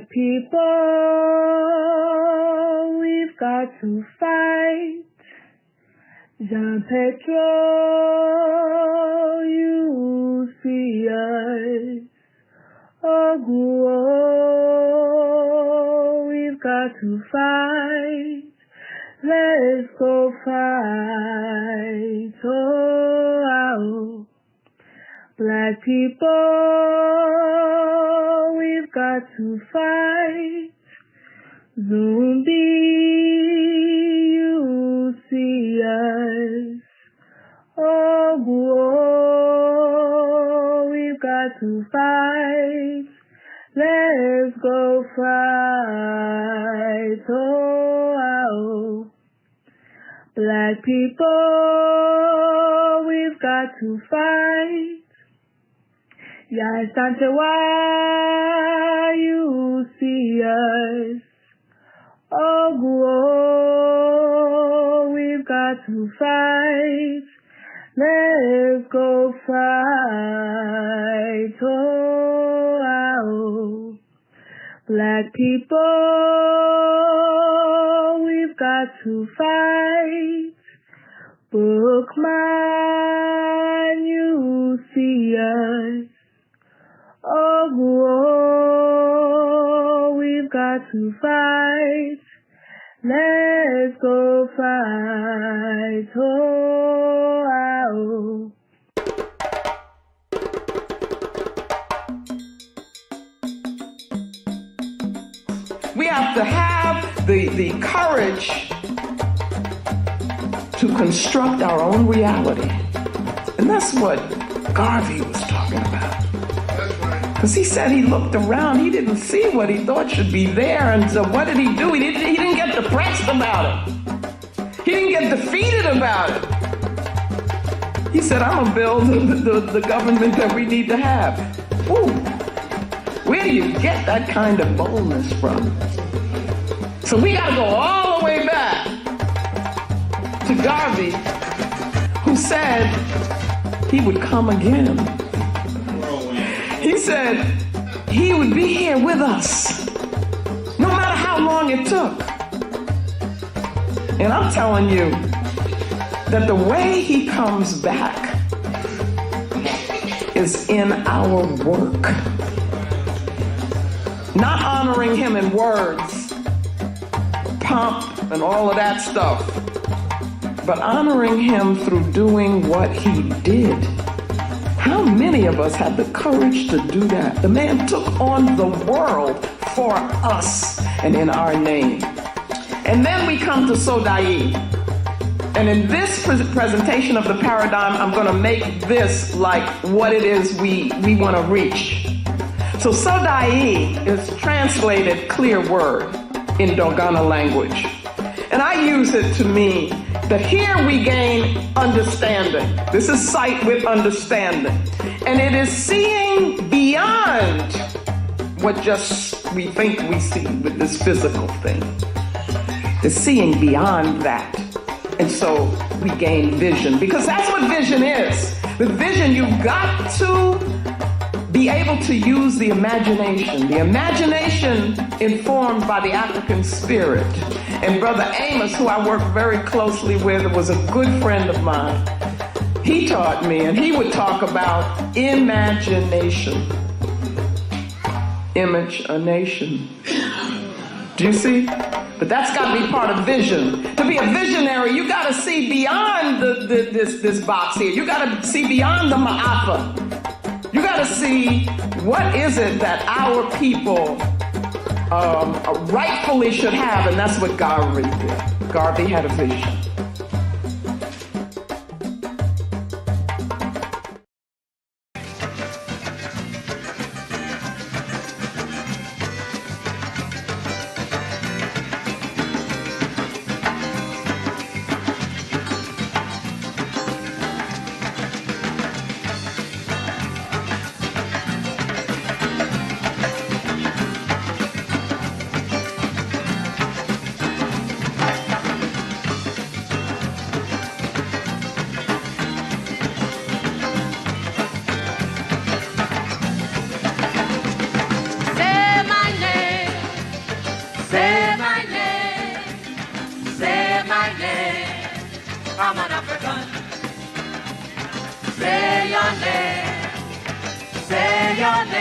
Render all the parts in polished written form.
Black people, we've got to fight. Jean Petro, you see us. Oguo, we've got to fight. Let's go fight. Oh, Black people, we've got to fight. Zumbi, you see us. Oh, we've got to fight. Let's go fight. Oh, Black people, we've got to fight. Yasantewa, you see us. Oh, we've got to fight. Let's go fight. Oh, Black people, we've got to fight. Bookman, you see us. Oh, we've got to fight. Let's go fight. Oh, we have to have the courage to construct our own reality. And that's what Garvey was talking about. Because he said he looked around, he didn't see what he thought should be there, and so what did he do? He didn't get depressed about it. He didn't get defeated about it. He said, I'm gonna build the government that we need to have. Ooh, where do you get that kind of boldness from? So we gotta go all the way back to Garvey, who said he would come again. He said he would be here with us, no matter how long it took. And I'm telling you that the way he comes back is in our work. Not honoring him in words, pomp and all of that stuff, but honoring him through doing what he did. How many of us had the courage to do that? The man took on the world for us and in our name. And then we come to Sodai. And in this presentation of the paradigm, I'm going to make this like what it is we want to reach. So Sodai is translated clear word in Dogana language. And I use it to mean that here we gain understanding. This is sight with understanding. And it is seeing beyond what just we think we see with this physical thing. It's seeing beyond that. And so we gain vision, because that's what vision is. The vision, you've got to be able to use the imagination informed by the African spirit. And Brother Amos, who I work very closely with, was a good friend of mine. He taught me, and he would talk about imagination. Image a nation. Do you see? But that's got to be part of vision. To be a visionary, you got to see beyond this box here. You got to see beyond the ma'afa. You got to see what is it that our people rightfully should have, and that's what Garvey did. Garvey had a vision.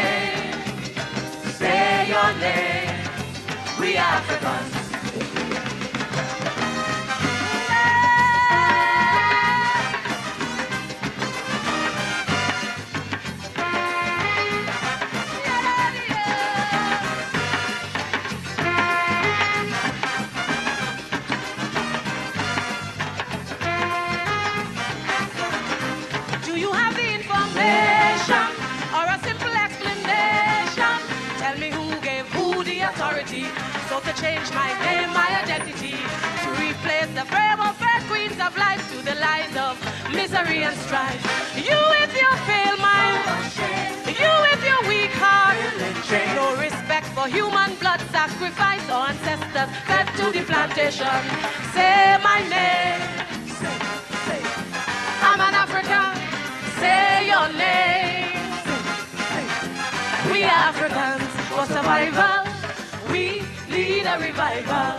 name. Say your name. We Africans. Do you have the information or a simple explanation? Tell me who gave who the authority so to change my name, my identity, to replace the frame of fair queens of life to the lies of misery and strife. You with your fail mind, you with your weak heart, no respect for human blood sacrifice or ancestors fed to the plantation. Say my name, I'm an African. Say your name. We Africans for survival. We need a revival.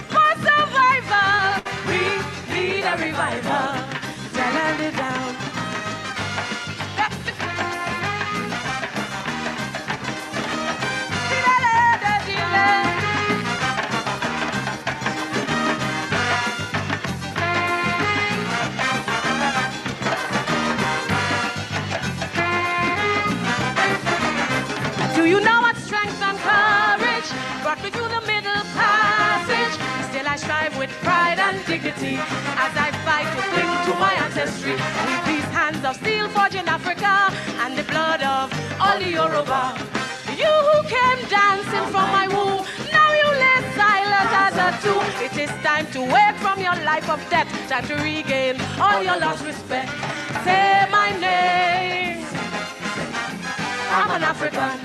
For survival, we need a revival. Down and down. Do you know what strength and courage brought me through the middle passage? Still I strive with pride and dignity as I fight to cling to my ancestry. With these hands of steel forged in Africa and the blood of all the Yoruba. You who came dancing from my womb, now you lay silent as a tomb. It is time to wake from your life of death, time to regain all your lost respect. Say my name, I'm an African.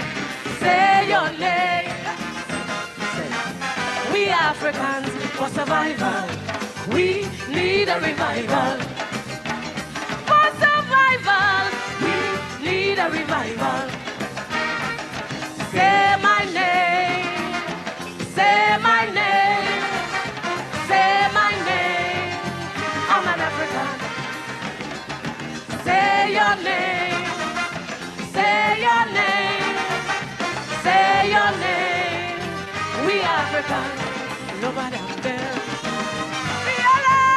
Say your name. We Africans for survival. We need a revival. For survival, we need a revival. Say my name. Say my name. Say my name. I'm an African. Say your name. Say your name. Say your name, we Africans, nobody out there. Be alive!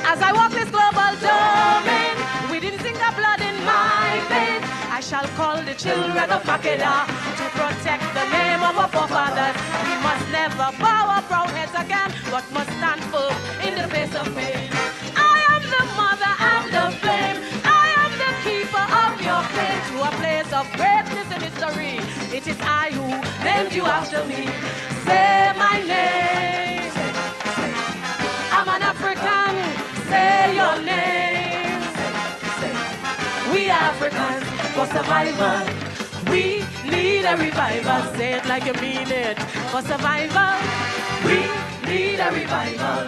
As I walk this global domain, we didn't sink our blood in my veins. I shall call the children of Makeda to protect the name of our forefathers. We must never bow our proud heads again, but must stand firm in the face of pain. I am the mother and the flame. I am the keeper of your claim to a place of greatness in history. It is I who named you after me. Say my name. I'm an African. Say your name. We Africans for survival. We need a revival. Say it like you mean it. For survival, we need a revival.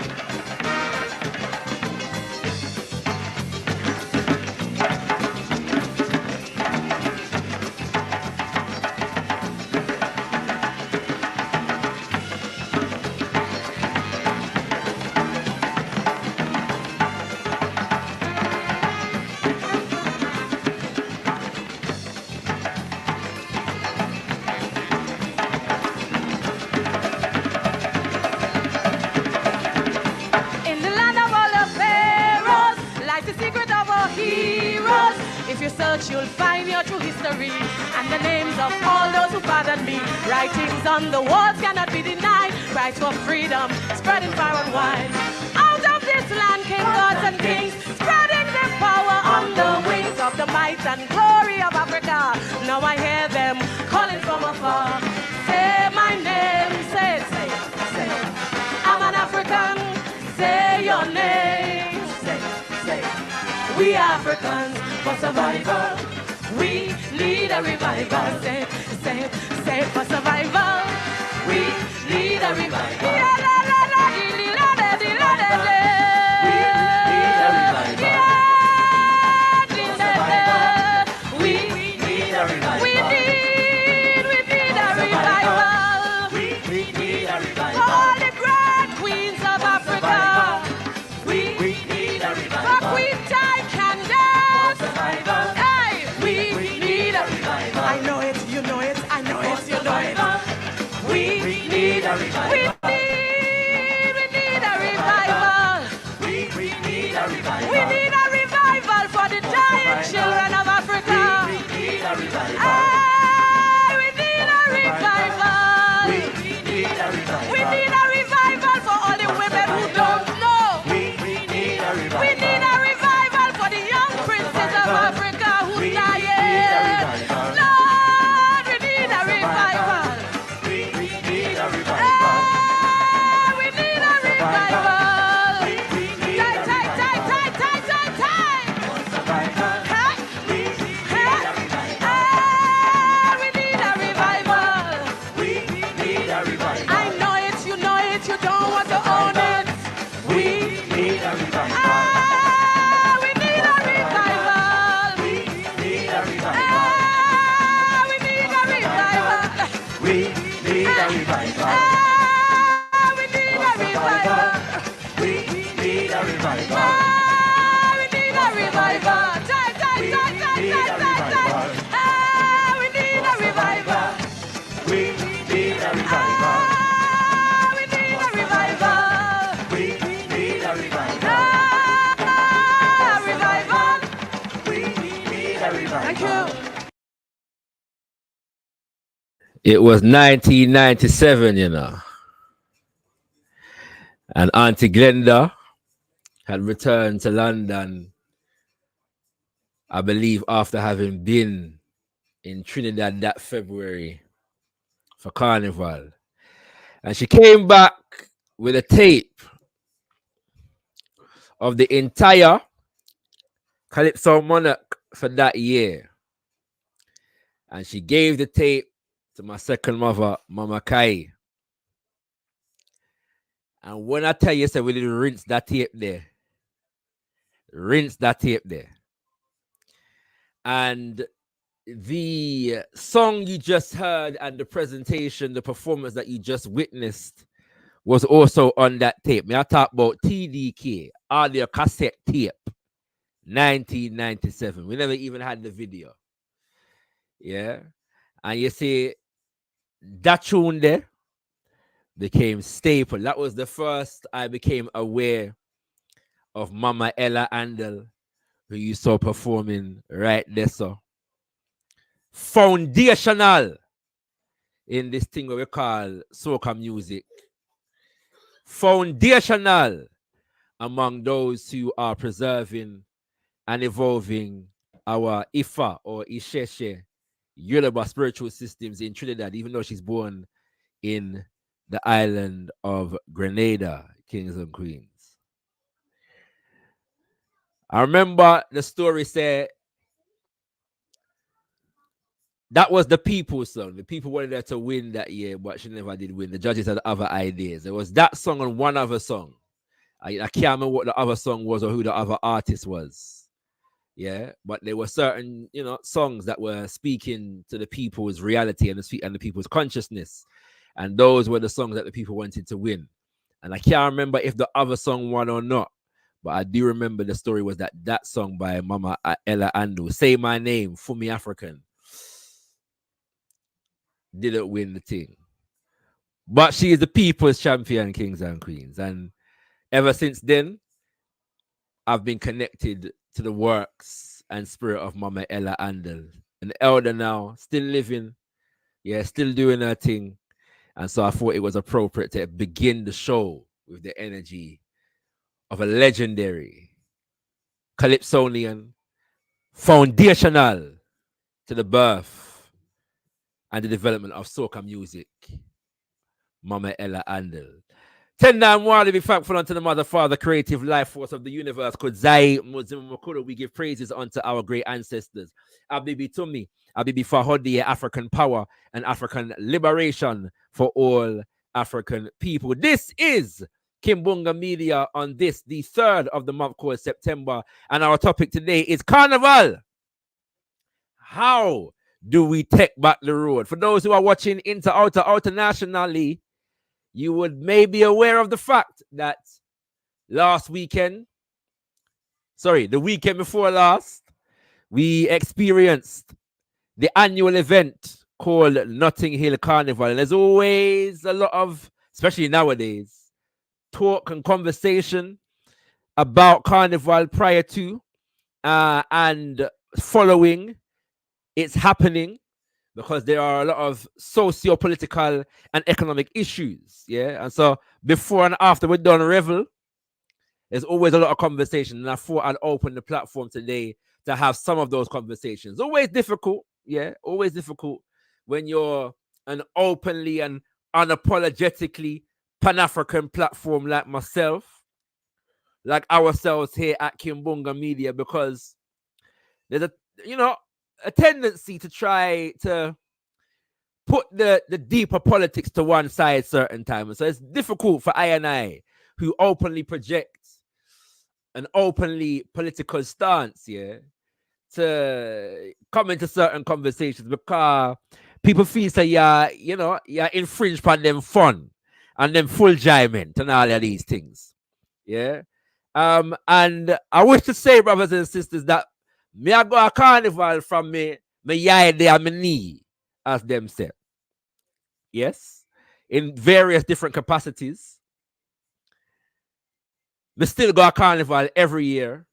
You'll find your true history and the names of all those who fathered me. Writings on the walls cannot be denied. Cries for freedom, spreading far and wide. Out of this land came gods and kings, spreading their power on the wings of the might and glory of Africa. Now I hear them calling from afar. Say my name, say it, say it, say it. I'm an African. Say your name, say it, say it. We Africans for survival. We need a revival. Say it, say it, say it for survival. We need a revival. We need a revival. a revival. We need a revival. We need a revival. For all the great queens of Africa. We need a For revival. Queen Ty Candace. Survival. Hey, we need a revival. I know it, you know it, I know it, you know it. We need a We revival. need a revival. We need a revival. We need a revival for the dying children of Africa. We need a revival. Ah, we need a revival. We need a revival. We need a revival for all the women who don't know. We need a revival. We need a revival for the young princes of Africa who We died. need a revival. Lord, we need a revival. We need a revival. Ah, we need a revival. We need a Tie, tie, tie, tie, tie, tie, tie. revival. Huh? We need a revival. Ah, we need a revival. We need a revival. I know it, you know it, you don't want to own it. We need a revival. Ah, we need a revival. We need a revival. Ah, we need a revival. We need a revival. Ah, we need a revival. We need a revival. Ah, we need a revival. Die, die, die, die, die, die, die. Ah, we need a revival. We need a revival. Ah, we need a revival. We need a revival. Ah, revival. We need a revival. Thank you. It was 1997, you know. And Auntie Glenda had returned to London, I believe, after having been in Trinidad that February for Carnival. And she came back with a tape of the entire Calypso Monarch for that year. And she gave the tape to my second mother, Mama Kai. And when I tell you, say we did rinse that tape there. Rinse that tape there. And the song you just heard and the presentation, the performance that you just witnessed was also on that tape. May I talk about TDK, audio cassette tape, 1997. We never even had the video. Yeah. And you see, that tune there became staple. That was the first I became aware of Mama Ella Andel, who you saw performing right there. So foundational in this thing what we call soca music. Foundational among those who are preserving and evolving our Ifa or Isheshe Yoruba spiritual systems in Trinidad, even though she's born in the island of Grenada, kings and queens. I remember the story said that was the people's song. The people wanted her to win that year, but she never did win. The judges had other ideas. There was that song and one other song. I can't remember what the other song was or who the other artist was. Yeah, but there were certain, songs that were speaking to the people's reality and the people's consciousness. And those were the songs that the people wanted to win. And I can't remember if the other song won or not. But I do remember the story was that song by Mama Ella Andu, Say My Name, Fumi African, didn't win the thing. But she is the people's champion, kings and queens. And ever since then, I've been connected to the works and spirit of Mama Ella Andel, an elder now, still living, still doing her thing. And so I thought it was appropriate to begin the show with the energy of a legendary Calypsonian, foundational to the birth and the development of soca music, Mama Ella Andel. 10 9 more to be thankful unto the mother, father, creative life force of the universe. Kudzai Muzimu Mukuru, we give praises unto our great ancestors. Abibi Tumi, Abibi Fahodi, African power and African liberation for all African people. This is Kimbunga Media on this, the 3rd of the month called September. And our topic today is Carnival. How do we take back the road? For those who are watching outer nationally, you would may be aware of the fact that the weekend before last, we experienced the annual event called Notting Hill Carnival. And there's always a lot of, especially nowadays, talk and conversation about Carnival prior to and following its happening, because there are a lot of socio-political and economic issues. Yeah. And so before and after we're done Revel, there's always a lot of conversation. And I thought I'd open the platform today to have some of those conversations. Always difficult. Yeah. Always difficult when you're an openly and unapologetically Pan-African platform like myself, like ourselves here at Kimbunga Media, because there's a tendency to try to put the deeper politics to one side certain times. So it's difficult for I, who openly project an openly political stance, yeah, to come into certain conversations, because people feel say you're infringed upon them fun and them full enjoyment and all of these things. Yeah. And I wish to say, brothers and sisters, that me I go a carnival from me yard there, my knee, as them say. Yes. In various different capacities. Me still go a carnival every year.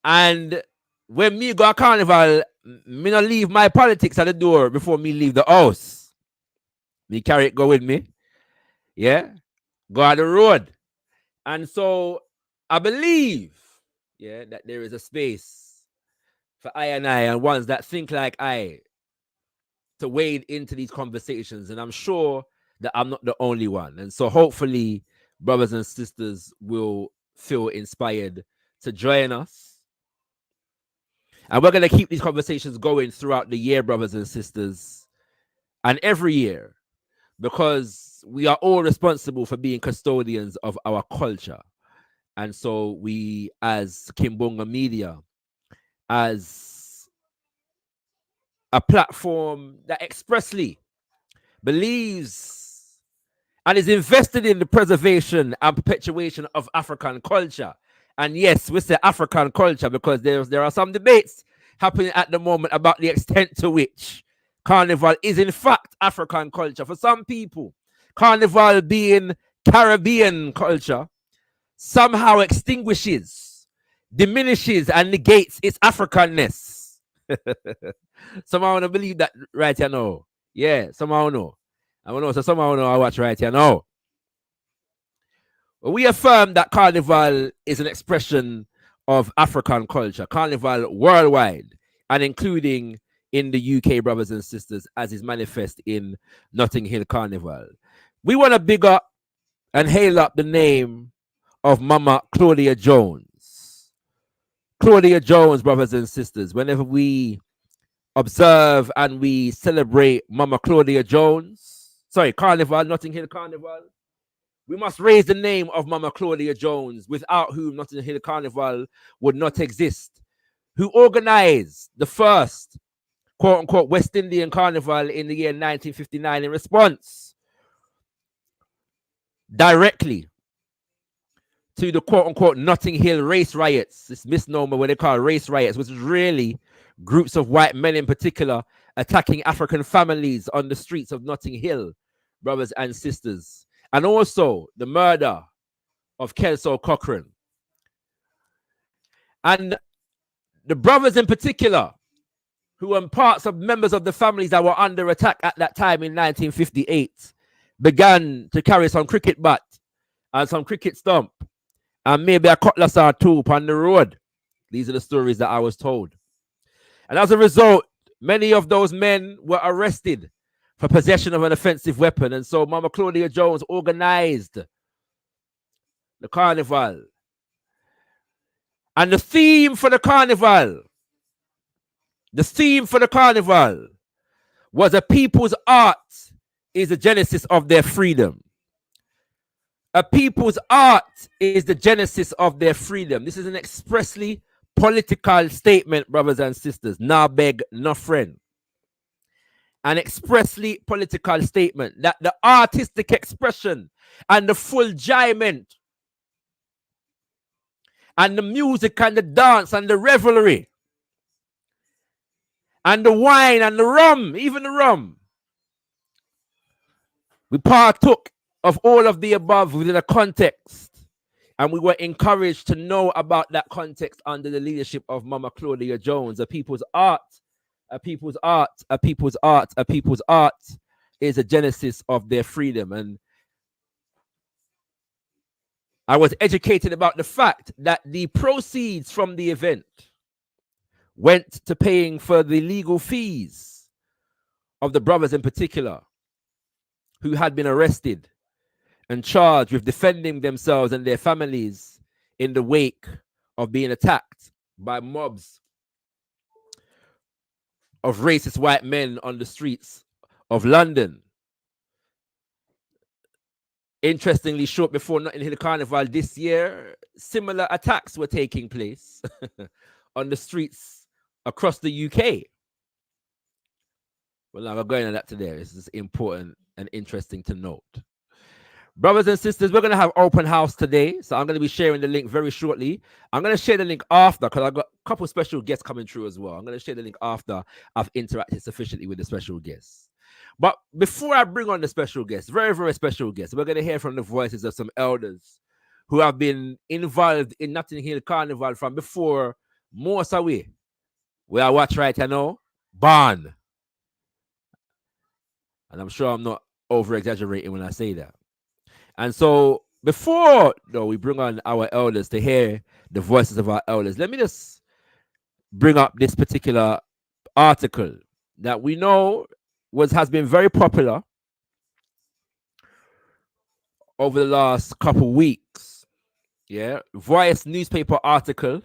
And when me go a carnival, me not leave my politics at the door before me leave the house. Me carry it go with me. Yeah. Go on the road. And so I believe, yeah, that there is a space for I and ones that think like I to wade into these conversations. And I'm sure that I'm not the only one. And so hopefully brothers and sisters will feel inspired to join us. And we're going to keep these conversations going throughout the year, brothers and sisters, and every year, because we are all responsible for being custodians of our culture. And so we, as Kimbunga Media, as a platform that expressly believes and is invested in the preservation and perpetuation of African culture. And yes, we say African culture because there are some debates happening at the moment about the extent to which Carnival is in fact African culture. For some people, Carnival being Caribbean culture somehow extinguishes, diminishes, and negates its Africanness. Somehow I don't believe that right here now. Yeah, somehow no. I don't know, so somehow no I watch right here now. We affirm that Carnival is an expression of African culture. Carnival worldwide, and including in the UK, brothers and sisters, as is manifest in Notting Hill Carnival. We want to big up and hail up the name of Mama Claudia Jones. Claudia Jones, brothers and sisters, whenever we observe and we celebrate Mama Claudia Jones, Carnival, Notting Hill Carnival, we must raise the name of Mama Claudia Jones, without whom Notting Hill Carnival would not exist, who organized the first quote-unquote West Indian Carnival in the year 1959 in response directly to the quote-unquote Notting Hill race riots, this misnomer where they call race riots, which is really groups of white men in particular attacking African families on the streets of Notting Hill, brothers and sisters. And also the murder of Kelso Cochrane. And the brothers in particular, who were parts of members of the families that were under attack at that time in 1958, began to carry some cricket bat and some cricket stump and maybe a cutlass or two upon the road. These are the stories that I was told. And as a result, many of those men were arrested for possession of an offensive weapon. And so Mama Claudia Jones organized the carnival. And the theme for the carnival was a people's art is the genesis of their freedom. A people's art is the genesis of their freedom. This is an expressly political statement, brothers and sisters. Nah beg, no friend. An expressly political statement that the artistic expression and the full enjoyment and the music and the dance and the revelry and the wine and the rum, even the rum, we partook of all of the above within a context, and we were encouraged to know about that context under the leadership of Mama Claudia Jones. A people's art, a people's art, a people's art, a people's art is a genesis of their freedom. And I was educated about the fact that the proceeds from the event went to paying for the legal fees of the brothers in particular who had been arrested and charged with defending themselves and their families in the wake of being attacked by mobs of racist white men on the streets of London. Interestingly, short before Notting Hill Carnival this year, similar attacks were taking place on the streets across the UK. Well, I'm going on that today. This is important and interesting to note. Brothers and sisters, we're going to have open house today. So I'm going to be sharing the link very shortly. I'm going to share the link after because I've got a couple special guests coming through as well. I'm going to share the link after I've interacted sufficiently with the special guests. But before I bring on the special guests, very, very special guests, we're going to hear from the voices of some elders who have been involved in Notting Hill Carnival from before most away. Where I watch right now, Barn. And I'm sure I'm not over-exaggerating when I say that. And so before we bring on our elders to hear the voices of our elders, let me just bring up this particular article that we know has been very popular over the last couple weeks. Yeah, Voice newspaper article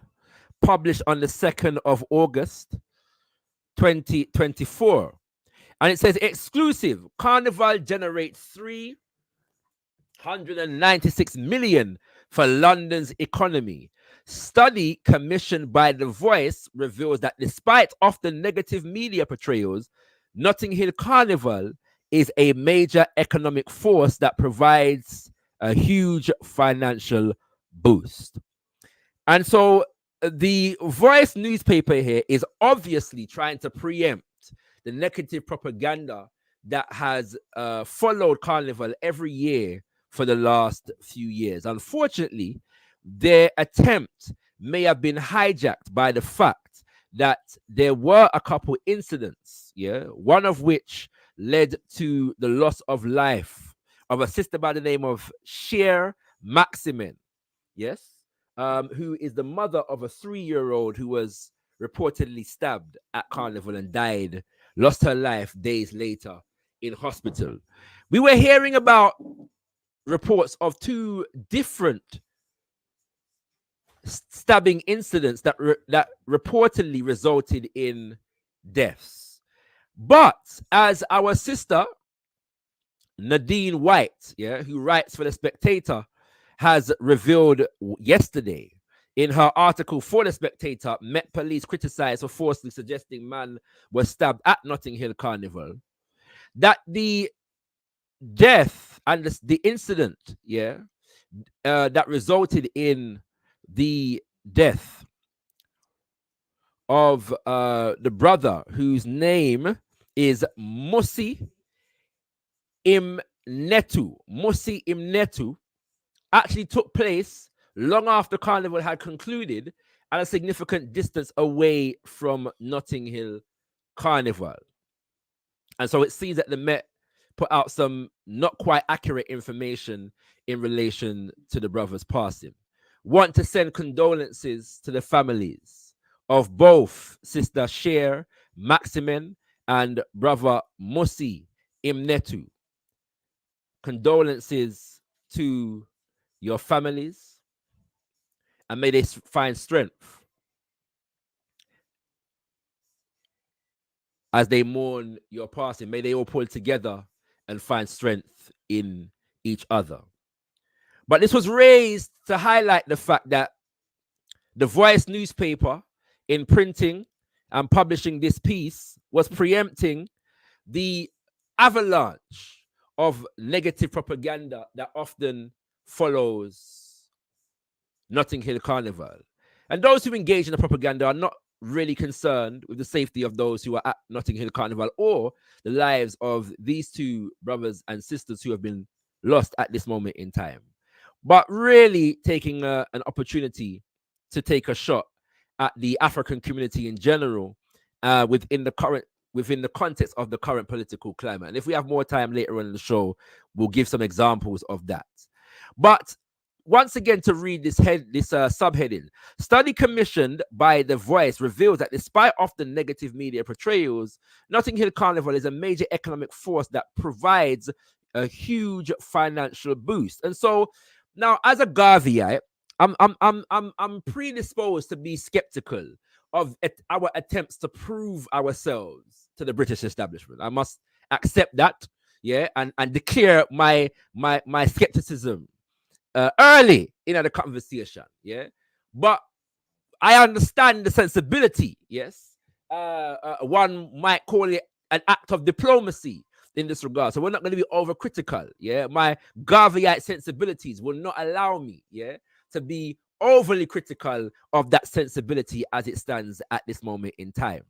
published on the 2nd of August 2024. And it says, exclusive, Carnival generates 396 million for London's economy. Study commissioned by The Voice reveals that despite often negative media portrayals, Notting Hill Carnival is a major economic force that provides a huge financial boost. And so the Voice newspaper here is obviously trying to preempt the negative propaganda that has followed Carnival every year for the last few years. Unfortunately, their attempt may have been hijacked by the fact that there were a couple incidents, one of which led to the loss of life of a sister by the name of Cher Maximin, who is the mother of a 3-year-old who was reportedly stabbed at Carnival and died, lost her life days later in hospital. We were hearing about reports of 2 different stabbing incidents that reportedly resulted in deaths. But as our sister Nadine White, who writes for The Spectator, has revealed yesterday in her article for The Spectator, Met Police criticized for falsely suggesting man was stabbed at Notting Hill Carnival, that the death and the incident, that resulted in the death of the brother whose name is Musi Imnetu, actually took place long after Carnival had concluded at a significant distance away from Notting Hill Carnival. And so it seems that the Met put out some not quite accurate information in relation to the brother's passing. Want to send condolences to the families of both Sister Cher Maximin and brother Musi Imnetu. Condolences to your families, and may they find strength as they mourn your passing. May they all pull together and find strength in each other. But this was raised to highlight the fact that the Voice newspaper, in printing and publishing this piece, was preempting the avalanche of negative propaganda that often follows Notting Hill Carnival. And those who engage in the propaganda are not really concerned with the safety of those who are at Notting Hill Carnival or the lives of these two brothers and sisters who have been lost at this moment in time, but really taking an opportunity to take a shot at the African community in general within the context of the current political climate. And if we have more time later on in the show, we'll give some examples of that. But once again, to read this subheading, study commissioned by The Voice reveals that despite often negative media portrayals, Notting Hill Carnival is a major economic force that provides a huge financial boost. And so now, as a Garveyite, I'm predisposed to be skeptical of our attempts to prove ourselves to the British establishment. I must accept that, yeah, and declare my skepticism early in the conversation, yeah. But I understand the sensibility, yes. One might call it an act of diplomacy in this regard. So we're not going to be overcritical, yeah. My Garveyite sensibilities will not allow me, yeah, to be overly critical of that sensibility as it stands at this moment in time.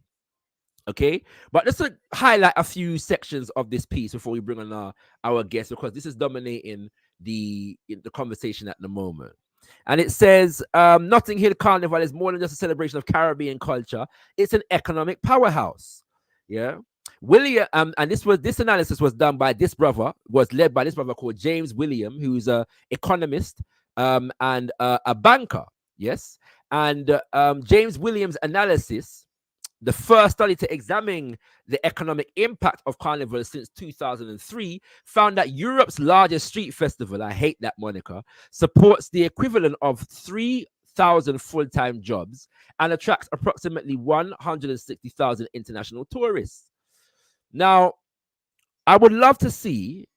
Okay, but let's highlight a few sections of this piece before we bring on our guest, because this is dominating the conversation at the moment. And it says Notting Hill Carnival is more than just a celebration of Caribbean culture. It's an economic powerhouse. Yeah. William, and this analysis was led by this brother called James William, who's an economist and a banker. Yes. And James Williams' analysis, the first study to examine the economic impact of Carnival since 2003, found that Europe's largest street festival, I hate that moniker, supports the equivalent of 3,000 full-time jobs and attracts approximately 160,000 international tourists. Now, I would love to see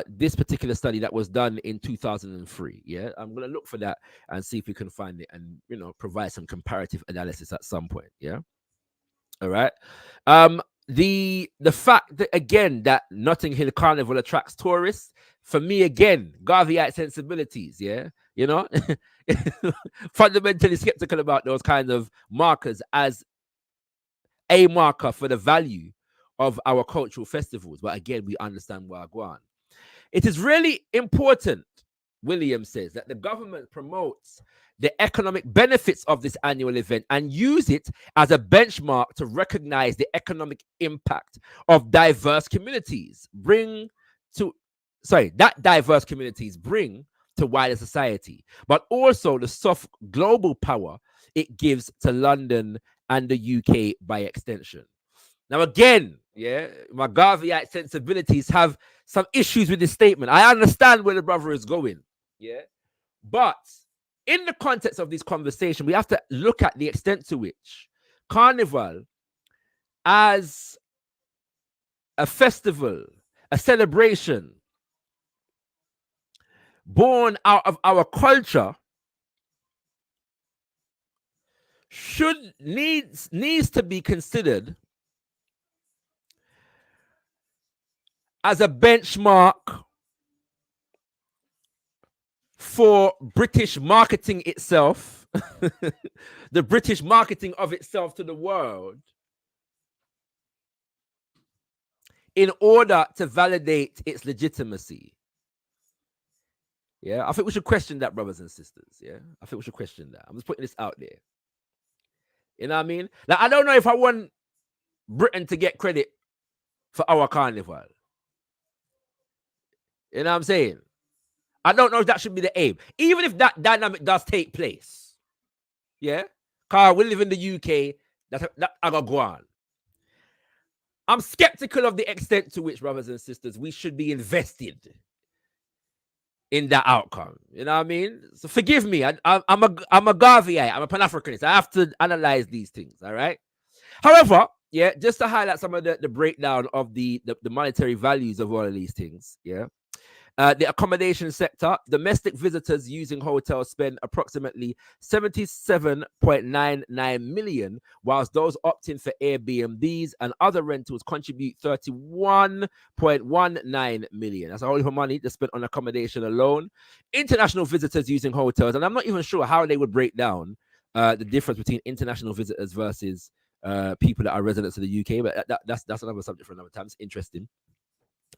this particular study that was done in 2003. Yeah, I'm going to look for that and see if we can find it and, provide some comparative analysis at some point. Yeah. All right. The fact that, again, that Notting Hill Carnival attracts tourists, for me, again, Garveyite sensibilities, yeah, fundamentally skeptical about those kinds of markers as a marker for the value of our cultural festivals. But again, we understand Wagwan. It is really important, Williams says, that the government promotes the economic benefits of this annual event and use it as a benchmark to recognize the economic impact of diverse communities bring to wider society, but also the soft global power it gives to London and the UK by extension. Now, again, yeah, my Garveyite sensibilities have some issues with this statement. I understand where the brother is going, yeah, but in the context of this conversation, we have to look at the extent to which Carnival, as a festival, a celebration born out of our culture, needs to be considered as a benchmark for British marketing itself, the British marketing of itself to the world, in order to validate its legitimacy. Yeah, I think we should question that, brothers and sisters. Yeah, I think we should question that. I'm just putting this out there. You know what I mean? Like, I don't know if I want Britain to get credit for our carnival. You know what I'm saying? I don't know if that should be the aim. Even if that dynamic does take place. Yeah? Because we live in the UK, that I got go on. I'm skeptical of the extent to which, brothers and sisters, we should be invested in that outcome. You know what I mean? So forgive me. I'm a Garveyite. I'm a Pan-Africanist. I have to analyze these things. All right. However, yeah, just to highlight some of the breakdown of the monetary values of all of these things. Yeah. The accommodation sector, domestic visitors using hotels spend approximately 77.99 million, whilst those opting for Airbnbs and other rentals contribute 31.19 million. That's a whole heap of money they spent on accommodation alone. International visitors using hotels, and I'm not even sure how they would break down the difference between international visitors versus people that are residents of the UK, but that's another subject for another time. It's interesting.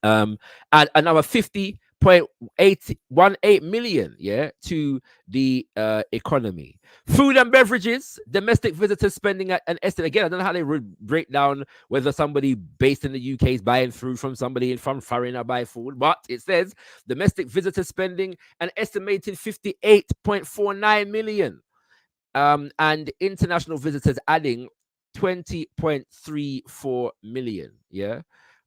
And another 50.818 million, to the economy. Food and beverages, domestic visitors spending at an estimate. Again, I don't know how they would break down whether somebody based in the UK is buying food from somebody from foreign or buy food, but it says domestic visitors spending an estimated 58.49 million. And international visitors adding 20.34 million.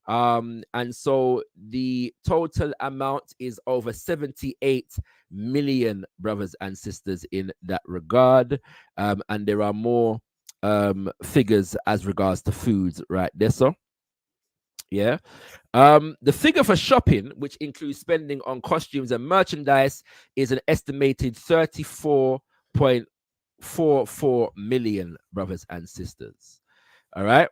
And so the total amount is over 78 million, brothers and sisters, in that regard. And there are more figures as regards to foods right there. So the figure for shopping, which includes spending on costumes and merchandise, is an estimated 34.44 million, brothers and sisters. All right.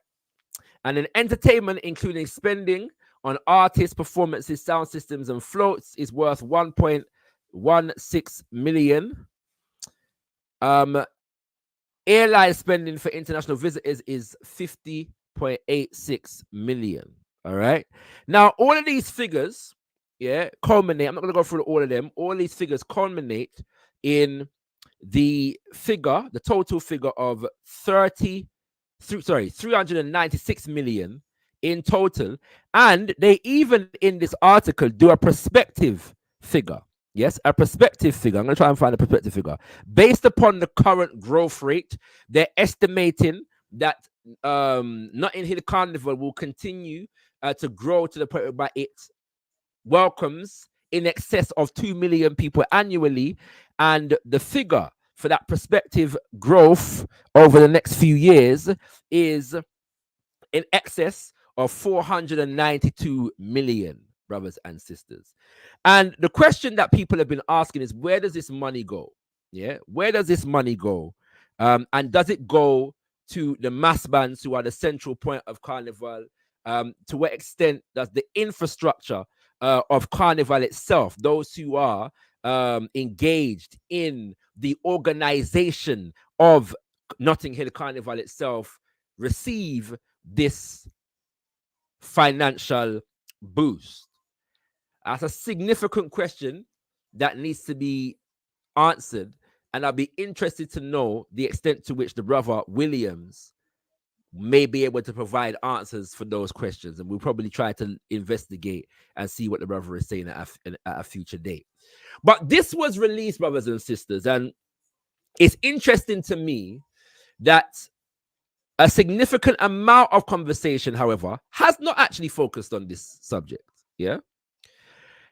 And in entertainment, including spending on artists, performances, sound systems, and floats, is worth 1.16 million. Airline spending for international visitors is 50.86 million. All right. Now, all of these figures, culminate. I'm not going to go through all of them. All these figures culminate in the total figure of 396 million in total. And they even in this article do a prospective figure. Yes, a prospective figure. I'm going to try and find a prospective figure. Based upon the current growth rate, they're estimating that Notting Hill Carnival will continue to grow to the point whereby it welcomes in excess of 2 million people annually. And the figure for that prospective growth over the next few years is in excess of 492 million, brothers and sisters. And the question that people have been asking is, where does this money go? Where does this money go? And does it go to the mass bands who are the central point of Carnival? To what extent does the infrastructure of Carnival itself, those who are engaged in the organization of Notting Hill Carnival itself, receive this financial boost? That's a significant question that needs to be answered, and I'll be interested to know the extent to which the brother Williams may be able to provide answers for those questions, and we'll probably try to investigate and see what the brother is saying at a future date. But this was released, brothers and sisters, and it's interesting to me that a significant amount of conversation, however, has not actually focused on this subject.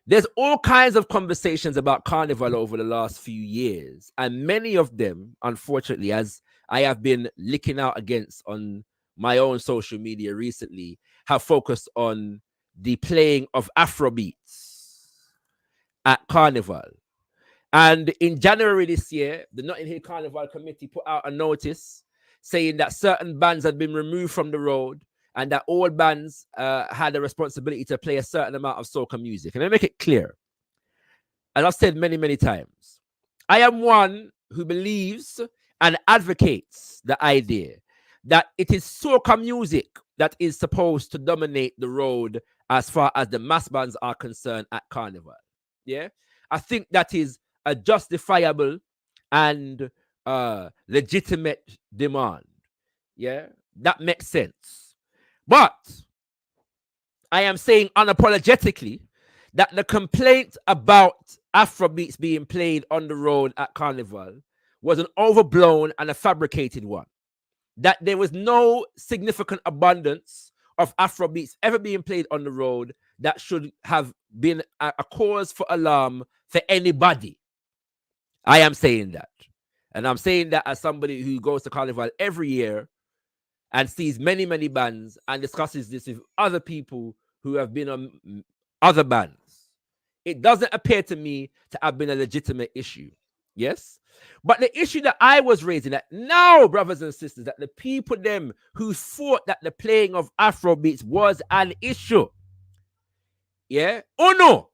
There's all kinds of conversations about Carnival over the last few years, and many of them, unfortunately, as I have been licking out against on my own social media recently, have focused on the playing of Afrobeats at Carnival. And in January this year, the Notting Hill Carnival Committee put out a notice saying that certain bands had been removed from the road and that all bands had a responsibility to play a certain amount of soca music. And I make it clear, and I've said many, many times, I am one who believes and advocates the idea that it is soca music that is supposed to dominate the road as far as the mass bands are concerned at Carnival. I think that is a justifiable and legitimate demand. That makes sense. But I am saying unapologetically that the complaint about Afrobeats being played on the road at Carnival was an overblown and a fabricated one. That there was no significant abundance of Afrobeats ever being played on the road that should have been a cause for alarm for anybody. I am saying that. And I'm saying that as somebody who goes to Carnival every year and sees many, many bands and discusses this with other people who have been on other bands. it doesn't appear to me to have been a legitimate issue. Yes? But the issue that I was raising, that now, brothers and sisters, that the people them who thought that the playing of Afrobeats was an issue, yeah, Uno,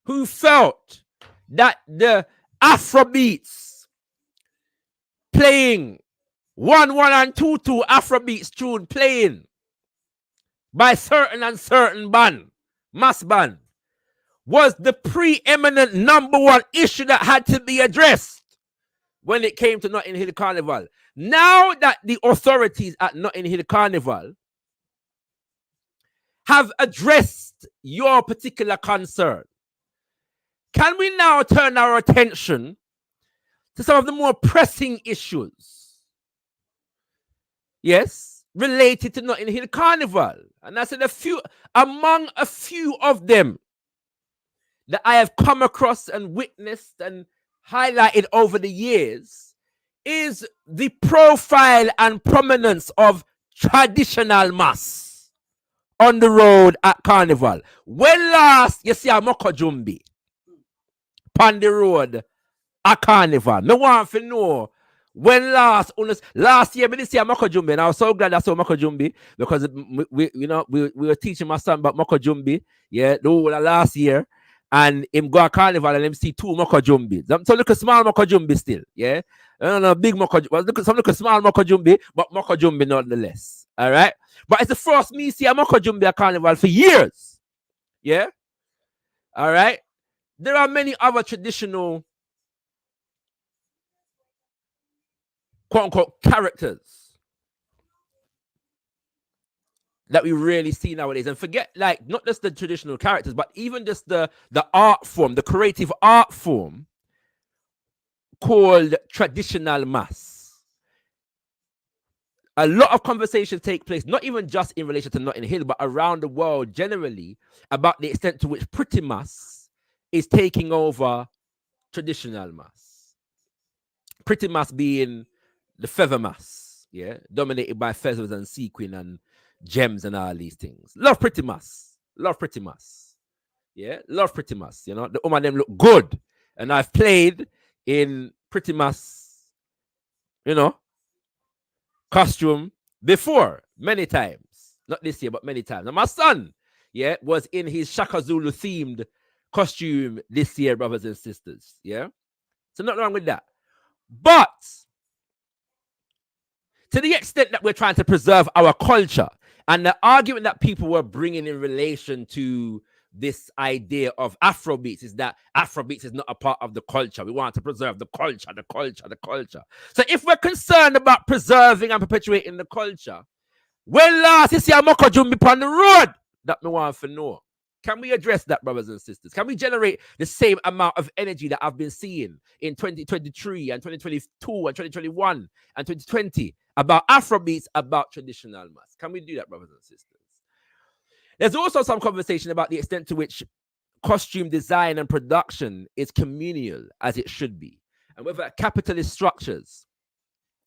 who felt that the Afrobeats playing 1-1 and 2-2 Afrobeats tune playing by certain and certain band, mass band, was the preeminent number one issue that had to be addressed when it came to Notting Hill Carnival. Now that the authorities at Notting Hill Carnival have addressed your particular concern, can we now turn our attention to some of the more pressing issues, yes, related to Notting Hill Carnival? And I said among a few of them that I have come across and witnessed and highlighted over the years is the profile and prominence of traditional mass on the road at Carnival. When last you see a Moko Jumbi on the road at Carnival, no one to know when last year we didn't see a Moko Jumbi, and I was so glad I saw Moko Jumbi because we were teaching my son about Moko Jumbi, yeah, the whole of last year. And him go a Carnival and him see 2 Moko Jumbi. So look at small Moko Jumbi still, yeah? No, big Moko Jumbi. Well, look at small Moko Jumbi, but Moko Jumbi nonetheless. All right? But it's the first me see a Moko Jumbi at Carnival for years. Yeah? All right? There are many other traditional quote-unquote characters that we really see nowadays. And forget, like, not just the traditional characters, but even just the art form, the creative art form called traditional mass. A lot of conversations take place, not even just in relation to Notting Hill, but around the world generally, about the extent to which pretty mass is taking over traditional mass. Pretty mass being the feather mass, yeah, dominated by feathers and sequin and gems and all these things. Love pretty mass. Love pretty mass. Yeah, love pretty mass. You know, the woman them look good. And I've played in pretty mass, you know, costume before, many times. Not this year, but many times. And my son, yeah, was in his Shaka Zulu themed costume this year, brothers and sisters. Yeah. So nothing wrong with that. But to the extent that we're trying to preserve our culture, and the argument that people were bringing in relation to this idea of Afrobeats is that Afrobeats is not a part of the culture. We want to preserve the culture, the culture, the culture. So if we're concerned about preserving and perpetuating the culture, when last you see a Moko Jumbi on the road, that me want to know. Can we address that, brothers and sisters? Can we generate the same amount of energy that I've been seeing in 2023 and 2022 and 2021 and 2020 about Afrobeats, about traditional mass? Can we do that, brothers and sisters? There's also some conversation about the extent to which costume design and production is communal, as it should be, and whether capitalist structures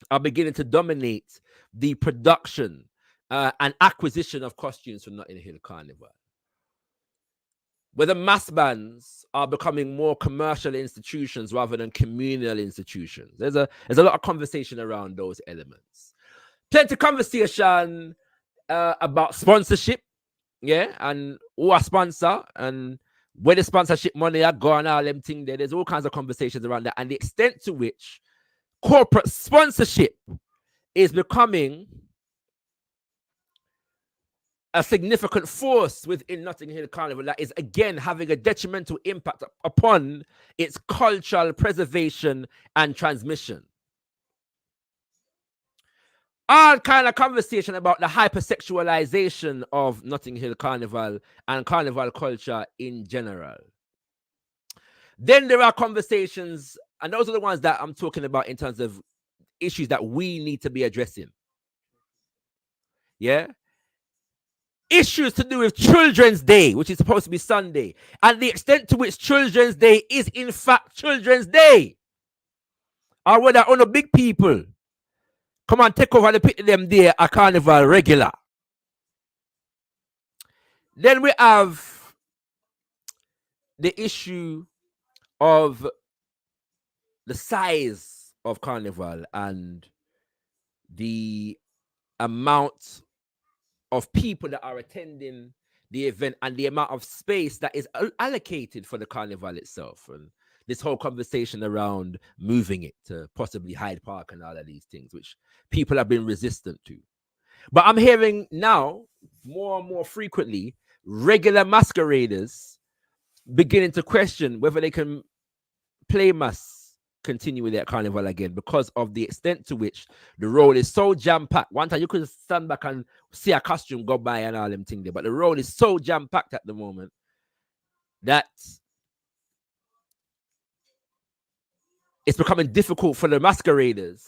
are beginning to dominate the production and acquisition of costumes for Notting Hill Carnival. Whether mass bands are becoming more commercial institutions rather than communal institutions. There's a lot of conversation around those elements. Plenty of conversation about sponsorship, yeah, and who are sponsor and where the sponsorship money are going, all them things there. There's all kinds of conversations around that, and the extent to which corporate sponsorship is becoming a significant force within Notting Hill Carnival that is again having a detrimental impact upon its cultural preservation and transmission. All kind of conversation about the hypersexualization of Notting Hill Carnival and carnival culture in general. Then there are conversations, and those are the ones that I'm talking about in terms of issues that we need to be addressing. Yeah? Issues to do with Children's Day, which is supposed to be Sunday, and the extent to which Children's Day is in fact Children's Day, or whether on the big people come and take over the pit them there at Carnival regular. Then we have the issue of the size of Carnival and the amount of people that are attending the event and the amount of space that is allocated for the Carnival itself, and this whole conversation around moving it to possibly Hyde Park and all of these things, which people have been resistant to. But I'm hearing now more and more frequently regular masqueraders beginning to question whether they can play mass continue with that Carnival again because of the extent to which the road is so jam-packed. One time you could stand back and see a costume go by and all them things there, but the road is so jam-packed at the moment that it's becoming difficult for the masqueraders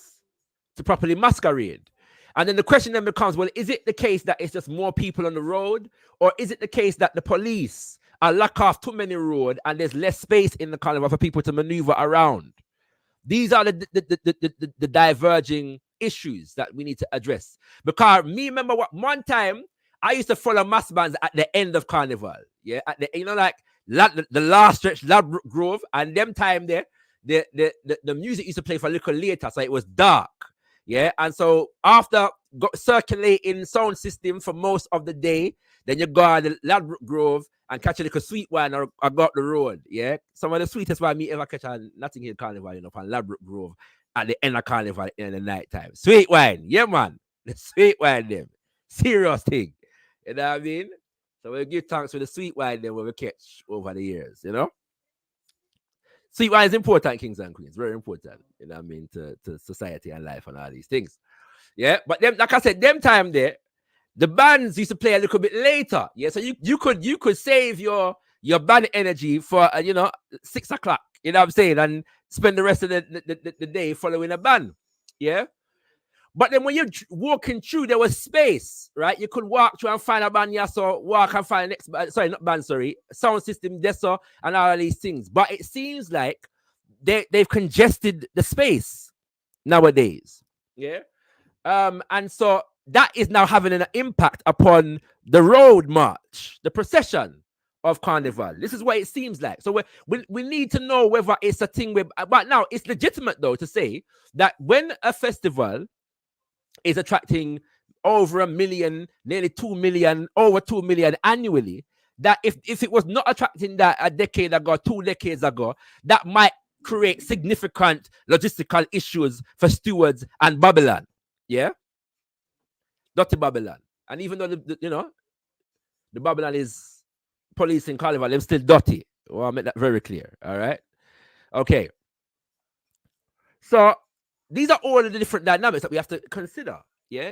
to properly masquerade. And then the question then becomes, well, is it the case that it's just more people on the road, or is it the case that the police are lock off too many roads and there's less space in the Carnival for people to maneuver around? These are the diverging issues that we need to address. Because me remember what one time I used to follow mass bands at the end of Carnival. Yeah, at the, you know, like the last stretch, Ladbroke Grove, and them time there, the music used to play for a little later, so it was dark. Yeah, and so after circulating sound system for most of the day, then you go on the Ladbroke Grove and catch a little sweet wine or go up the road. Yeah, some of the sweetest wine me ever catch on Notting Hill Carnival, you know, on Ladbroke Grove at the end of Carnival in the night time. Sweet wine, yeah, man, the sweet wine, them serious thing. You know what I mean? So we give thanks for the sweet wine then we catch over the years, you know. Sweet wine is important, kings and queens, very important, you know what I mean, to society and life and all these things. Yeah, but them, like I said, them time there, the bands used to play a little bit later. Yeah, so you could save your band energy for 6 o'clock, you know what I'm saying, and spend the rest of the day following a band. Yeah. But then when you're walking through, there was space, right? You could walk through and find a band, yeah, so walk and find the next band, sorry, not band, sorry, sound system, deso, and all of these things. But it seems like they've congested the space nowadays. Yeah. And so that is now having an impact upon the road march, the procession of Carnival. This is what it seems like. So we need to know whether it's a thing with, but now it's legitimate though to say that when a festival is attracting over 1 million, nearly 2 million, over 2 million annually, that if it was not attracting that a decade ago, 2 decades ago, that might create significant logistical issues for stewards and Babylon. Yeah? Dirty Babylon. And even though, the Babylon is policing Carnival, they're still dirty. Well, I'll make that very clear. All right? Okay. So, these are all of the different dynamics that we have to consider, yeah?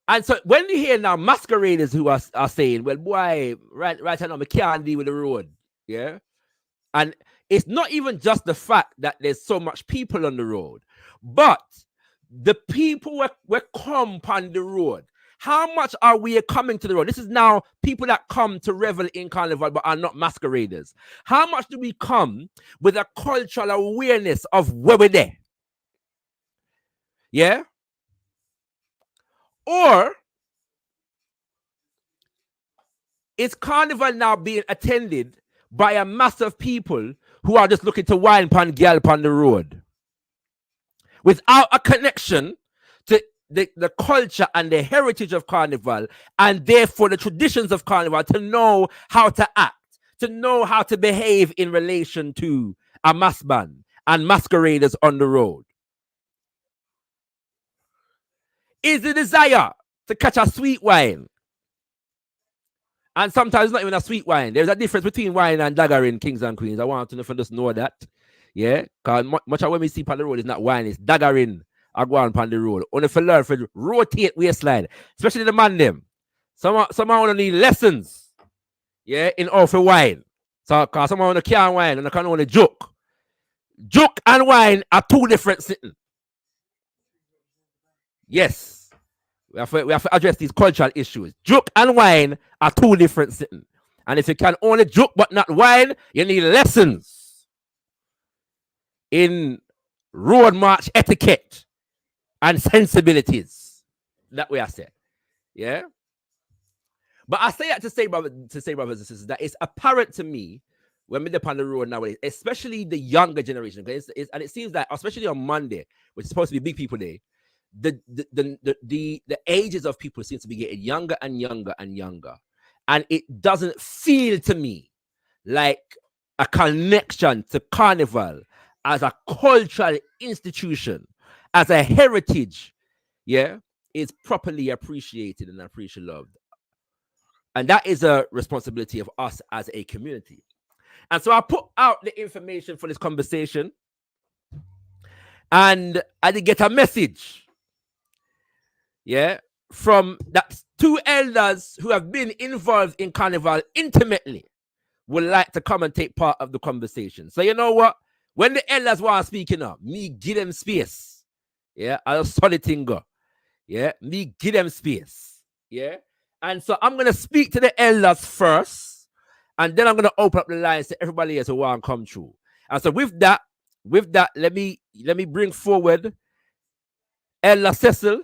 And so when you hear now masqueraders who are saying, well, boy, right now, I can't deal with the road, yeah? And it's not even just the fact that there's so much people on the road, but the people were come on the road. How much are we coming to the road? This is now people that come to revel in Carnival but are not masqueraders. How much do we come with a cultural awareness of where we're there? Yeah? Or is Carnival now being attended by a mass of people who are just looking to wine pan girl on the road without a connection to the culture and the heritage of Carnival, and therefore the traditions of Carnival, to know how to act, to know how to behave in relation to a mass band and masqueraders on the road? Is the desire to catch a sweet wine. And sometimes it's not even a sweet wine. There's a difference between wine and daggering, kings and queens. I want to know if you just know that. Yeah? Because much of what we see on the road is not wine, it's daggering. I go on the road. Only for learn to rotate waistline. Especially the man them. Someone want to need lessons. Yeah, in all for wine. So because someone want to can't wine and I can only joke. Joke and wine are two different things. Yes. We have to address these cultural issues. Joke and wine are two different things. And if you can only joke but not wine, you need lessons in road march etiquette and sensibilities. That way I say. Yeah? But I say that to say, brothers and sisters, that it's apparent to me when we're on the road nowadays, especially the younger generation, and it seems like, especially on Monday, which is supposed to be Big People Day, the ages of people seem to be getting younger and younger and younger, and it doesn't feel to me like a connection to Carnival as a cultural institution, as a heritage, is properly appreciated and appreciated, loved. And that is a responsibility of us as a community. And so I put out the information for this conversation, and I did get a message, from that 2 elders who have been involved in Carnival intimately would like to come and take part of the conversation. So you know what? When the elders were speaking up, me give them space. I'll solid thing go. Me give them space. And so I'm gonna speak to the elders first, and then I'm gonna open up the lines to everybody else who want to come through. And so with that, let me bring forward Elder Cecil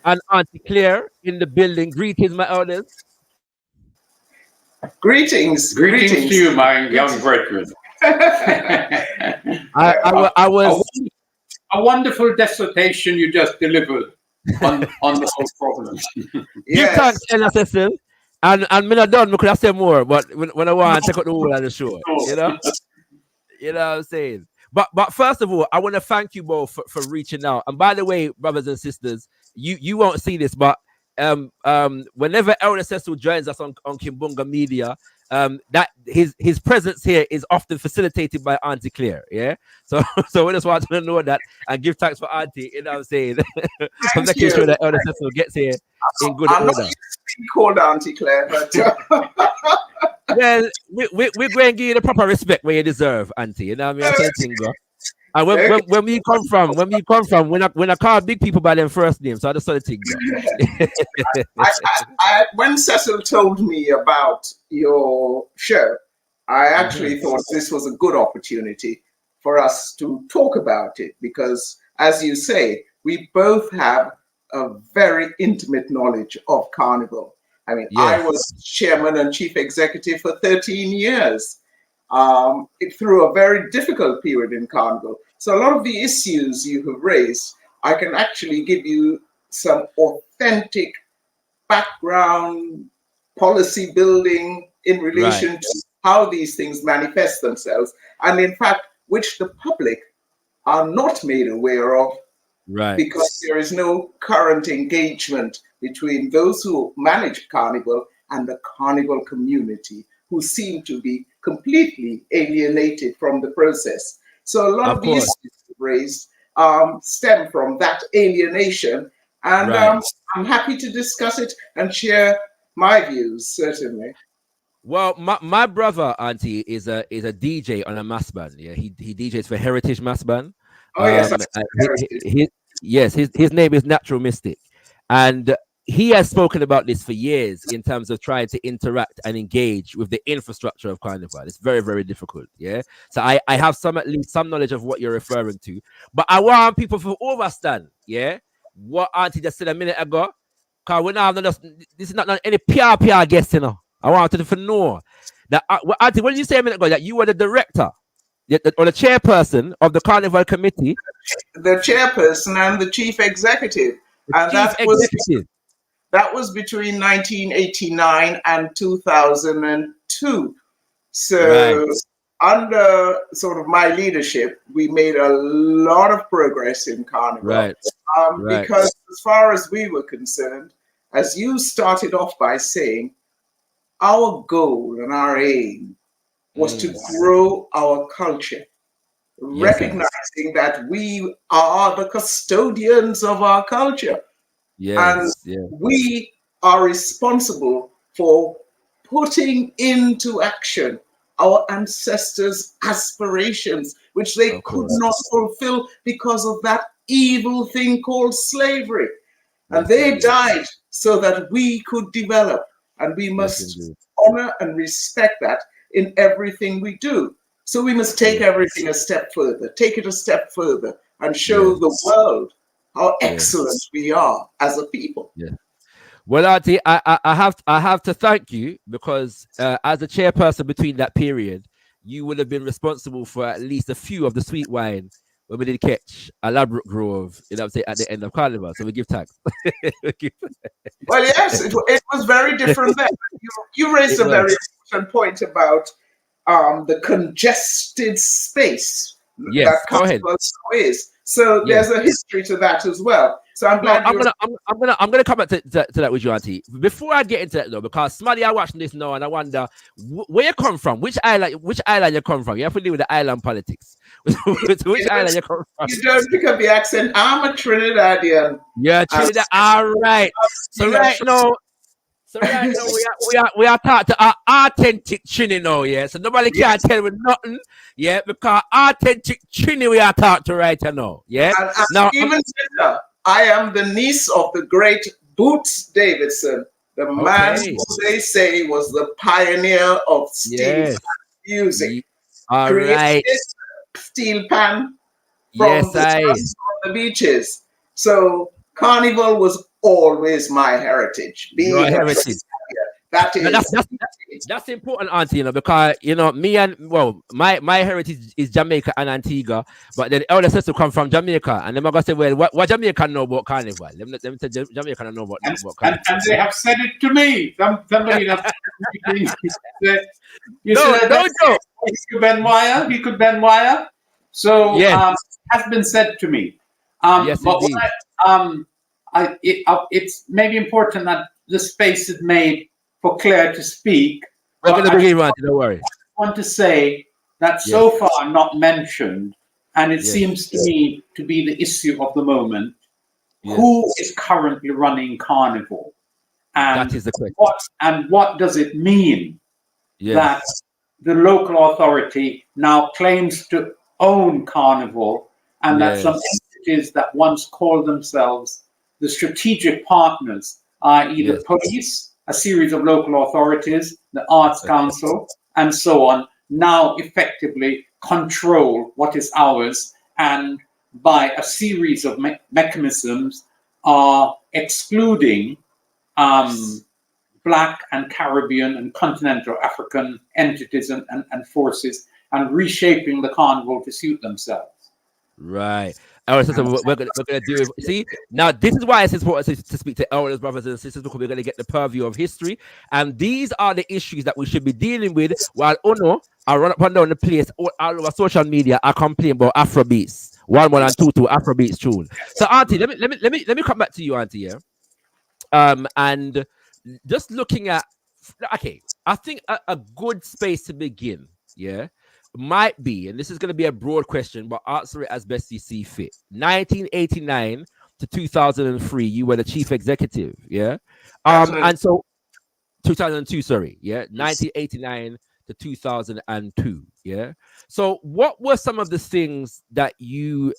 and Auntie Claire in the building. Greetings, my elders. Greetings to you, my young brethren. I was a wonderful dissertation you just delivered on the whole problem. Give thanks, Elder Cecil. And I'm not done because I say more, but when I want to take out the whole of the show, you know what I'm saying. But first of all, I want to thank you both for reaching out. And by the way, brothers and sisters, you won't see this, but whenever Elder Cecil joins us on Kimbunga Media, that his presence here is often facilitated by Auntie Claire. So we just want to know that and give thanks for Auntie. You know what I'm saying? So making sure that Elder Cecil gets here in good order. I'm not used to being called Auntie Claire, but well, we're going to give you the proper respect where you deserve, Auntie. You know what I mean? And when we come from, when I call big people by their first name, so I just sort of think. When Cecil told me about your show, I actually thought this was a good opportunity for us to talk about it because, as you say, we both have a very intimate knowledge of Carnival. I mean, I was chairman and chief executive for 13 years. Through a very difficult period in Carnival. So a lot of the issues you have raised, I can actually give you some authentic background policy building in relation to how these things manifest themselves, and in fact, which the public are not made aware of, because there is no current engagement between those who manage Carnival and the Carnival community, who seem to be completely alienated from the process. So a lot of the issues raised stem from that alienation, and I'm happy to discuss it and share my views, certainly. Well, my brother, Auntie, is a DJ on a mass band. He DJs for Heritage Mass Band. Oh yes, his name is Natural Mystic, and he has spoken about this for years in terms of trying to interact and engage with the infrastructure of Carnival. It's very, very difficult. So I have at least some knowledge of what you're referring to. But I want people to understand, what Auntie just said a minute ago. Because we're not this is not any PR guest, you know. I want you to know that Auntie, what did you say a minute ago? That you were the director or the chairperson of the Carnival committee? The chairperson and the chief executive. That was between 1989 and 2002. So under sort of my leadership, we made a lot of progress in Carnival. Because as far as we were concerned, as you started off by saying, our goal and our aim was to grow our culture, recognizing that we are the custodians of our culture. We are responsible for putting into action our ancestors' aspirations, which they could not fulfill because of that evil thing called slavery. And they died so that we could develop, and we must honor and respect that in everything we do. So we must take everything a step further, take it a step further, and show the world how excellent we are as a people. Well, Auntie, I have to thank you because as a chairperson between that period, you would have been responsible for at least a few of the sweet wine when we did catch a Ladbroke Grove, you know what I'm saying, at the end of Carnival. So we give thanks. Well, yes, it was very different then. You raised a very important point about the congested space that Carnival is. So there's a history to that as well. So I'm glad I'm gonna come back to that with you, Auntie. Before I get into that though, because Smaddy are watching this now, and I wonder where you come from, which island you come from. You have to deal with the island politics. Which island you come from? You don't pick up the accent. I'm a Trinidadian. Yeah, Trinidad. All right. So right now, we are taught to our authentic Trini now, yeah. So nobody can tell me nothing, yeah, because authentic Trini we are taught to right now, yeah. And now even better, I am the niece of the great Boots Davidson, the man who they say was the pioneer of steel music. All right. Steel pan from the beaches. So Carnival was always my heritage. Your heritage. That is that's important, Auntie, you know, because you know me and my heritage is Jamaica and Antigua, but then the elder sister come from Jamaica, and then I say, well, what Jamaica know about Carnival? Let me say Jamaica don't know about Carnival. And they have said it to me. Somebody that he could bend wire. So has been said to me. Yes, but it's maybe important that the space is made for Claire to speak. Don't worry. I want to say that so far not mentioned, and it seems to me to be the issue of the moment. Who is currently running Carnival? And that is the question. What does it mean that the local authority now claims to own Carnival, and that some entities that once called themselves the strategic partners, i.e. the police, a series of local authorities, the Arts Council, and so on, now effectively control what is ours, and by a series of mechanisms are excluding Black and Caribbean and continental African entities and forces, and reshaping the Carnival to suit themselves. Right. All right, so we're gonna do it. See, now this is why it's important to speak to elders, brothers and sisters, because we're gonna get the purview of history, and these are the issues that we should be dealing with. While I run up and down the place all over social media, I complain about Afrobeats, 1 and 2 Afrobeats tune. So, Auntie, let me come back to you, Auntie. Yeah. And just looking at, I think a good space to begin, might be, and this is going to be a broad question, but answer it as best you see fit. 1989 to 2003, you were the chief executive, and so 2002, 1989 to 2002, So, what were some of the things that you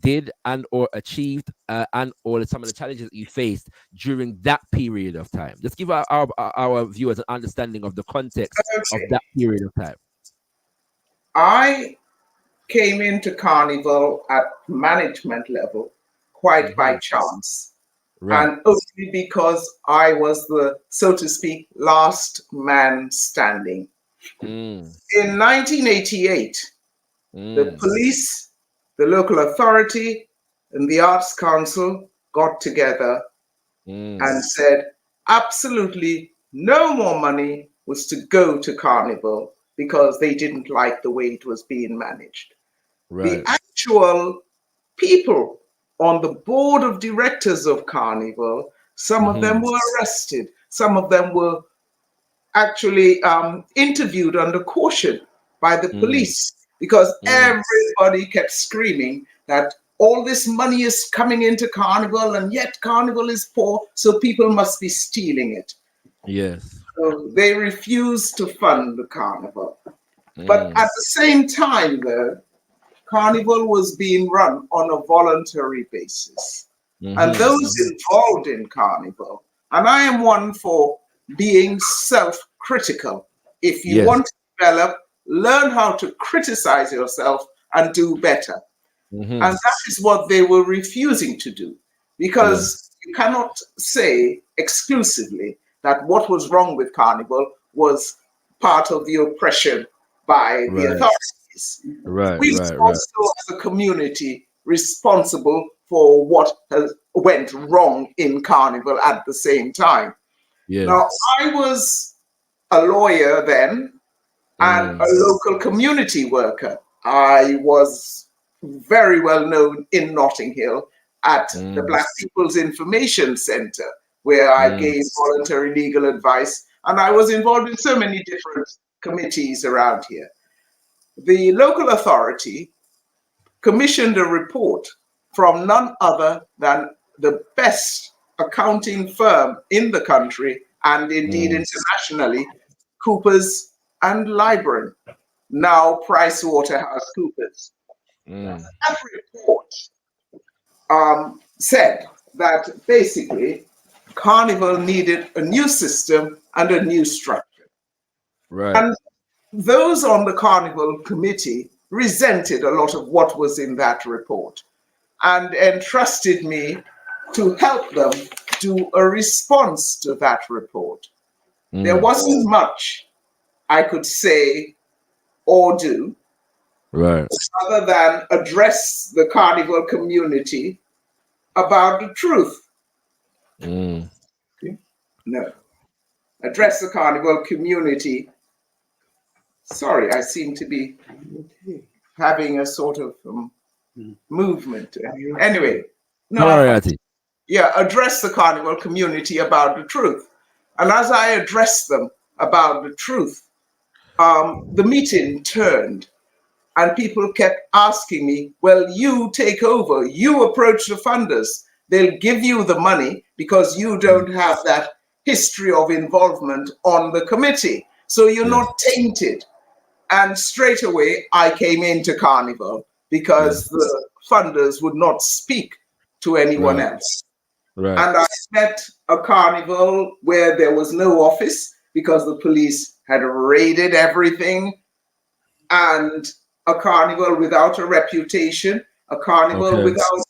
did and or achieved, and or some of the challenges that you faced during that period of time? Just give our viewers an understanding of the context of that period of time. I came into Carnival at management level quite by chance, and only because I was the, so to speak, last man standing. In 1988, the police, the local authority, and the Arts Council got together and said absolutely no more money was to go to Carnival, because they didn't like the way it was being managed. The actual people on the board of directors of Carnival, some of them were arrested. Some of them were actually interviewed under caution by the police, because everybody kept screaming that all this money is coming into Carnival, and yet Carnival is poor, so people must be stealing it. Yes. So they refused to fund the Carnival. But at the same time, though, Carnival was being run on a voluntary basis. And those involved in Carnival, and I am one for being self-critical. If you want to develop, learn how to criticize yourself and do better. And that is what they were refusing to do, because you cannot say exclusively that what was wrong with Carnival was part of the oppression by the authorities. We were also, as a community, responsible for what went wrong in Carnival at the same time. Now, I was a lawyer then and a local community worker. I was very well known in Notting Hill at the Black People's Information Center, where I gave voluntary legal advice, and I was involved in so many different committees around here. The local authority commissioned a report from none other than the best accounting firm in the country and indeed internationally, Coopers and Lybrand, now PricewaterhouseCoopers. That report said that basically Carnival needed a new system and a new structure. And those on the Carnival committee resented a lot of what was in that report and entrusted me to help them do a response to that report. There wasn't much I could say or do other than address the Carnival community about the truth. No. Address the Carnival community. Sorry, I seem to be having a sort of movement. Anyway, address the Carnival community about the truth. And as I addressed them about the truth, the meeting turned and people kept asking me, well, you take over, you approach the funders. They'll give you the money because you don't have that history of involvement on the committee. So you're not tainted. And straight away, I came into Carnival because the funders would not speak to anyone else. And I met a Carnival where there was no office because the police had raided everything, and a Carnival without a reputation, a Carnival without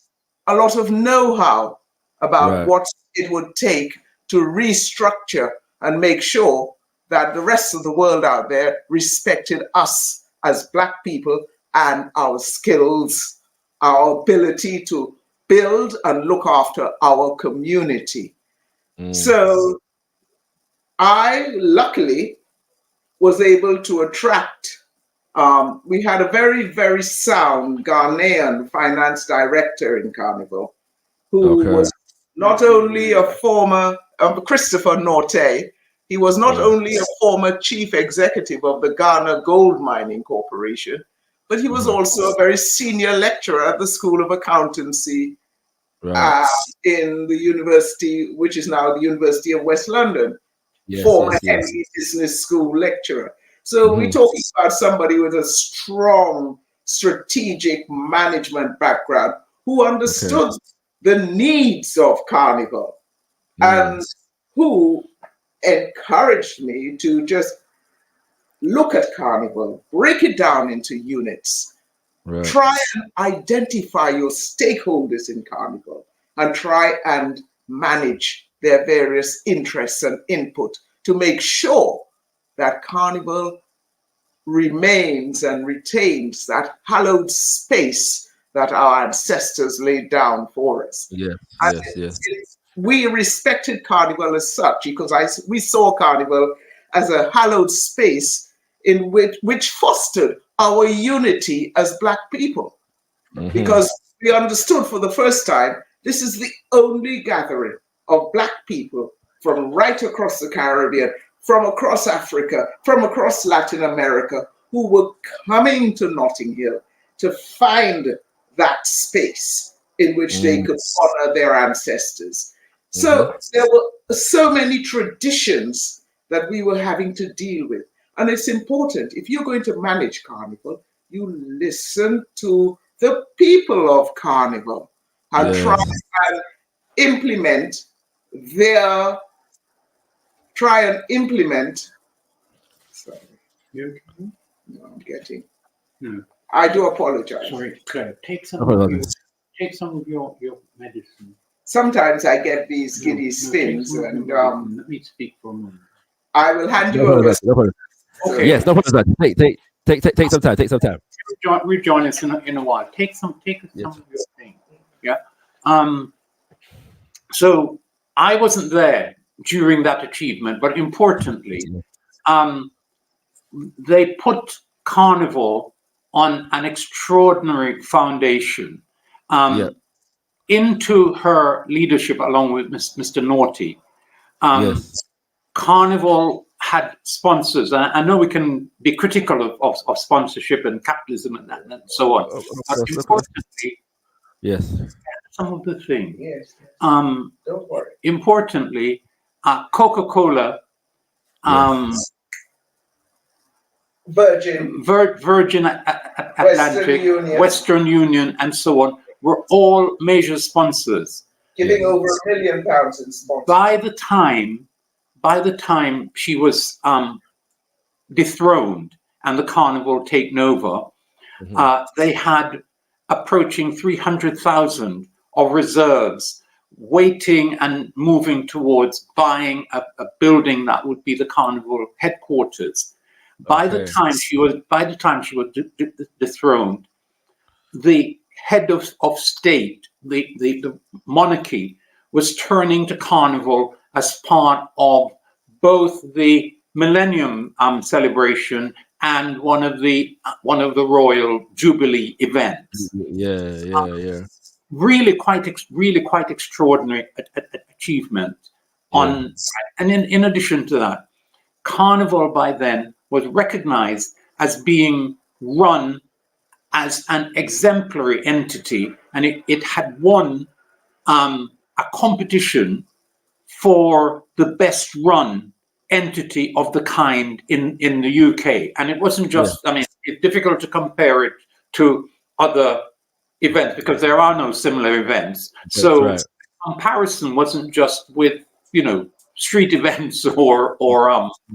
a lot of know-how about what it would take to restructure and make sure that the rest of the world out there respected us as Black people and our skills, our ability to build and look after our community. So I luckily was able to attract, we had a very, very sound Ghanaian finance director in Carnival who was not only a former, Christopher Norte, he was not only a former chief executive of the Ghana Gold Mining Corporation, but he was also a very senior lecturer at the School of Accountancy in the university, which is now the University of West London, former Henley Business School lecturer. So we're talking about somebody with a strong strategic management background who understood the needs of Carnival and who encouraged me to just look at Carnival, break it down into units, try and identify your stakeholders in Carnival, and try and manage their various interests and input to make sure that Carnival remains and retains that hallowed space that our ancestors laid down for us. We respected Carnival as such because we saw Carnival as a hallowed space in which fostered our unity as Black people. Because we understood for the first time, this is the only gathering of Black people from right across the Caribbean, from across Africa, from across Latin America, who were coming to Notting Hill to find that space in which they could honor their ancestors. So there were so many traditions that we were having to deal with. And it's important, if you're going to manage Carnival, you listen to the people of Carnival and try and implement sorry. No, I'm getting. I do apologize. Sorry, Claire, take some of your medicine. Sometimes I get these giddy spins, and let me speak for a moment. I will hand you over. Okay. Yes, no problem. Take Take some time. Take some time. Rejoin us in a while. Take some of your thing. Yeah. So I wasn't there during that achievement, but importantly, they put Carnival on an extraordinary foundation. Into her leadership, along with Mr. Naughty, Carnival had sponsors. And I know we can be critical of sponsorship and capitalism and so on. But importantly, some of the things. Don't worry. Importantly, Coca-Cola, Virgin Atlantic, Western Union, and so on, were all major sponsors, giving over £1 million in sponsors. By the time she was dethroned and the Carnival taken over, they had approaching 300,000 of reserves, waiting and moving towards buying a building that would be the Carnival headquarters. By the time she was dethroned, the head of state, the monarchy, was turning to Carnival as part of both the Millennium celebration and one of the Royal Jubilee events. Really quite extraordinary achievement. And in addition to that, Carnival by then was recognized as being run as an exemplary entity, and it had won a competition for the best run entity of the kind in the UK. And it wasn't just, I mean, it's difficult to compare it to other events because there are no similar events. Comparison wasn't just with, street events or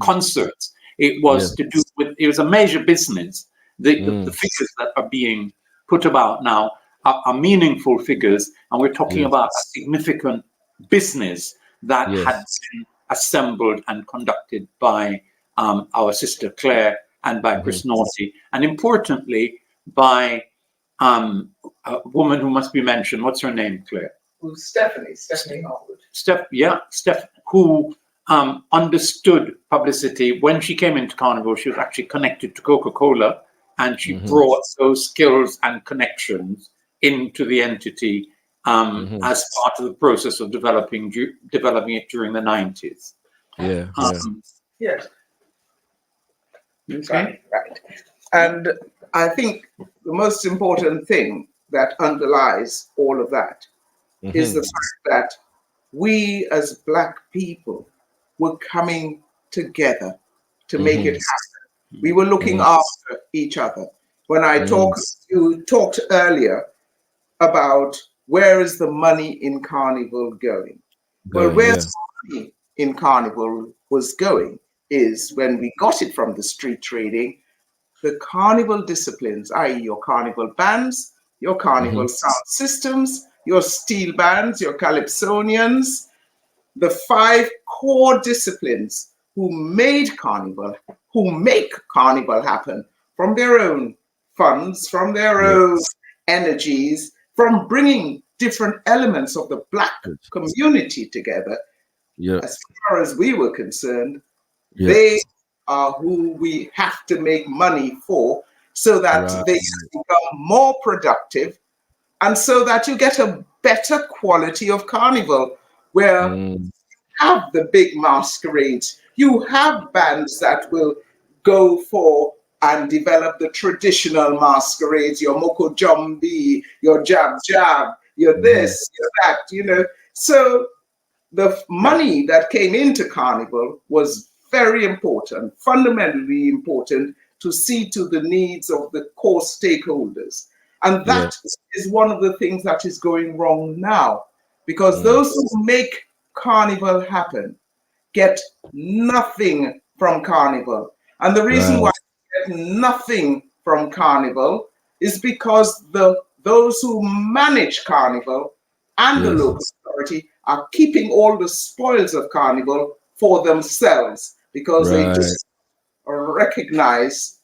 concerts. It was to do with, it was a major business. The figures that are being put about now are meaningful figures, and we're talking about a significant business that had been assembled and conducted by our sister Claire and by Chris Naughty, and importantly by a woman who must be mentioned. What's her name, Claire? Stephanie Harwood. Steph, who understood publicity. When she came into Carnival, she was actually connected to Coca-Cola, and she brought those skills and connections into the entity as part of the process of developing it during the 90s. Yes. Okay. Right. And I think the most important thing that underlies all of that is the fact that we as Black people were coming together to make it happen. We were looking after each other. When you talked earlier about where is the money in Carnival going? Well, where the money in Carnival was going is when we got it from the street trading, the Carnival disciplines, i.e. your Carnival bands, your Carnival sound systems, your steel bands, your Calypsonians, the 5 core disciplines who make Carnival happen from their own funds, from their own energies, from bringing different elements of the Black community together. As far as we were concerned, they are who we have to make money for, so that they become more productive, and so that you get a better quality of Carnival, where you have the big masquerades, you have bands that will go for and develop the traditional masquerades, your Moko Jumbi, your Jab Jab, your this, your that, So the money that came into Carnival was very important, fundamentally important, to see to the needs of the core stakeholders. And that is one of the things that is going wrong now, because those who make Carnival happen get nothing from Carnival. And the reason why they get nothing from Carnival is because those who manage Carnival and the local authority are keeping all the spoils of Carnival for themselves, because they just recognize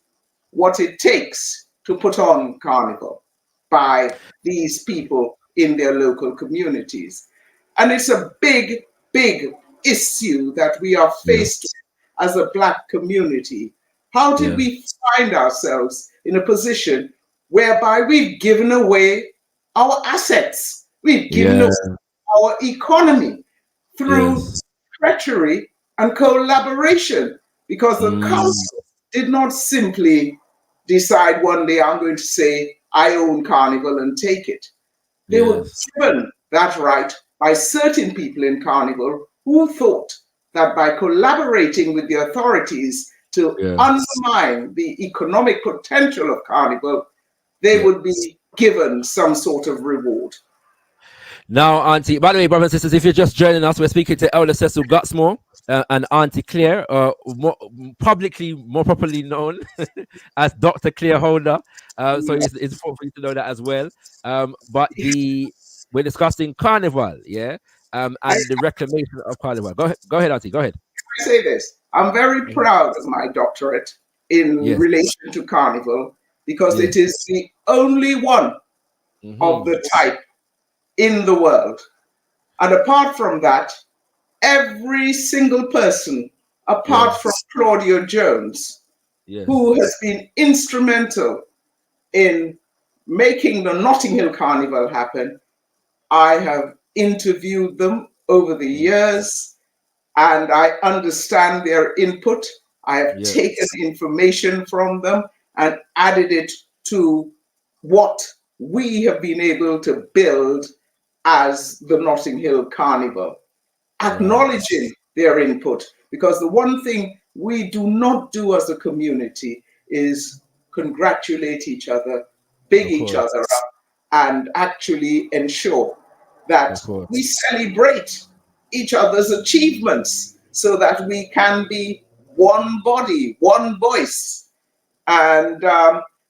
what it takes to put on Carnival by these people in their local communities. And it's a big, big issue that we are faced with as a Black community. How did we find ourselves in a position whereby we've given away our assets? We've given away our economy through treachery and collaboration, because the council did not simply decide one day, I'm going to say, I own Carnival and take it. They were given that right by certain people in Carnival who thought that by collaborating with the authorities to undermine the economic potential of Carnival, they would be given some sort of reward. Now, Auntie, by the way, brothers and sisters, if you're just joining us, we're speaking to Elder Cecil Gutsmore and Auntie Claire, more properly known as Dr. Claire Holder. So it's important for you to know that as well. But we're discussing Carnival, and the reclamation of Carnival. Go ahead, Auntie, go ahead. I say this, I'm very proud of my doctorate in relation to Carnival, because it is the only one of the type in the world. And apart from that, every single person, apart from Claudia Jones, who has been instrumental in making the Notting Hill Carnival happen, I have interviewed them over the years, and I understand their input. I have taken information from them and added it to what we have been able to build as the Notting Hill Carnival, acknowledging their input, because the one thing we do not do as a community is congratulate each other, big each other up, and actually ensure that we celebrate each other's achievements so that we can be one body, one voice. And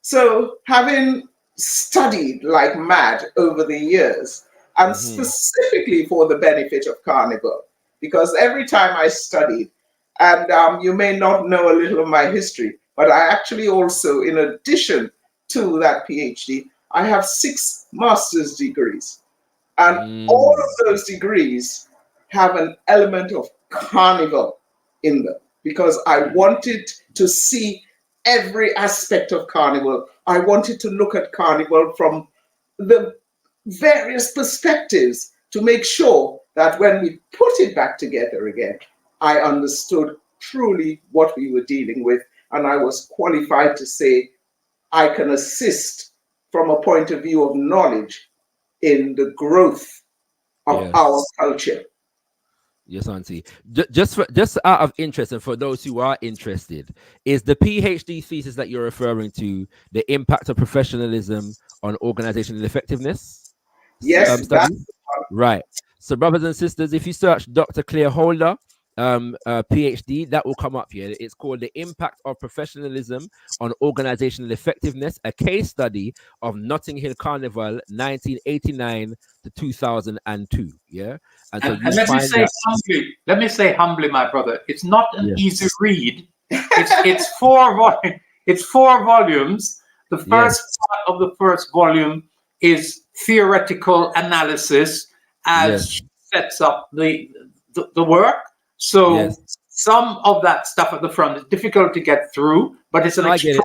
so having studied like mad over the years, and specifically for the benefit of Carnival, because every time I studied, and you may not know a little of my history, but I actually also, in addition to that PhD, I have 6 master's degrees. And all of those degrees have an element of Carnival in them, because I wanted to see every aspect of Carnival. I wanted to look at Carnival from the various perspectives to make sure that when we put it back together again, I understood truly what we were dealing with, and I was qualified to say I can assist from a point of view of knowledge in the growth of our culture. Yes, Auntie. Just out of interest, and for those who are interested, is the PhD thesis that you're referring to the impact of professionalism on organizational effectiveness? Yes, that's right. So, brothers and sisters, if you search Dr. Claire Holder, PhD, that will come up here. It's called The Impact of Professionalism on Organizational Effectiveness, a case study of Notting Hill Carnival 1989 to 2002. And so let me say humbly, my brother, it's not an easy read. It's 4 volumes. The first part of the first volume is theoretical analysis as sets up the work. So some of that stuff at the front is difficult to get through, but it's an extremely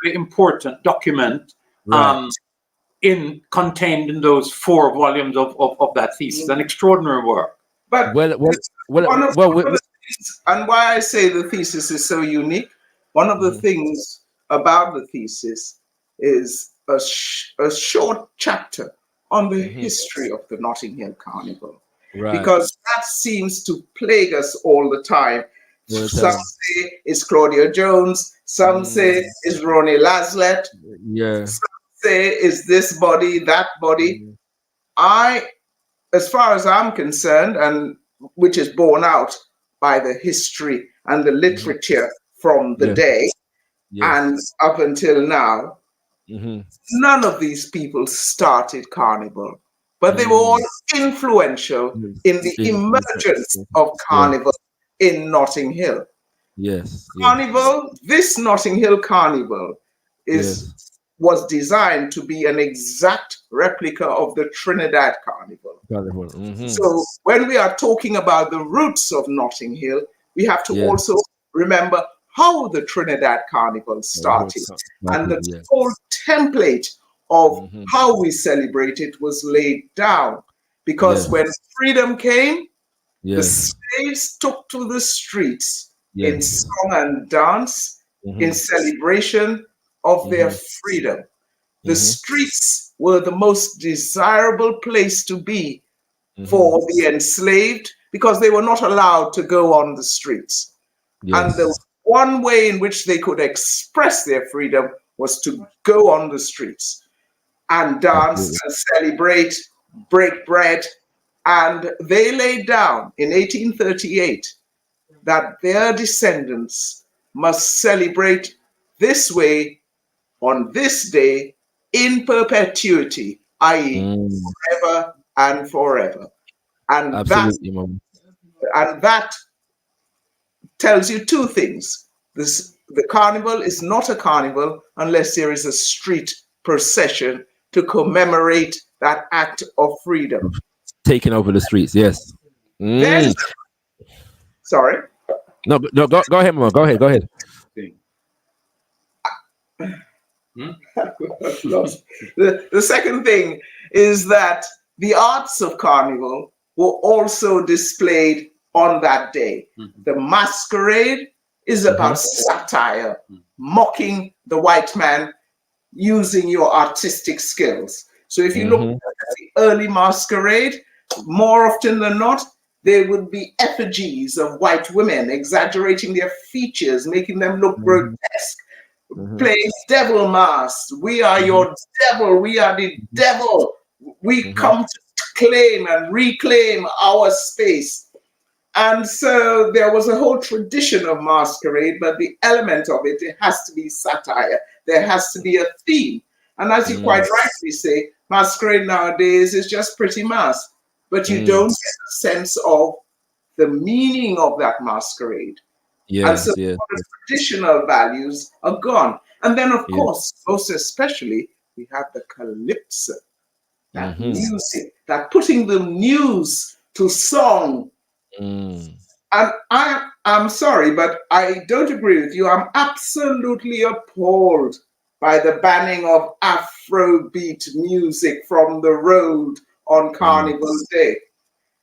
important document contained in those 4 volumes of that thesis. An extraordinary work. But and why I say the thesis is so unique, one of the things about the thesis is a short chapter on the history of the Notting Hill Carnival. Because that seems to plague us all the time. Some say it's Claudia Jones, some say it's Ronnie Laslett, some say it's this body, that body. As far as I'm concerned, and which is borne out by the history and the literature from the day and up until now, none of these people started Carnival, but they were all influential in the emergence of Carnival in Notting Hill. Carnival, this Notting Hill Carnival, was designed to be an exact replica of the Trinidad Carnival. So when we are talking about the roots of Notting Hill, we have to also remember how the Trinidad Carnival started. And the whole template of how we celebrate it was laid down. Because when freedom came, the slaves took to the streets in song and dance, in celebration of their freedom. The streets were the most desirable place to be for the enslaved because they were not allowed to go on the streets. And the one way in which they could express their freedom was to go on the streets and dance and celebrate, break bread. And they laid down in 1838 that their descendants must celebrate this way on this day in perpetuity, i.e., forever and forever. And that tells you two things. The carnival is not a carnival unless there is a street procession to commemorate that act of freedom. Taking over the streets, yes. Sorry? No, go ahead, Mama. Go ahead. The second thing is that the arts of carnival were also displayed on that day. The masquerade is about satire, mocking the white man using your artistic skills. So if you look at the early masquerade, more often than not, there would be effigies of white women exaggerating their features, making them look grotesque, playing devil masks. We are your devil. We are the devil. We come to claim and reclaim our space. And so there was a whole tradition of masquerade, but the element of it, it has to be satire. There has to be a theme. And as you quite rightly say, masquerade nowadays is just pretty mask, but you don't get a sense of the meaning of that masquerade. And so the traditional values are gone. And then, of course, most especially, we have the calypso, that music, that putting the news to song. And I'm sorry, but I don't agree with you. I'm absolutely appalled by the banning of Afrobeat music from the road on Carnival Day.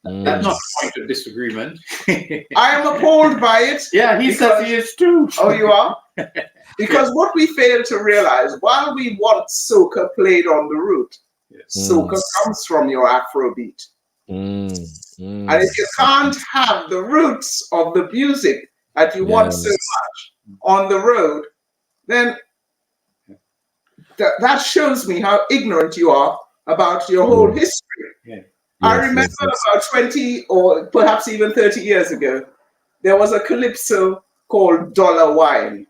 That's not a point of disagreement. I am appalled by it. Yeah, he says he is too. Oh, you are? Because what we fail to realize, while we want soca played on the route, soca comes from your Afrobeat. And if you can't have the roots of the music that you want so much on the road, then that shows me how ignorant you are about your whole history. I remember about 20 or perhaps even 30 years ago, there was a calypso called Dollar Wine.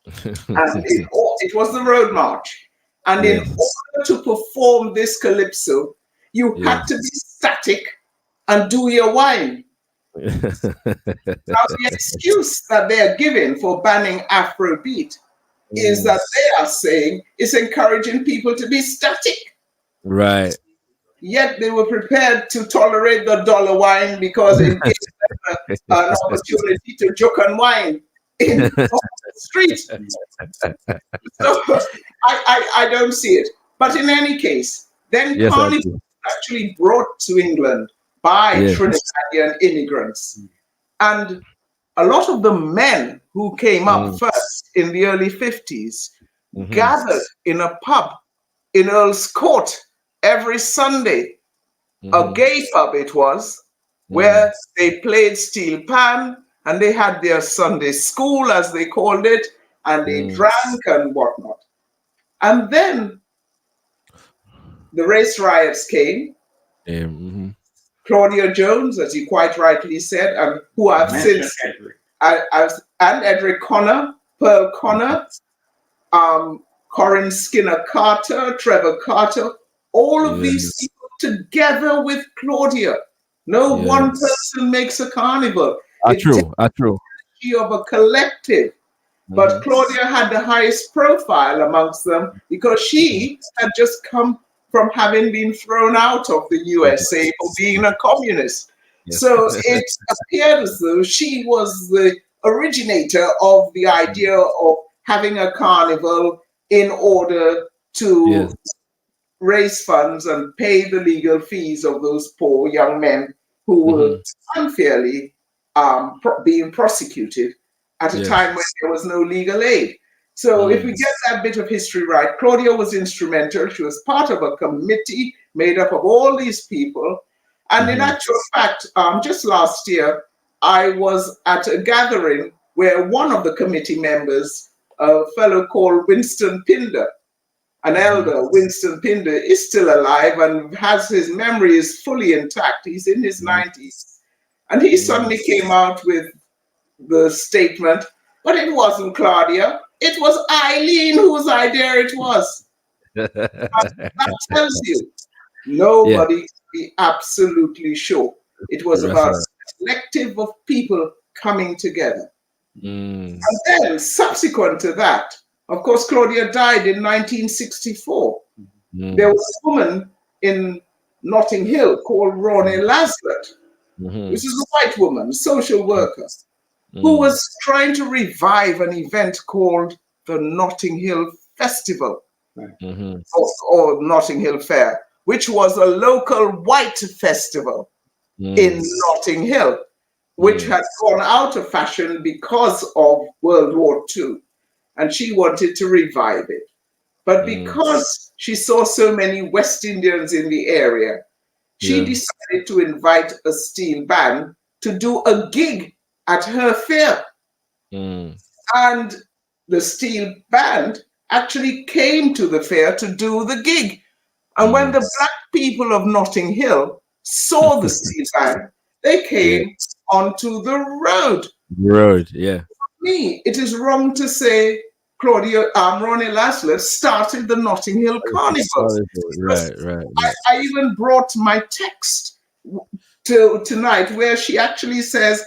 And it was the road march. And in order to perform this calypso, you had to be static and do your wine. Now, the excuse that they are giving for banning Afrobeat is that they are saying it's encouraging people to be static. Right. Yet they were prepared to tolerate the dollar wine because it gave them an opportunity to joke and wine in the street. So I don't see it. But in any case, then Carnival was actually brought to England by Trinidadian immigrants. And a lot of the men who came up first in the early 50s gathered in a pub in Earl's Court every Sunday, a gay pub it was, where they played steel pan and they had their Sunday school, as they called it, and they drank and whatnot. And then the race riots came. Claudia Jones, as you quite rightly said, and who I've since, and Edric Connor, Pearl Connor, Corinne Skinner Carter, Trevor Carter, all of these people together with Claudia. No one person makes a carnival. True. Of a collective. But Claudia had the highest profile amongst them because she had just come from having been thrown out of the USA for being a communist. Yes. So it appeared as though she was the originator of the idea of having a carnival in order to raise funds and pay the legal fees of those poor young men who were unfairly being prosecuted at a time when there was no legal aid. So if we get that bit of history right, Claudia was instrumental. She was part of a committee made up of all these people. And in actual fact, just last year, I was at a gathering where one of the committee members, a fellow called Winston Pinder, an elder, Winston Pinder, is still alive and has his memory is fully intact. He's in his 90s. And he suddenly came out with the statement, but it wasn't Claudia. It was Eileen whose idea it was. That tells you, nobody can be absolutely sure. It was about a collective of people coming together. And then subsequent to that, of course, Claudia died in 1964. There was a woman in Notting Hill called Ronnie Laslett, which is a white woman, social worker, who was trying to revive an event called the Notting Hill Festival, or Notting Hill Fair, which was a local white festival in Notting Hill, which had gone out of fashion because of World War II. And she wanted to revive it. But because she saw so many West Indians in the area, she decided to invite a steel band to do a gig at her fair. And the steel band actually came to the fair to do the gig. And when the black people of Notting Hill saw the steel band, they came onto the road. For me, it is wrong to say Claudia Ronnie Laslett started the Notting Hill Carnival. I even brought my text to tonight where she actually says,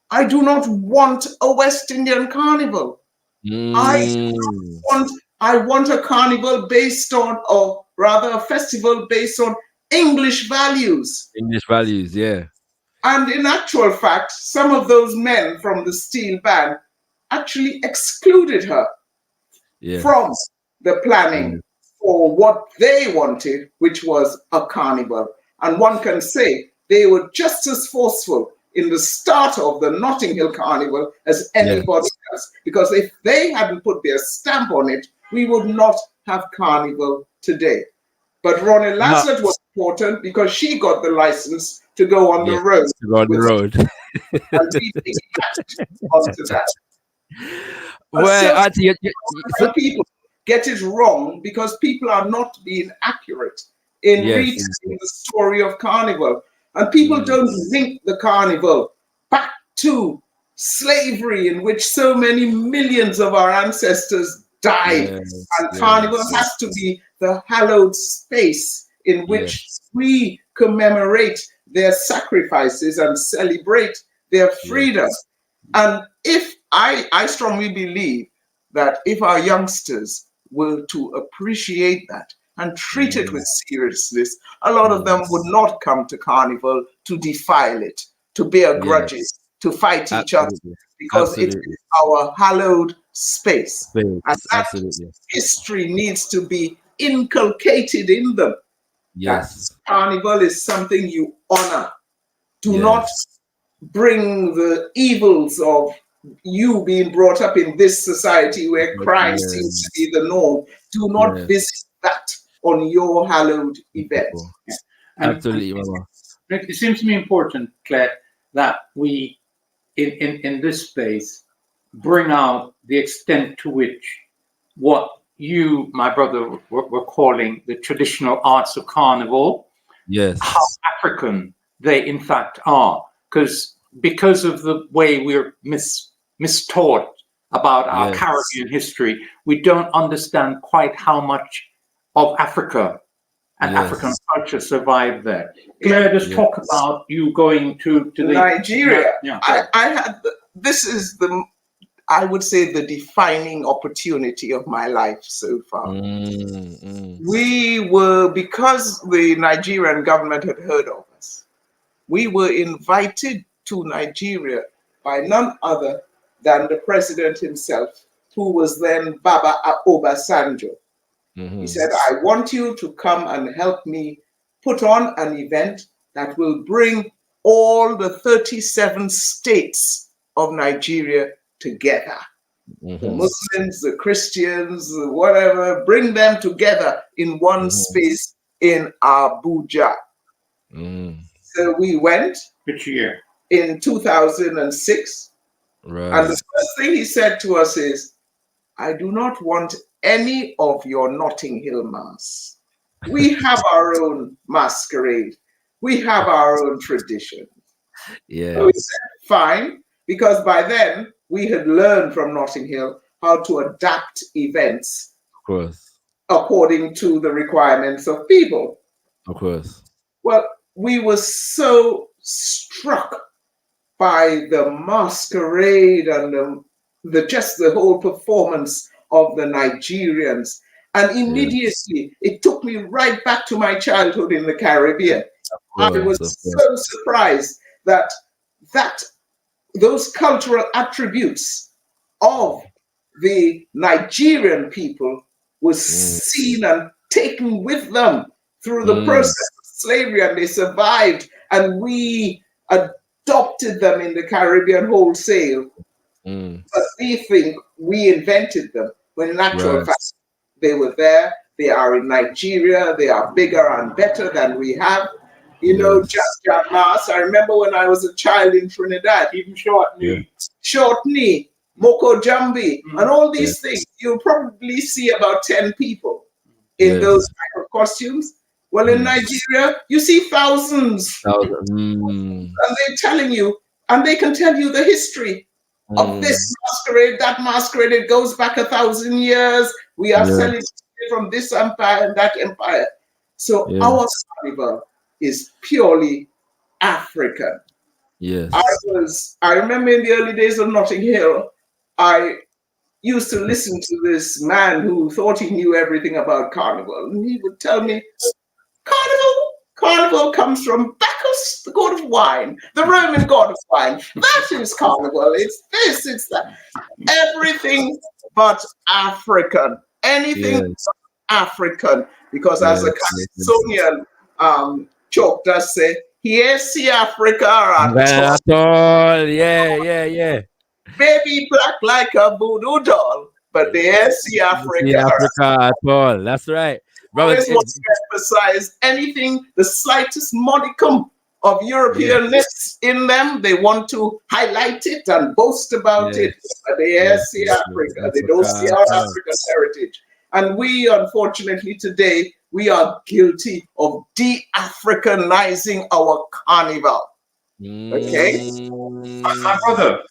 I do not want a West Indian carnival. I want a carnival based on, or rather a festival based on English values. And in actual fact, some of those men from the steel band actually excluded her from the planning for what they wanted, which was a carnival. And one can say they were just as forceful in the start of the Notting Hill Carnival as anybody else. Because if they hadn't put their stamp on it, we would not have Carnival today. But Ronnie Laslett was important because she got the license to go on the road. And we onto that. Well, people get it wrong because people are not being accurate in reading the story of Carnival. And people don't link the Carnival back to slavery in which so many millions of our ancestors died. And Carnival has to be the hallowed space in which we commemorate their sacrifices and celebrate their freedom. And if I strongly believe that if our youngsters were to appreciate that and treat it with seriousness, a lot of them would not come to Carnival to defile it, to bear grudges, to fight each other, because it is our hallowed space. And that history needs to be inculcated in them. That Carnival is something you honor. Do not bring the evils of you being brought up in this society where crime seems to be the norm. Do not visit that on your hallowed event. Absolutely, Mama. It seems to me important, Claire, that we, in this space, bring out the extent to which what you, my brother, were calling the traditional arts of Carnival, how African they in fact are. Because of the way we're mistaught about our Caribbean history, we don't understand quite how much of Africa and African culture survived there. Claire, just talk about you going to the Nigeria. I had this is the I would say, the defining opportunity of my life so far. We were, because the Nigerian government had heard of us, we were invited to Nigeria by none other than the president himself, who was then Baba Obasanjo. He said, I want you to come and help me put on an event that will bring all the 37 states of Nigeria together. The Muslims, the Christians, whatever, bring them together in one space in Abuja. So we went. Which year? In 2006. Right. And the first thing he said to us is, I do not want any of your Notting Hill masks. We have our own masquerade. We have our own tradition. Yeah. So we said, fine, because by then we had learned from Notting Hill how to adapt events, of course, according to the requirements of people. Of course. Well, we were so struck by the masquerade and the whole performance of the Nigerians. And immediately it took me right back to my childhood in the Caribbean. I was so surprised that those cultural attributes of the Nigerian people was seen and taken with them through the process of slavery, and they survived, and we adopted them in the Caribbean wholesale. But we think we invented them, when in actual fact, they were there. They are in Nigeria. They are bigger and better than we have. You know, just Mas. I remember when I was a child in Trinidad, even Short Knee, Moko Jambi, and all these things. You'll probably see about 10 people in those type of costumes. Well, in Nigeria, you see thousands. And they're telling you, and they can tell you the history of this masquerade, that masquerade. It goes back 1,000 years. We are celebrating from this empire and that empire. So our carnival is purely African. Yes. I remember in the early days of Notting Hill, I used to listen to this man who thought he knew everything about Carnival. And he would tell me, Carnival comes from Bacchus, the god of wine, the Roman god of wine. That is Carnival. It's this, it's that. Everything but African. Anything but African. Because as a Calypsonian Choke does say, here see Africa at all. Yeah. Baby black like a voodoo doll, but they see Africa at all. That's right. Brother, want to emphasize anything, the slightest modicum of Europeanness in them. They want to highlight it and boast about it, but they see Africa. They don't see our African heritage. And we, unfortunately, today, we are guilty of de-Africanizing our carnival. Okay? My brother,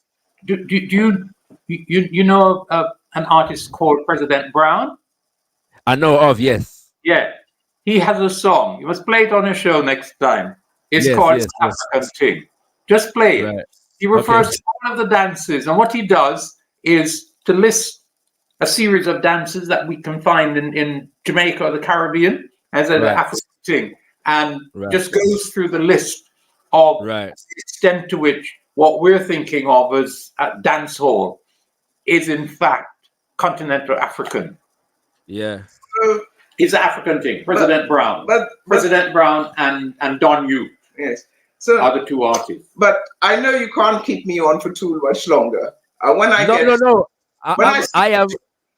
do you know an artist called President Brown? I know of, yes. Yeah, he has a song. You must play it on a show next time. It's called African Thing. Just play it. Right. He refers to all of the dances, and what he does is to list a series of dances that we can find in Jamaica or the Caribbean as an African thing, and just goes through the list of the extent to which what we're thinking of as a dance hall is in fact continental African. Yeah. It's an African thing. President Brown. President Brown and Don Yu. Yes. So are the two artists. But I know you can't keep me on for too much longer. When I am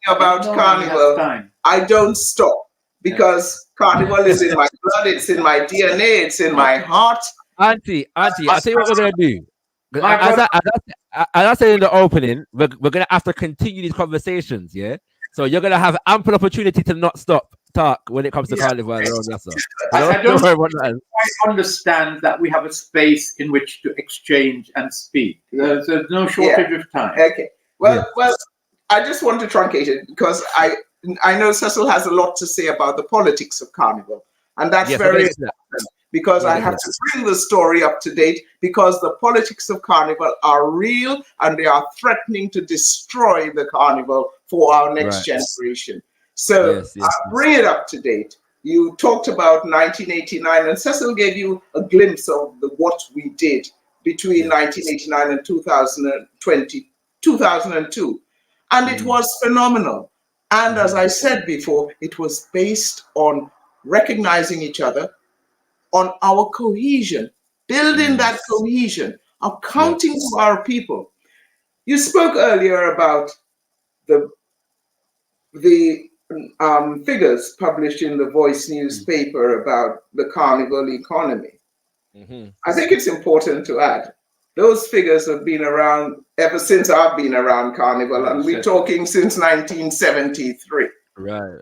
about Carnival, I don't stop, because Carnival is in my blood, it's in my DNA, it's in my heart. Auntie, I tell you what we're gonna do. As I said in the opening, we're gonna have to continue these conversations, yeah. So you're gonna have ample opportunity to not stop talk when it comes to Carnival and all that stuff. I don't quite understand that we have a space in which to exchange and speak. There's no shortage of time. Okay. Well, I just want to truncate it, because I know Cecil has a lot to say about the politics of Carnival, and that's very important. because I have to bring the story up to date, because the politics of Carnival are real and they are threatening to destroy the Carnival for our next generation. So I'll bring it up to date. You talked about 1989, and Cecil gave you a glimpse of what we did between 1989 and 2002. And it was phenomenal. And as I said before, it was based on recognizing each other, on our cohesion, building that cohesion, accounting to our people. You spoke earlier about the figures published in the Voice newspaper about the Carnival economy. I think it's important to add, those figures have been around ever since I've been around Carnival, and we're talking since 1973. Right.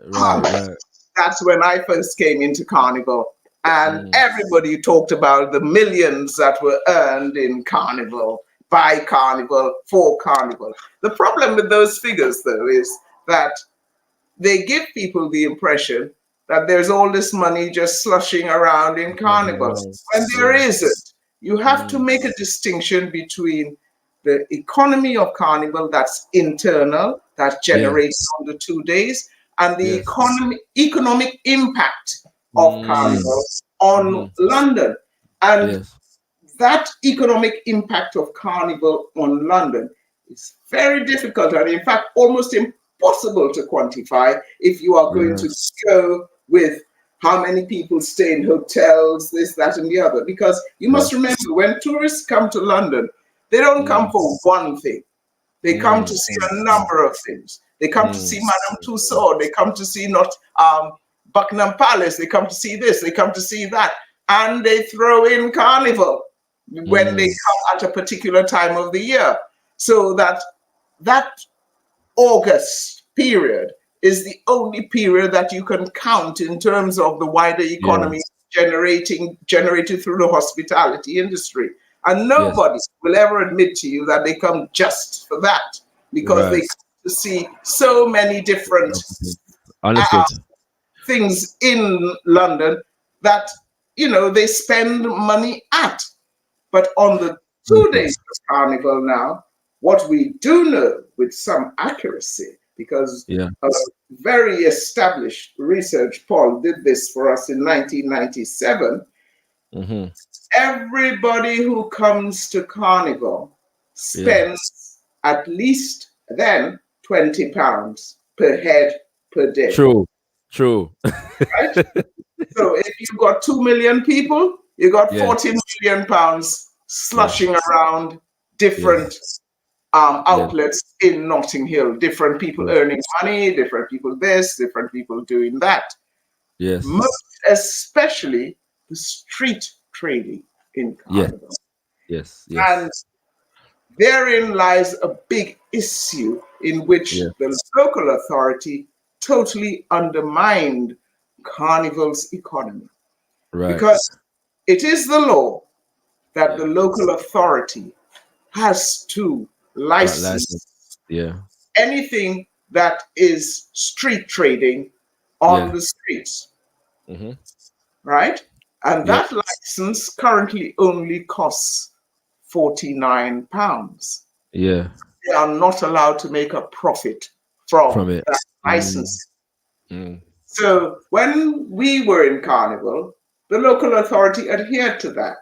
That's when I first came into Carnival, and everybody talked about the millions that were earned in Carnival, by Carnival, for Carnival. The problem with those figures, though, is that they give people the impression that there's all this money just slushing around in Carnival, when there isn't. You have to make a distinction between the economy of Carnival that's internal, that generates on the 2 days, and the economic impact of Carnival on London. And that economic impact of Carnival on London is very difficult, and in fact almost impossible to quantify if you are going to go with how many people stay in hotels, this, that, and the other. Because you must remember, when tourists come to London, they don't come for one thing. They come to see a number of things. They come to see Madame Tussauds. They come to see Buckingham Palace. They come to see this. They come to see that. And they throw in Carnival when they come at a particular time of the year. So that August period is the only period that you can count in terms of the wider economy generated through the hospitality industry. And nobody will ever admit to you that they come just for that, because they come to see so many different things in London that, they spend money at. But on the 2 days of Carnival now, what we do know with some accuracy, because a very established research, Paul did this for us in 1997, everybody who comes to Carnival spends at least then £20 per head per day. True. Right? So if you've got 2 million people, you got 40 million pounds slushing around different outlets in Notting Hill. Different people earning money, different people this, different people doing that. Most especially the street trading in Carnival. And therein lies a big issue in which the local authority totally undermined Carnival's economy. Because it is the law that the local authority has to license anything that is street trading on the streets. Right? And that license currently only costs £49. They are not allowed to make a profit from that license. So when we were in Carnival, the local authority adhered to that.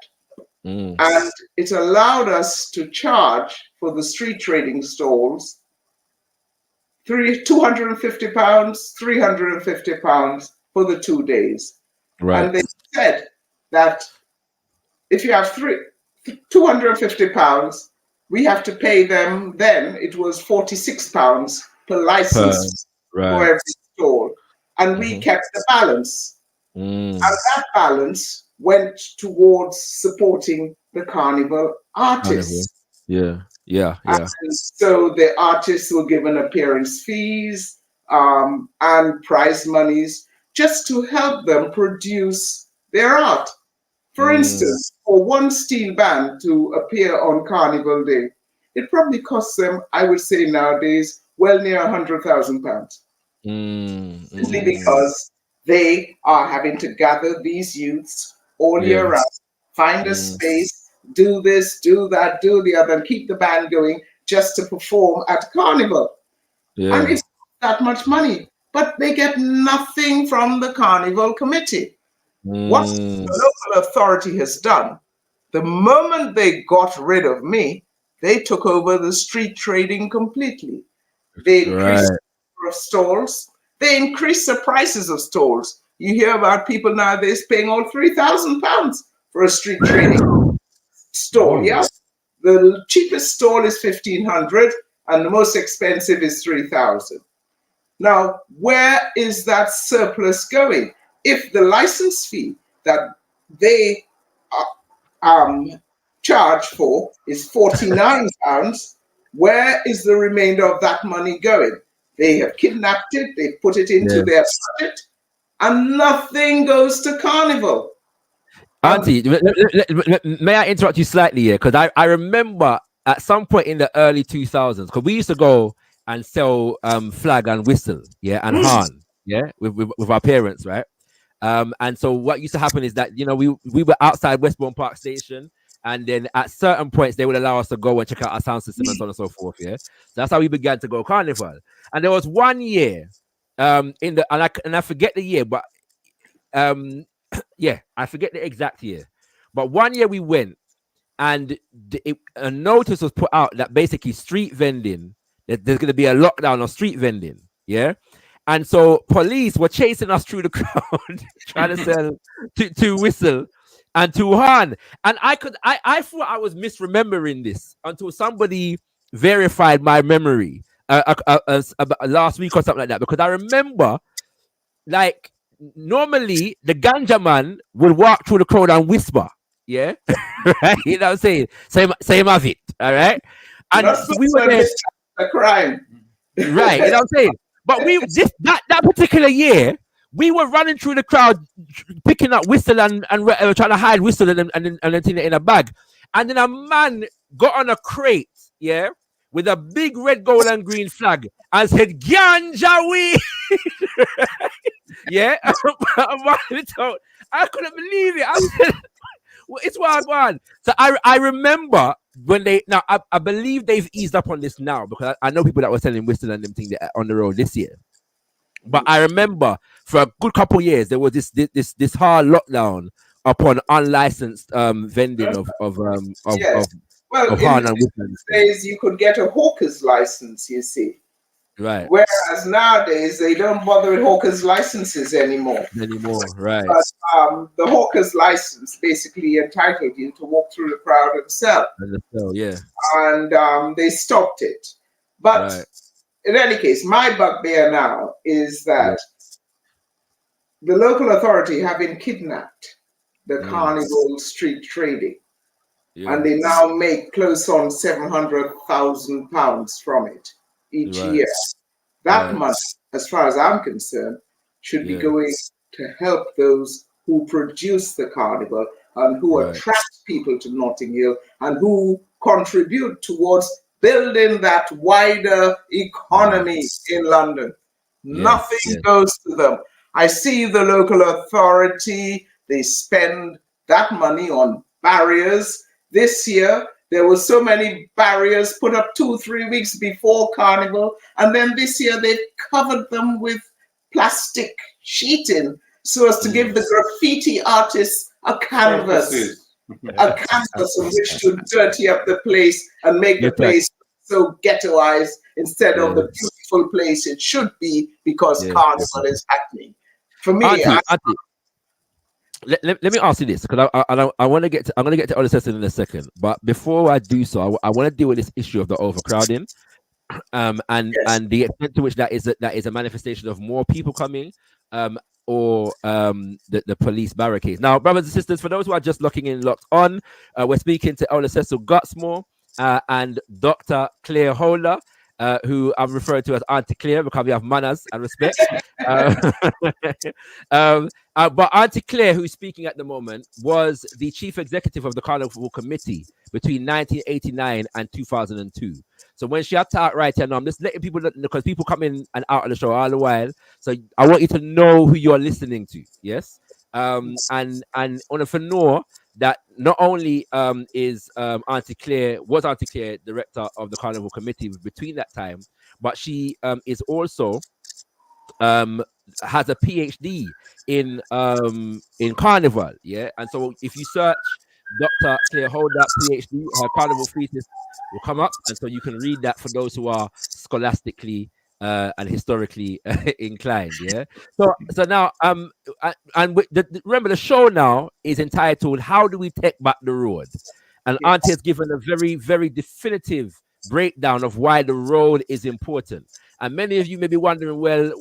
And it allowed us to charge for the street trading stalls £250, £350 for the 2 days. And they said that if you have £250, we have to pay them, then it was £46 per license for every stall. And we kept the balance. And that balance went towards supporting the Carnival artists. And so the artists were given appearance fees and prize monies just to help them produce their art. For instance, for one steel band to appear on Carnival Day, it probably costs them, I would say nowadays, well near £100,000. Simply because they are having to gather these youths all year round. Find a space, do this, do that, do the other, and keep the band going just to perform at Carnival. Yeah. And it's that much money, but they get nothing from the Carnival committee. What the local authority has done, the moment they got rid of me, they took over the street trading completely. They increased the number of stalls. They increased the prices of stalls. You hear about people nowadays paying all £3,000 for a street trading stall. Yeah, the cheapest stall is 1,500, and the most expensive is 3,000. Now, where is that surplus going? If the license fee that they charge for is £49, where is the remainder of that money going? They have kidnapped it, they put it into their budget, and nothing goes to Carnival. Auntie, may I interrupt you slightly here? Because I remember at some point in the early 2000s, because we used to go and sell flag and whistle, and horn, with our parents, right? And so what used to happen is that, we were outside Westbourne Park Station, and then at certain points they would allow us to go and check out our sound system and so on and so forth. So that's how we began to go Carnival. And there was one year, and I forget the year, but I forget the exact year. But one year we went, and a notice was put out that basically street vending, that there's going to be a lockdown on street vending. And so police were chasing us through the crowd, trying to sell to whistle and to horn. And I thought I was misremembering this until somebody verified my memory last week or something like that. Because I remember, like, normally the ganja man would walk through the crowd and whisper, right? You know what I'm saying? Same of it, all right? And we were there. A crime. Right, you know what I'm saying? But that particular year, we were running through the crowd, picking up whistle and trying to hide whistle and then thing in a bag. And then a man got on a crate, with a big red, gold, and green flag and said, "Ganja weed." I couldn't believe it. I said, well, it's wild one. So I remember when I believe they've eased up on this now, because I know people that were selling whistle and them things on the road this year. But I remember for a good couple of years there was this hard lockdown upon unlicensed vending of horn and whistle. Days you could get a hawker's license, you see. Right. Whereas nowadays they don't bother with hawkers' licenses anymore. Right. But the hawker's license basically entitled you to walk through the crowd and sell. And they stopped it. But in any case, my bugbear now is that the local authority having kidnapped the Carnival street trading, and they now make close on £700,000 from it each year. That money, as far as I'm concerned, should be going to help those who produce the Carnival and who attract people to Notting Hill and who contribute towards building that wider economy in London. Nothing goes to them. I see the local authority, they spend that money on barriers. This year, there were so many barriers put up 2-3 weeks before Carnival, and then this year they've covered them with plastic sheeting so as to give the graffiti artists a canvas on which to dirty up the place and make the place so ghettoized instead of the beautiful place it should be, because Carnival is happening. For me, let me ask you this, because I want to get to, I'm going to get to other session in a second, but before I do so, I want to deal with this issue of the overcrowding, and the extent to which that is a manifestation of more people coming, or the police barricades. Now, brothers and sisters, for those who are just locked on, we're speaking to Elder Cecil Gutsmore and Dr. Claire Holder, who I'm referring to as Auntie Claire because we have manners and respect. But Auntie Claire, who's speaking at the moment, was the chief executive of the Carnival Committee between 1989 and 2002. So when she had to outright here, I'm just letting people know, because people come in and out of the show all the while. So I want you to know who you're listening to. Yes. And on a for know that not only is Auntie Claire director of the Carnival Committee between that time, but she is also has a PhD in Carnival, yeah. And so if you search Dr. Claire Holder PhD, her Carnival thesis will come up, and so you can read that for those who are scholastically and historically inclined, yeah. So now remember the show now is entitled "How Do We Take Back the Road," and Yes. Auntie has given a very, very definitive breakdown of why the road is important. And many of you may be wondering, well,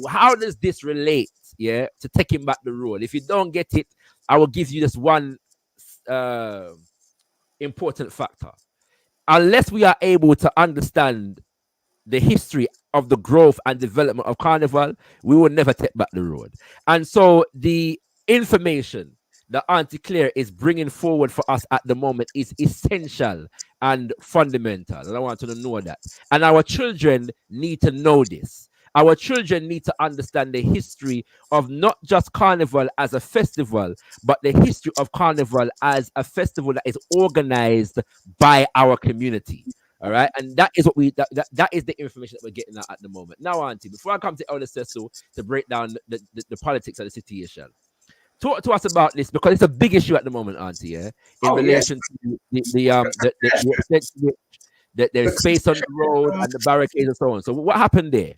how does this relate, yeah, to taking back the road? If you don't get it, I will give you this one important factor. Unless we are able to understand the history of the growth and development of Carnival, we will never take back the road. And so the information that Auntie Claire is bringing forward for us at the moment is essential and fundamental. And I want you to know that. And our children need to know this. Our children need to understand the history of not just Carnival as a festival, but the history of Carnival as a festival that is organized by our community. All right, and that is what that is the information that we're getting at the moment. Now, Auntie, before I come to Elder Cecil to break down the politics of the situation, talk to us about this, because it's a big issue at the moment, Auntie, yeah, in relation to the space on the road and the barricades and so on. So what happened there?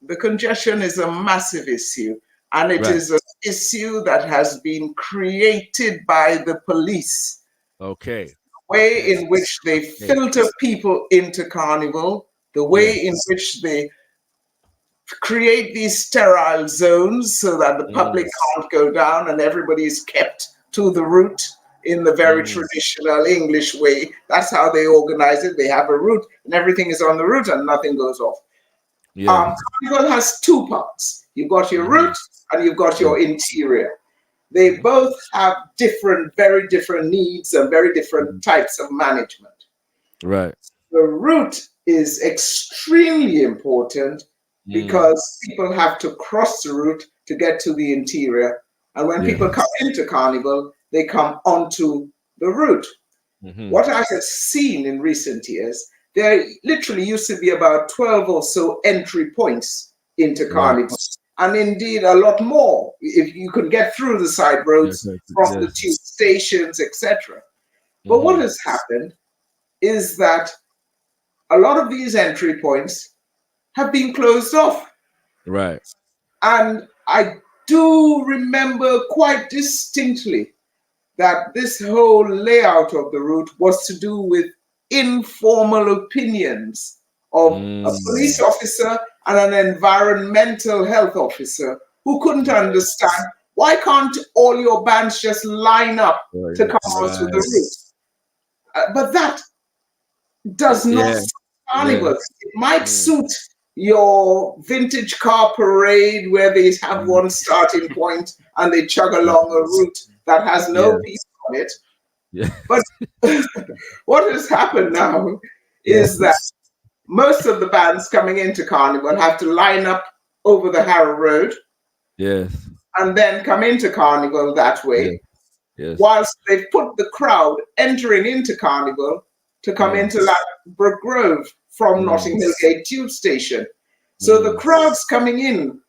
The congestion is a massive issue, and it is an issue that has been created by the police. Okay. The way in which they filter people into Carnival, the way in which they create these sterile zones so that the public can't go down and everybody is kept to the route in the very traditional English way. That's how they organize it. They have a route and everything is on the route and nothing goes off. Carnival has two parts. You've got your route and you've got your interior. They both have very different needs and very different types of management. Right. The route is extremely important because people have to cross the route to get to the interior. And when people come into Carnival, they come onto the route. What I have seen in recent years, there literally used to be about 12 or so entry points into Carnival. And indeed, a lot more if you can get through the side roads from the tube stations, etc. But what has happened is that a lot of these entry points have been closed off. Right. And I do remember quite distinctly that this whole layout of the route was to do with informal opinions of a police officer and an environmental health officer who couldn't understand, why can't all your bands just line up to come onto the route? But that does not suit Carnival. It might suit your vintage car parade where they have one starting point and they chug along a route that has no peace on it. But what has happened now is that most of the bands coming into Carnival have to line up over the Harrow Road and then come into Carnival that way. Whilst they've put the crowd entering into Carnival to come into Ladbroke Grove from Notting Hill Gate Tube Station. So the crowds coming in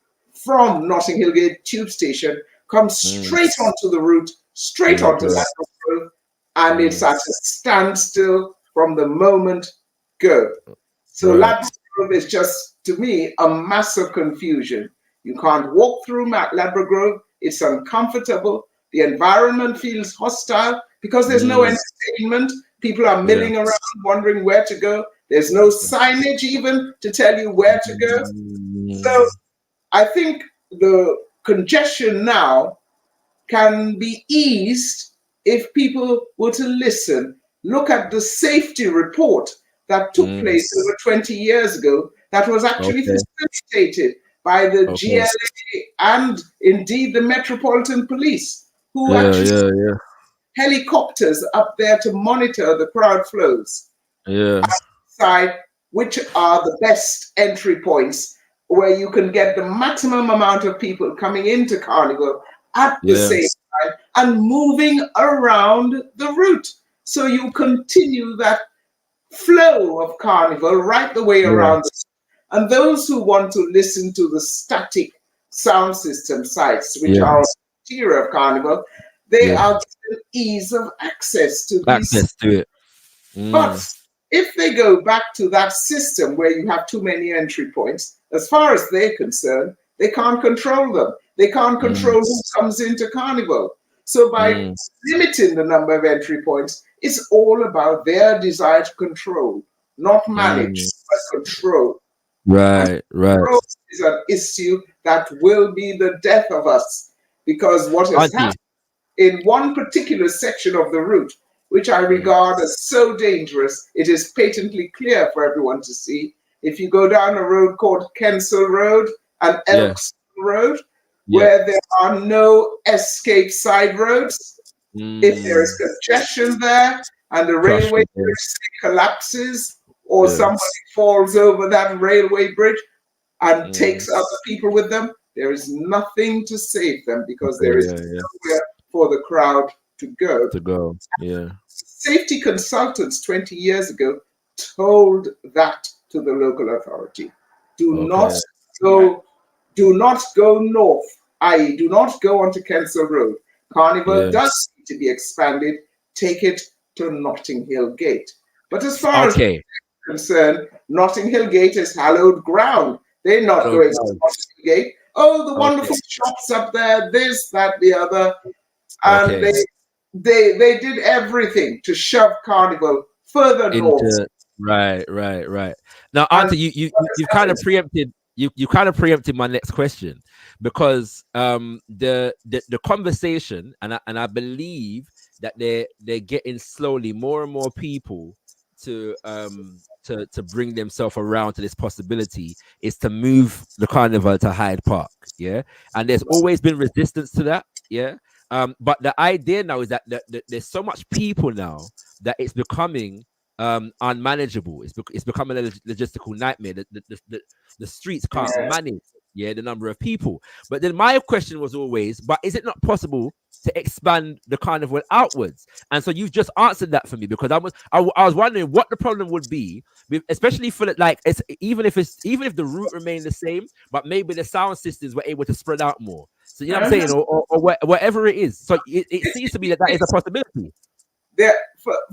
from Notting Hill Gate Tube Station come straight onto the route, straight onto Ladbroke Grove, and it's at a standstill from the moment go. So Ladbroke Grove is just, to me, a mass of confusion. You can't walk through Ladbroke Grove. It's uncomfortable. The environment feels hostile because there's no entertainment. People are milling around, wondering where to go. There's no signage even to tell you where to go. So I think the congestion now can be eased if people were to listen. Look at the safety report that took place over 20 years ago that was actually facilitated by the GLA and indeed the Metropolitan Police, who actually helicopters up there to monitor the crowd flows. Decide which are the best entry points where you can get the maximum amount of people coming into Carnival at the same time and moving around the route. So you continue that flow of Carnival right the way around. And those who want to listen to the static sound system sites, which are on the interior of Carnival, they are given ease of access to it. But if they go back to that system where you have too many entry points, as far as they're concerned, they can't control them. They can't control who comes into Carnival. So by limiting the number of entry points, it's all about their desire to control, not manage, but control. Right. Control is an issue that will be the death of us, because what has happened in one particular section of the route, which I regard as so dangerous, it is patently clear for everyone to see. If you go down a road called Kensal Road and Elks Road, where there are no escape side roads, if there is congestion there and the railway bridge collapses, or somebody falls over that railway bridge and takes other people with them, there is nothing to save them, because there is nowhere for the crowd to go. Safety consultants 20 years ago told that to the local authority. Do not go north, i.e. do not go onto Kensal Road. Carnival does need to be expanded. Take it to Notting Hill Gate. But as far as I'm concerned, Notting Hill Gate is hallowed ground. They're not going to Notting Hill Gate. Oh, the wonderful shops up there, this, that, the other. And they did everything to shove Carnival further north. Right. Now, Auntie, you've kind of preempted. You kind of preempted my next question, because the conversation, and I believe that they're getting slowly more and more people to bring themselves around to this possibility, is to move the Carnival to Hyde Park. And there's always been resistance to that. But the idea now is that there's so much people now that it's becoming unmanageable. It's becoming a logistical nightmare. The streets can't manage the number of people. But then my question was always, but is it not possible to expand the Carnival outwards? And so you've just answered that for me, because I was wondering what the problem would be, especially for like, it's even if the route remained the same, but maybe the sound systems were able to spread out more. So you know what I'm saying, or whatever it is. So it seems to me that is a possibility.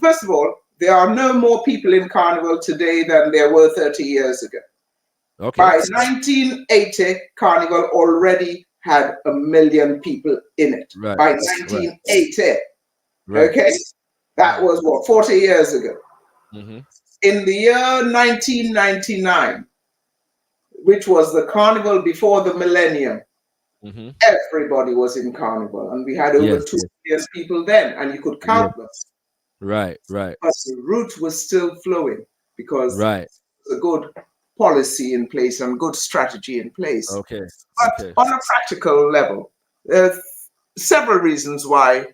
First of all, there are no more people in Carnival today than there were 30 years ago. By 1980, Carnival already had 1 million people in it. By 1980, that was what, 40 years ago. In the year 1999, which was the Carnival before the millennium, everybody was in Carnival, and we had over 2 million people then, and you could count them. But the route was still flowing, because there was a good policy in place and good strategy in place. But on a practical level, there are several reasons why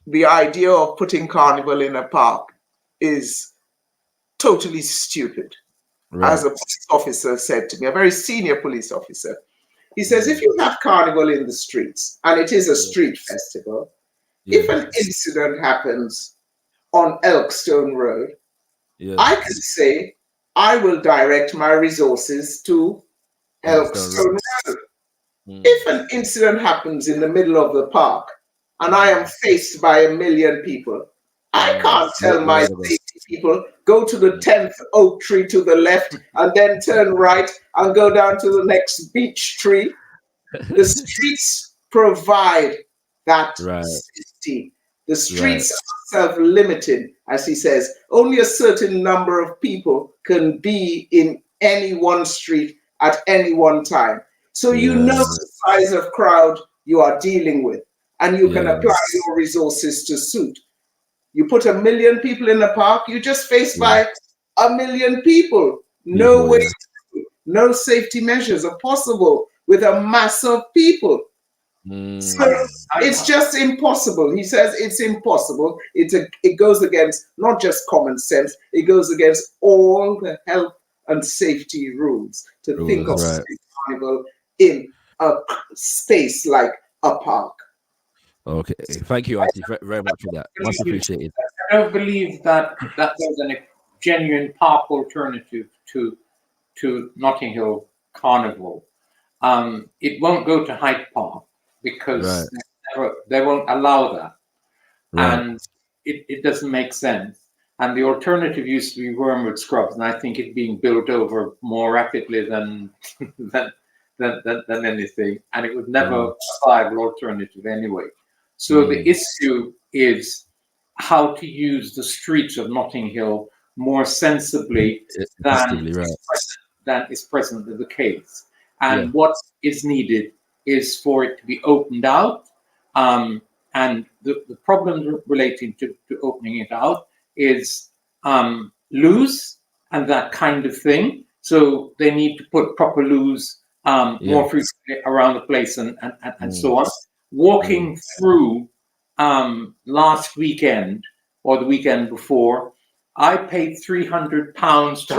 the idea of putting Carnival in a park is totally stupid. As a police officer said to me, a very senior police officer, he says, if you have Carnival in the streets, and it is a street festival, if an incident happens on Elkstone Road, I can say, I will direct my resources to Elkstone Road. If an incident happens in the middle of the park, and I am faced by 1 million people, I can't tell my safety people, go to the 10th oak tree to the left, and then turn right and go down to the next beech tree. The streets provide that safety. The streets are self-limited, as he says. Only a certain number of people can be in any one street at any one time. So you know the size of crowd you are dealing with, and you can apply your resources to suit. You put 1 million people in a park, you're just faced by 1 million people. No way, no safety measures are possible with a mass of people. So it's just impossible. He says it's impossible. It goes against not just common sense, it goes against all the health and safety rules to think of Carnival in a space like a park. Okay, thank you, Auntie, very much for that. Much appreciated. I don't believe that there's a genuine park alternative to Notting Hill Carnival. It won't go to Hyde Park because they won't allow that, and it doesn't make sense. And the alternative used to be Wormwood Scrubs, and I think it's being built over more rapidly than than anything, and it was never a viable alternative anyway. So the issue is how to use the streets of Notting Hill more sensibly than is presently the case. And what is needed is for it to be opened out. And the problem relating to opening it out is loose and that kind of thing. So they need to put proper loose more frequently around the place and so on. Walking through last weekend or the weekend before, I paid £300 to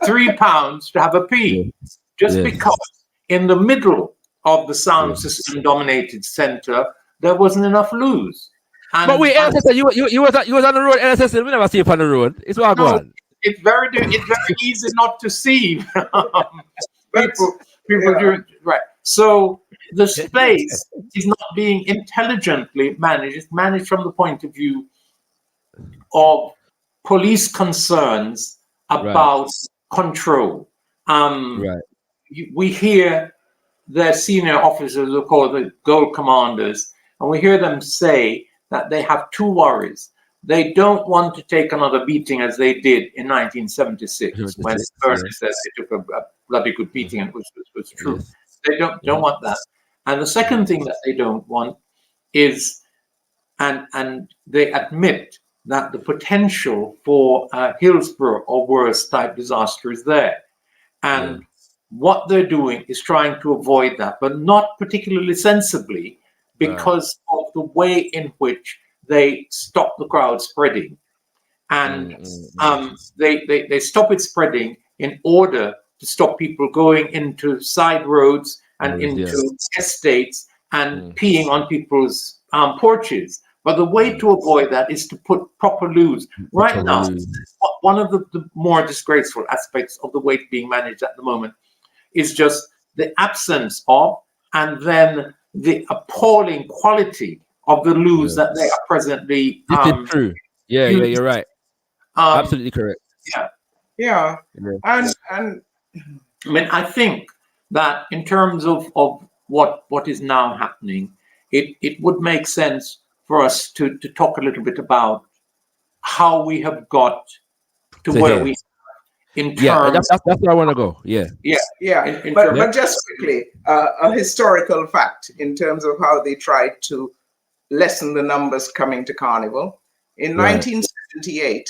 £3 to have a pee, just because in the middle of the sound system dominated centre there wasn't enough loose. And, but wait, LSS, you was on the road. LSS, we never see you on the road. It's all gone. It's very easy not to see people doing right. So the space is not being intelligently managed. It's managed from the point of view of police concerns about control. We hear their senior officers, who are called the gold commanders, and we hear them say that they have two worries. They don't want to take another beating as they did in 1976, when Bernie says they took a bloody good beating, and which was true. They don't want that. And the second thing that they don't want is, and they admit that the potential for Hillsborough or worse type disaster is there. And what they're doing is trying to avoid that, but not particularly sensibly, because of the way in which they stop the crowd spreading. And they stop it spreading in order to stop people going into side roads and into estates and peeing on people's porches. But the way to avoid that is to put proper loose. Right now, one of the more disgraceful aspects of the way it's being managed at the moment is just the absence of, and then the appalling quality of the loose that they are presently. This is true. Yeah, you're right. Absolutely correct. Yeah. And I mean, I think that in terms of what is now happening, it would make sense for us to talk a little bit about how we have got to where we in terms. That's where I want to go. But just quickly, a historical fact in terms of how they tried to lessen the numbers coming to Carnival. In 1978,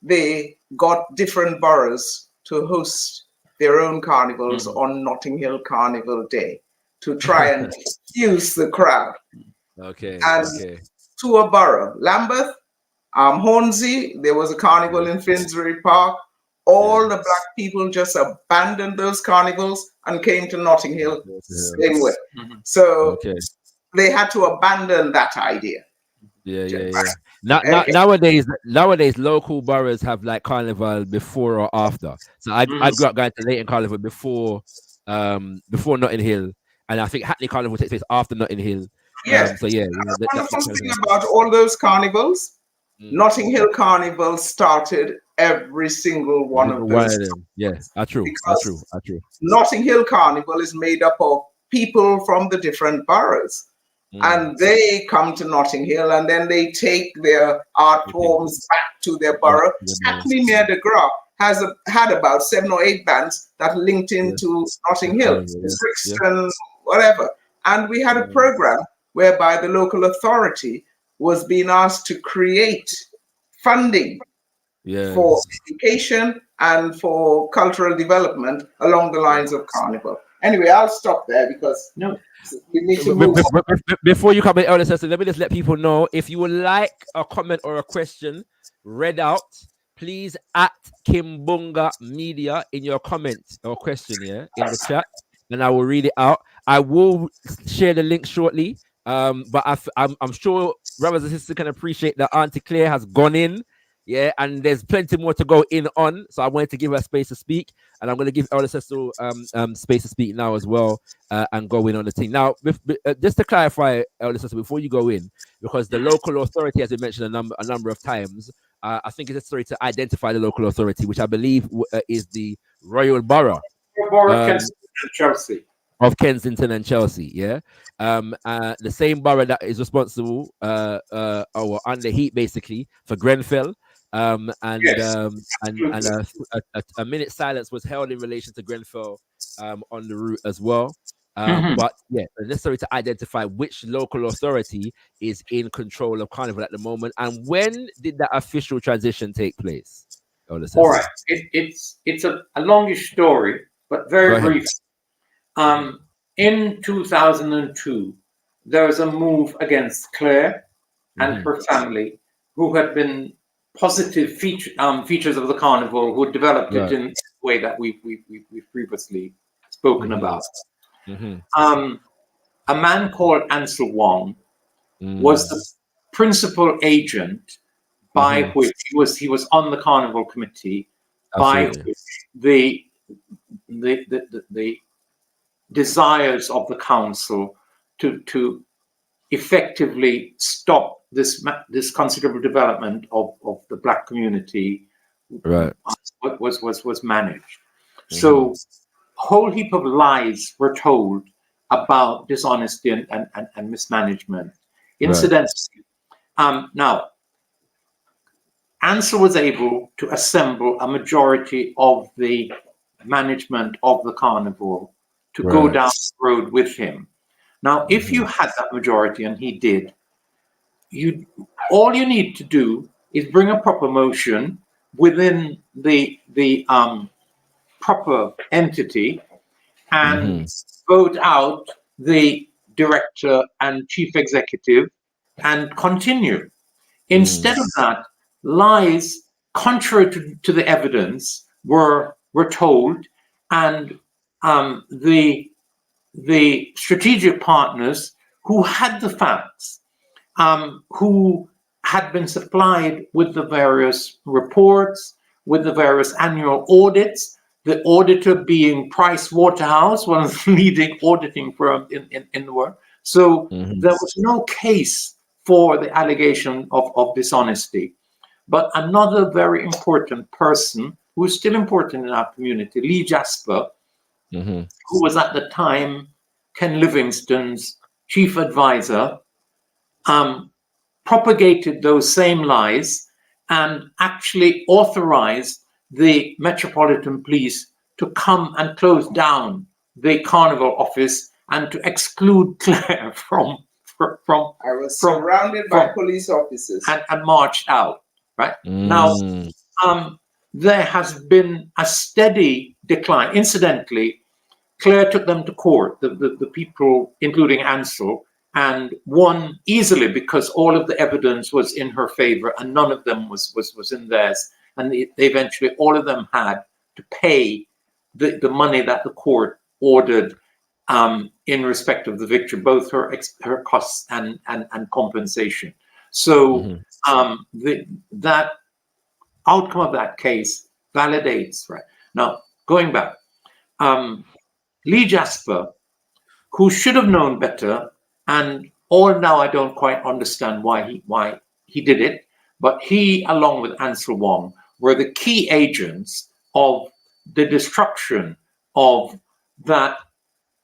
they got different boroughs to host their own carnivals on Notting Hill Carnival Day to try and use the crowd. And to a borough, Lambeth, Hornsey, there was a carnival in Finsbury Park. All the black people just abandoned those carnivals and came to Notting Hill same way. So they had to abandon that idea. Nowadays, local boroughs have like carnival before or after. So I grew up going to Leighton Carnival before Notting Hill, and I think Hackney Carnival takes place after Notting Hill. That's one thing about all those carnivals. Notting Hill Carnival started every single one of those. True. Notting Hill Carnival is made up of people from the different boroughs. And they come to Notting Hill and then they take their art forms back to their borough. Hackney near the Graph had about 7 or 8 bands that linked into Notting Hill, Brixton, whatever. And we had a program whereby the local authority was being asked to create funding for education and for cultural development along the lines of Carnival. Anyway, I'll stop there because we need to move. Before you come in, LSS, let me just let people know, if you would like a comment or a question read out, please at Kimbunga Media in your comment or question in the chat, and I will read it out. I will share the link shortly. But I'm sure brothers and sisters can appreciate that Auntie Claire has gone in. Yeah, and there's plenty more to go in on. So I wanted to give her space to speak, and I'm going to give Elder Cecil space to speak now as well, and go in on the thing. Now, just to clarify, Elder Cecil, before you go in, because the local authority, as we mentioned a number of times, I think it's necessary to identify the local authority, which I believe is the Royal Borough. Chelsea. Of Kensington and Chelsea, yeah. The same borough that is responsible or under heat basically for Grenfell. And a minute silence was held in relation to Grenfell on the route as well. But yeah, it's necessary to identify which local authority is in control of Carnival at the moment, and when did that official transition take place? All right, it's a longish story, but very brief. In 2002, there was a move against Claire and her family, who had been positive features of the Carnival, who had developed it in the way that we've previously spoken about. A man called Ansel Wong was the principal agent by which he was on the Carnival committee, by which the desires of the council to effectively stop this considerable development of the black community was managed. So a whole heap of lies were told about dishonesty and mismanagement. Incidentally, now Ansel was able to assemble a majority of the management of the Carnival to go down the road with him. Now, if you had that majority, and he did, all you need to do is bring a proper motion within the proper entity and vote out the director and chief executive and continue. Instead of that, lies contrary to the evidence were told, and the strategic partners who had the facts, who had been supplied with the various reports, with the various annual audits, the auditor being Price Waterhouse, one of the leading auditing firms in the world. So there was no case for the allegation of dishonesty. But another very important person, who is still important in our community, Lee Jasper, who was at the time Ken Livingstone's chief advisor, propagated those same lies and actually authorized the Metropolitan Police to come and close down the Carnival office and to exclude Claire from I was surrounded by police officers and marched out. Right now, there has been a steady decline. Incidentally, Claire took them to court, the people, including Ansel, and won easily because all of the evidence was in her favor and none of them was in theirs. And they eventually, all of them had to pay the money that the court ordered in respect of the victory, both her costs and compensation. So that outcome of that case validates, right? Now, going back, Lee Jasper, who should have known better, and all now I don't quite understand why he did it, but he, along with Ansel Wong, were the key agents of the destruction of that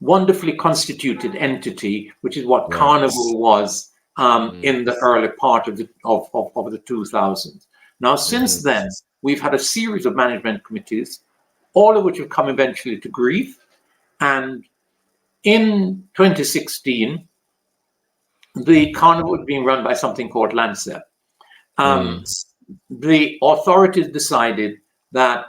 wonderfully constituted entity, which is what Carnival was in the early part of the 2000s. Now, since then, we've had a series of management committees, all of which have come eventually to grief. And in 2016, the Carnival was being run by something called Lancet. The authorities decided that,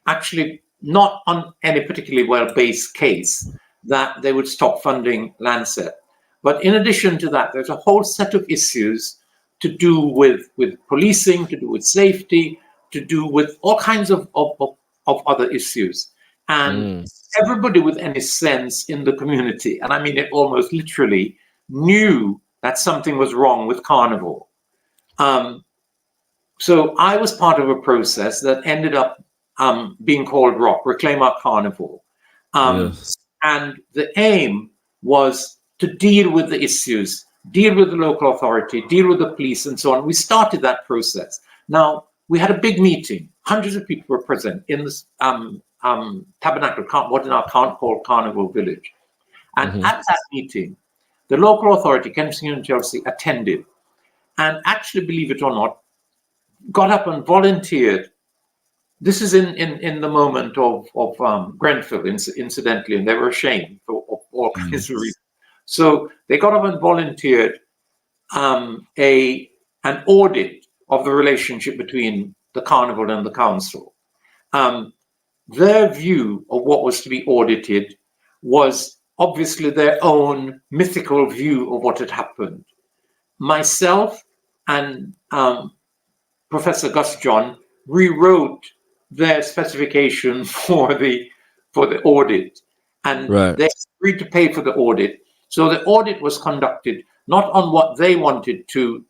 actually not on any particularly well-based case, that they would stop funding Lancet. But in addition to that, there's a whole set of issues to do with policing, to do with safety, to do with all kinds of other issues. And everybody with any sense in the community, and I mean it almost literally, knew that something was wrong with Carnival. So I was part of a process that ended up being called ROC, Reclaim Our Carnival. And the aim was to deal with the issues, deal with the local authority, deal with the police, and so on. We started that process. Now, we had a big meeting. Hundreds of people were present in this tabernacle, what in our count called Carnival Village. And at that meeting, the local authority, Kensington and Chelsea, attended. And actually, believe it or not, got up and volunteered. This is in the moment of Grenfell, incidentally, and they were ashamed for all kinds of reasons. So they got up and volunteered an audit of the relationship between the Carnival and the council. Their view of what was to be audited was obviously their own mythical view of what had happened. Myself and Professor Gus John rewrote their specification for the audit, and they agreed to pay for the audit. So the audit was conducted not on what they wanted to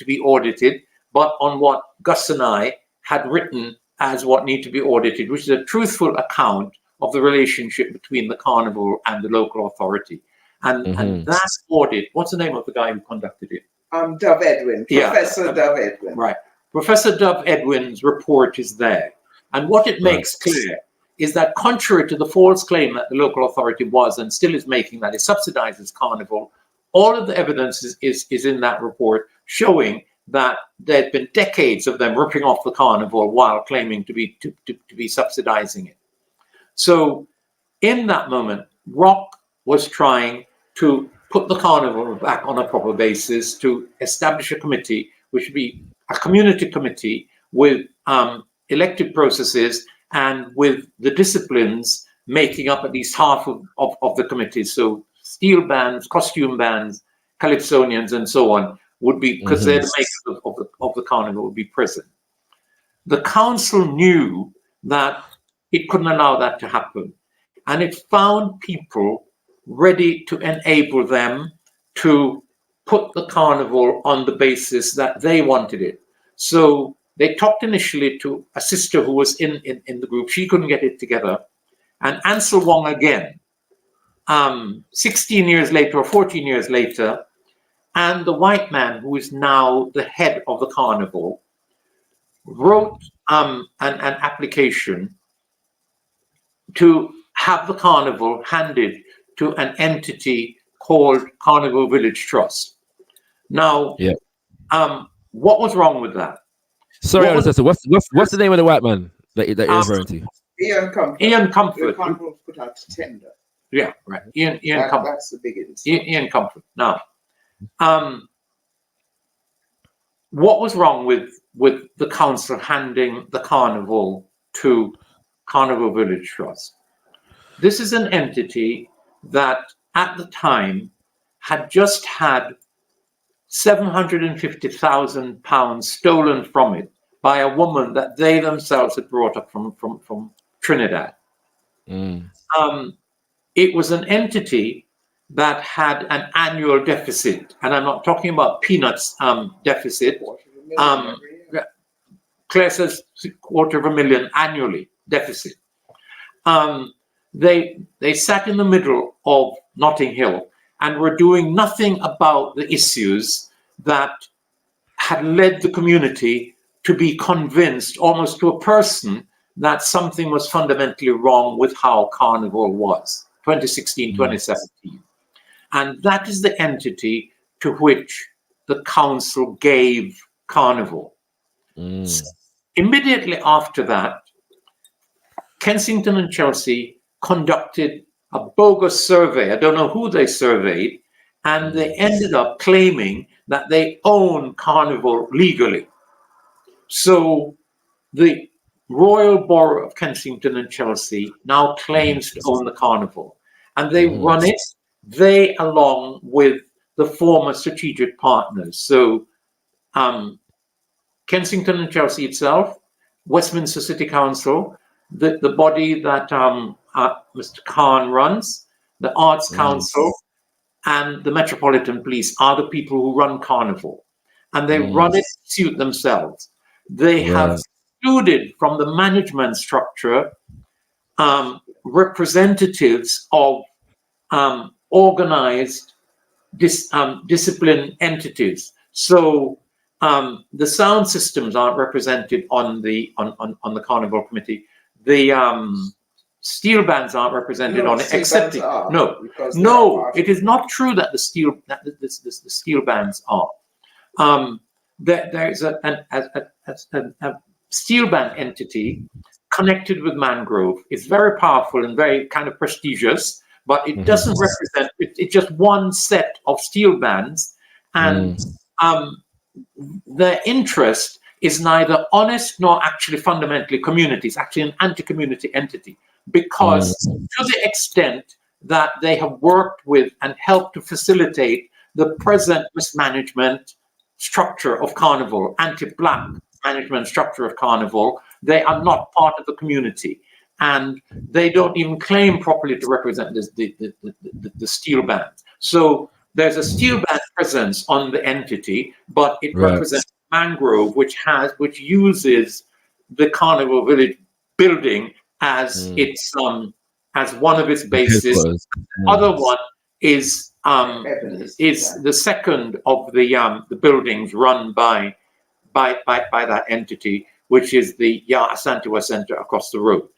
be audited, but on what Gus and I had written as what needed to be audited, which is a truthful account of the relationship between the Carnival and the local authority. And that audit, what's the name of the guy who conducted it? Dove Edwin, Professor Dove Edwin. Right. Professor Dove Edwin's report is there. And what it makes clear is that contrary to the false claim that the local authority was and still is making, that it subsidizes Carnival, all of the evidence is in that report showing that there had been decades of them ripping off the Carnival while claiming to be subsidizing it. So in that moment, ROC was trying to put the Carnival back on a proper basis, to establish a committee, which would be a community committee with elected processes and with the disciplines making up at least half of the committee. So steel bands, costume bands, calypsonians, and so on would be, because they're the makers of the Carnival, would be present. The council knew that it couldn't allow that to happen, and it found people ready to enable them to put the Carnival on the basis that they wanted it. So they talked initially to a sister who was in the group. She couldn't get it together. And Ansel Wong again, 16 years later or 14 years later, and the white man who is now the head of the Carnival wrote an application to have the Carnival handed to an entity called Carnival Village Trust. Now, what was wrong with that? Sorry, what's the name of the white man that you're referring to? Ian Comfort. Ian Comfort. The Carnival put out to tender. Yeah, right. Ian Comfort. That's the big instance. Ian Comfort. Now, what was wrong with the council handing the Carnival to Carnival Village Trust? This is an entity that at the time had just had £750,000 stolen from it by a woman that they themselves had brought up from Trinidad. It was an entity that had an annual deficit, and I'm not talking about peanuts deficit. Claire says $250,000 annually deficit. They sat in the middle of Notting Hill and were doing nothing about the issues that had led the community to be convinced, almost to a person, that something was fundamentally wrong with how Carnival was, 2016, 2017. And that is the entity to which the council gave Carnival. Immediately after that, Kensington and Chelsea conducted a bogus survey. I don't know who they surveyed, and they ended up claiming that they own Carnival legally. So the Royal Borough of Kensington and Chelsea now claims to own the Carnival, and they run it, they along with the former strategic partners. So Kensington and Chelsea itself, Westminster City Council, the body that Mr. Khan runs, the Arts Council, and the Metropolitan Police are the people who run Carnival. And they run it to suit themselves. They have excluded from the management structure representatives of organized discipline entities. So the sound systems aren't represented on the Carnival committee. The steel bands aren't represented on it, except it is not true that the steel bands are. There's a steel band entity connected with Mangrove. It's very powerful and very kind of prestigious, but it doesn't represent. It's just one set of steel bands, and their interest is neither honest nor actually fundamentally community. It's actually an anti-community entity, because to the extent that they have worked with and helped to facilitate the present mismanagement structure of Carnival, anti-black management structure of Carnival, they are not part of the community, and they don't even claim properly to represent the steel band. So there's a steel band presence on the entity, but it represents Mangrove, which uses the Carnival Village building as its as one of its bases. The other one is the second of the buildings run by that entity, which is the Asantewa Center across the road.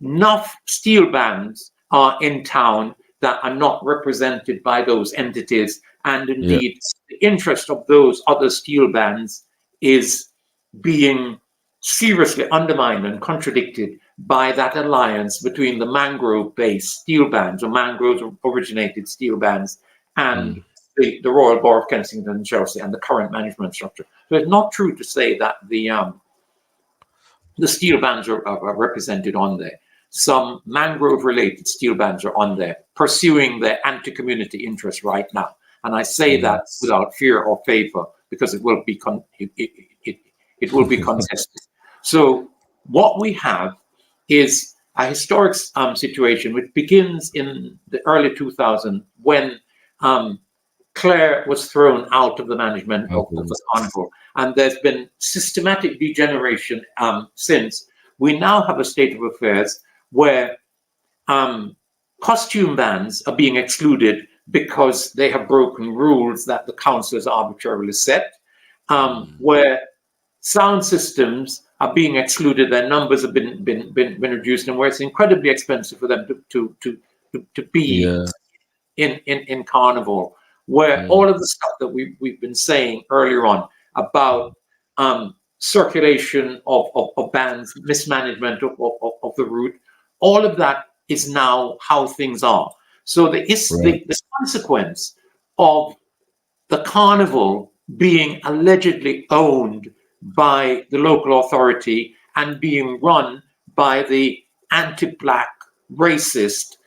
Enough steel bands are in town that are not represented by those entities, and indeed the interest of those other steel bands is being seriously undermined and contradicted by that alliance between the Mangrove-based steel bands, or Mangrove-originated steel bands, and the Royal Borough of Kensington and Chelsea and the current management structure. So it's not true to say that the steel bands are represented on there. Some Mangrove-related steel bands are on there, pursuing their anti-community interests right now. And I say that without fear or favor, because it will be it will be contested. So what we have is a historic situation which begins in the early 2000s when Claire was thrown out of the management of the Carnival, and there's been systematic degeneration since. We now have a state of affairs where costume bands are being excluded because they have broken rules that the council has arbitrarily set, where sound systems are being excluded, their numbers have been reduced, and where it's incredibly expensive for them to be in Carnival, where all of the stuff that we've been saying earlier on about circulation of bands, mismanagement of the route, all of that is now how things are. So the consequence of the Carnival being allegedly owned by the local authority and being run by the anti-black racist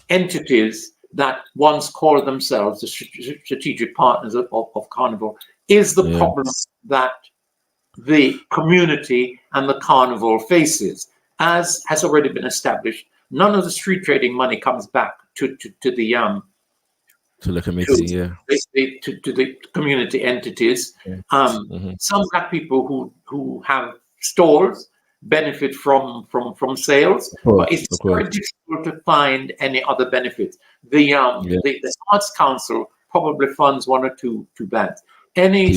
entities that once called themselves the strategic partners of Carnival is the problem that the community and the Carnival faces. As has already been established, none of the street trading money comes back to the committee, to the community entities. Some black people who have stalls benefit from sales, but it's very difficult to find any other benefits. The Arts Council probably funds one or two bands. Any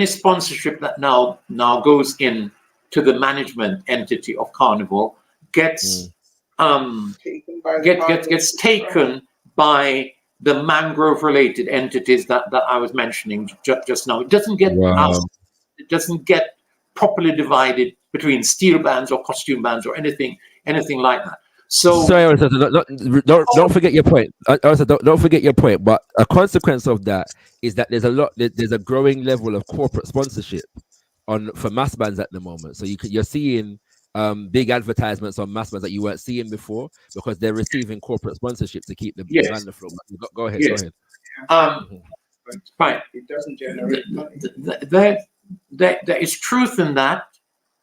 sponsorship that now goes in to the management entity of Carnival gets taken by the Mangrove-related entities that I was mentioning just now. It doesn't get it doesn't get properly divided between steel bands or costume bands or anything like that. So sorry, don't forget your point. Don't forget your point. But a consequence of that is that there's a growing level of corporate sponsorship for mass bands at the moment. So you're seeing big advertisements on mass bands that you weren't seeing before because they're receiving corporate sponsorship to keep the band afloat. Go ahead. Right. It doesn't generate money. There is truth in that,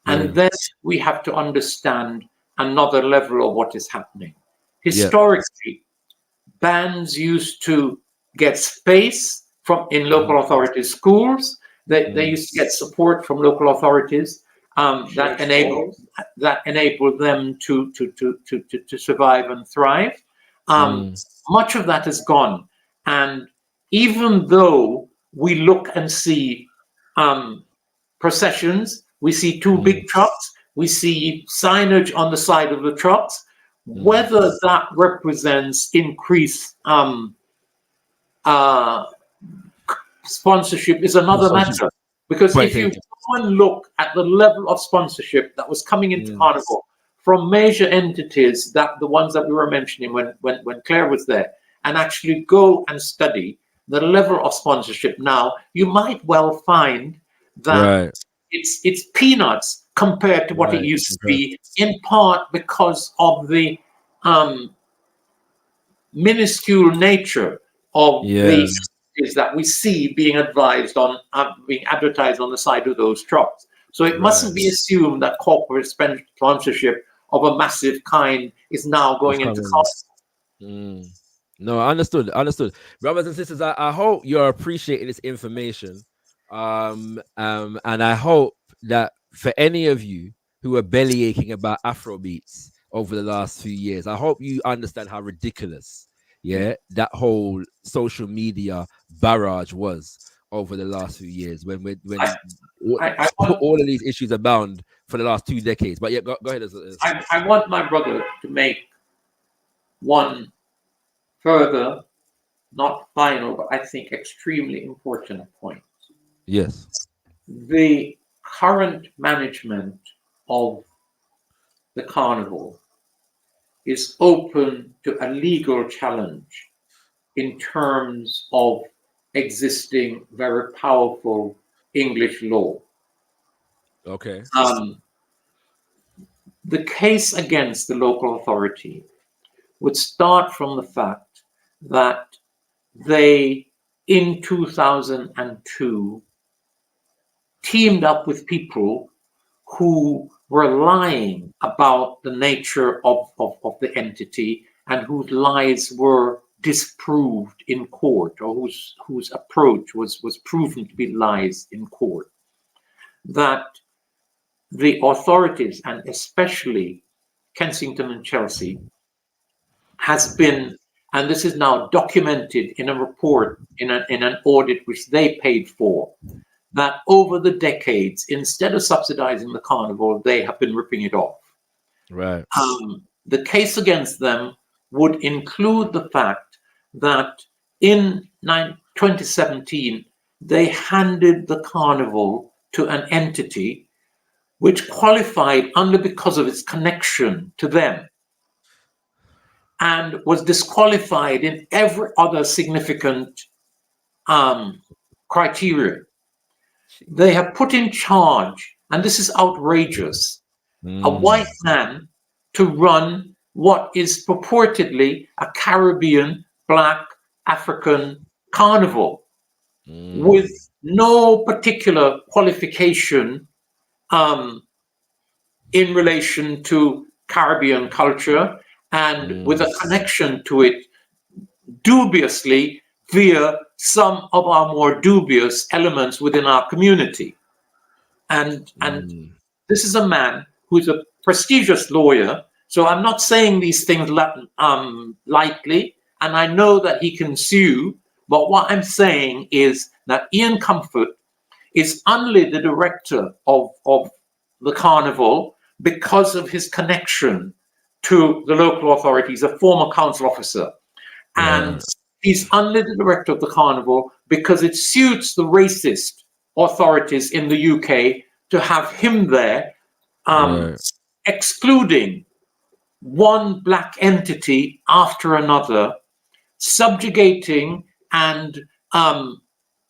And then we have to understand another level of what is happening. Historically, bands used to get space in local authorities' schools. They used to get support from local authorities that enabled them to survive and thrive. Much of that is gone, and even though we look and see processions, we see two big trucks, we see signage on the side of the trucks, whether that represents increased sponsorship is another matter. Because if you go and look at the level of sponsorship that was coming into Carnival from major entities, that the ones that we were mentioning when Claire was there, and actually go and study the level of sponsorship now, you might well find that it's peanuts compared to what it used to be, in part because of the minuscule nature of the is that we see being advised on, being advertised on the side of those trucks. So it mustn't be assumed that corporate sponsorship of a massive kind is now going into cost. No, understood. Brothers and sisters, I hope you're appreciating this information. And I hope that for any of you who are belly aching about Afrobeats over the last few years, I hope you understand how ridiculous that whole social media barrage was over the last few years when all of these issues abound for the last 2 decades. But go ahead. I want my brother to make one further, not final, but I think extremely important point. Yes. The current management of the Carnival is open to a legal challenge in terms of existing very powerful English law. Okay. The case against the local authority would start from the fact that they, in 2002, teamed up with people who were lying about the nature of the entity and whose lies were disproved in court, or whose approach was proven to be lies in court. That the authorities, and especially Kensington and Chelsea, has been, and this is now documented in a report, in an audit which they paid for, that over the decades, instead of subsidizing the Carnival, they have been ripping it off. Right. The case against them would include the fact that in 2017, they handed the Carnival to an entity which qualified only because of its connection to them, and was disqualified in every other significant criteria. They have put in charge, and this is outrageous, a white man to run what is purportedly a Caribbean, Black, African carnival with no particular qualification in relation to Caribbean culture, and with a connection to it dubiously via some of our more dubious elements within our community. And this is a man who is a prestigious lawyer, so I'm not saying these things lightly, and I know that he can sue, but what I'm saying is that Ian Comfort is only the director of the Carnival because of his connection to the local authorities, a former council officer. And he's only the director of the Carnival because it suits the racist authorities in the UK to have him there, excluding one Black entity after another, subjugating and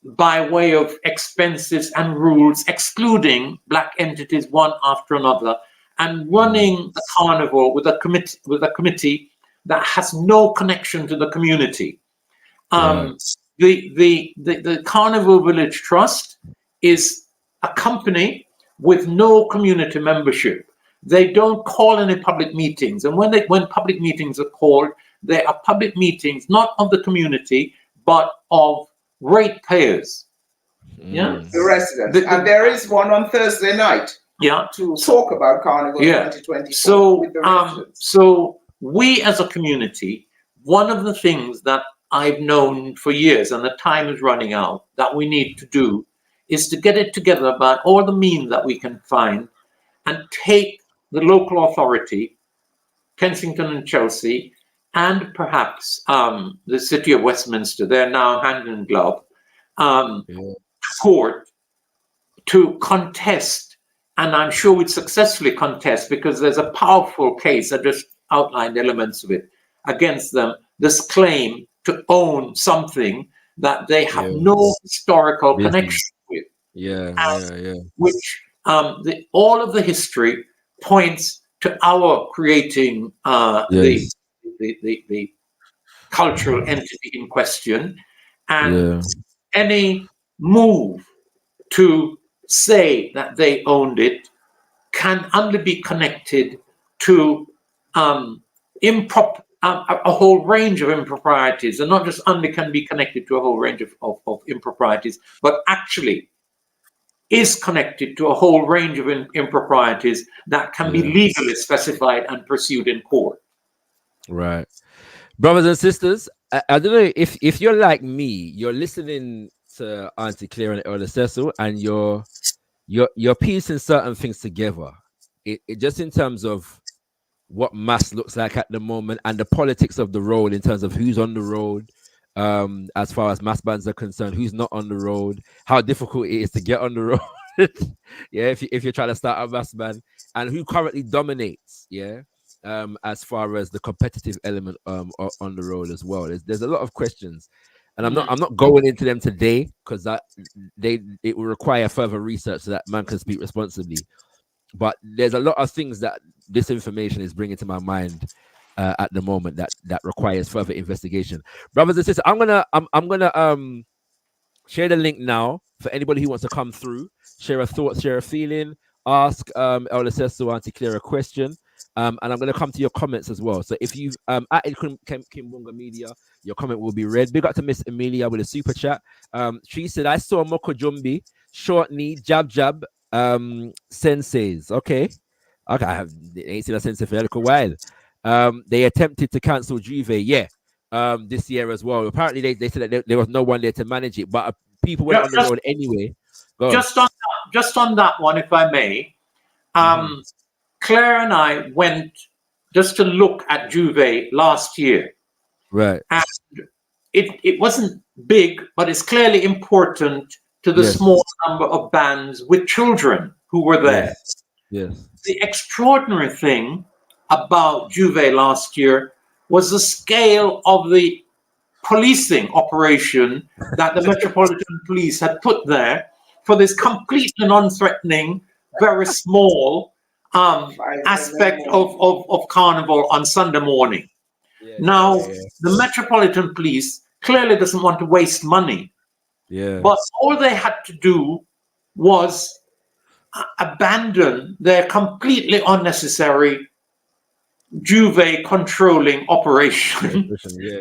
by way of expenses and rules, excluding Black entities one after another, and running the Carnival with a committee that has no connection to the community. The Carnival Village Trust is a company with no community membership. They don't call any public meetings. And when public meetings are called, they are public meetings, not of the community, but of ratepayers. Yeah, the residents. And there is one on Thursday night. Yeah, to talk about Carnival 2024. So, with the residents. So we as a community, one of the things that I've known for years, and the time is running out, that we need to do is to get it together about all the means that we can find and take the local authority, Kensington and Chelsea, and perhaps the city of Westminster, they're now hand in glove, court to contest. And I'm sure we'd successfully contest, because there's a powerful case, I just outlined elements of it, against them, this claim to own something that they have no historical connection with. Which all of the history points to our creating the cultural entity in question, and any move to say that they owned it can only be connected to a whole range of improprieties, and not just only can be connected to a whole range of improprieties, but actually is connected to a whole range of improprieties that can be legally specified and pursued in court. Right. Brothers and sisters, I don't know if you're like me, you're listening to Auntie Claire and Elder Cecil, and you're piecing certain things together. It just in terms of what mass looks like at the moment, and the politics of the road in terms of who's on the road, as far as mass bands are concerned, who's not on the road, how difficult it is to get on the road. If you're trying to start a mass band, and who currently dominates, as far as the competitive element on the road as well. There's a lot of questions. And I'm not going into them today, because it will require further research so that man can speak responsibly. But there's a lot of things that this information is bringing to my mind at the moment that requires further investigation. Brothers and sisters, I'm gonna share the link now for anybody who wants to come through, share a thought, share a feeling, ask Elder Cecil, Auntie Claire a question. And I'm going to come to your comments as well. So if you've added Kimbunga Media, your comment will be read. Big up to Miss Amelia with a super chat. She said, I saw Moko Jumbi, short knee, jab, senseis. Okay. I ain't seen a sensei for a little while. They attempted to cancel Juve, this year as well. Apparently, they said that there was no one there to manage it, but people went on the road anyway. Just on that one, if I may. Claire and I went just to look at Juve last year. Right. And it wasn't big, but it's clearly important to the small number of bands with children who were there. Yes. The extraordinary thing about Juve last year was the scale of the policing operation that the Metropolitan Police had put there for this completely non-threatening, very small aspect of Carnival on Sunday morning. The Metropolitan Police clearly doesn't want to waste money. But all they had to do was abandon their completely unnecessary Juve controlling operation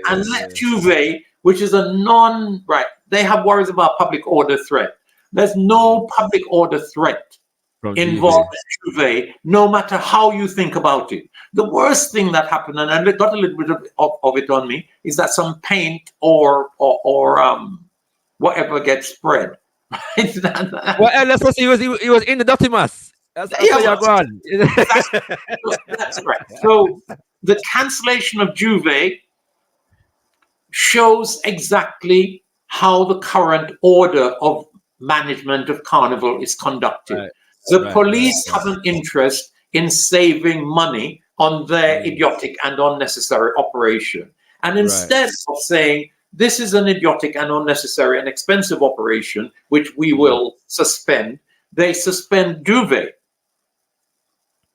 and let Juve, which is they have worries about public order threat. There's no public order threat involved in Juve, no matter how you think about it. The worst thing that happened, and I got a little bit of it on me, is that some paint or whatever gets spread. Well, that's what he was in the dirty mass. That's right. So the cancellation of Juve shows exactly how the current order of management of Carnival is conducted. The police have an interest in saving money on their idiotic and unnecessary operation. And instead of saying, this is an idiotic and unnecessary and expensive operation, which we will suspend, they suspend Juve.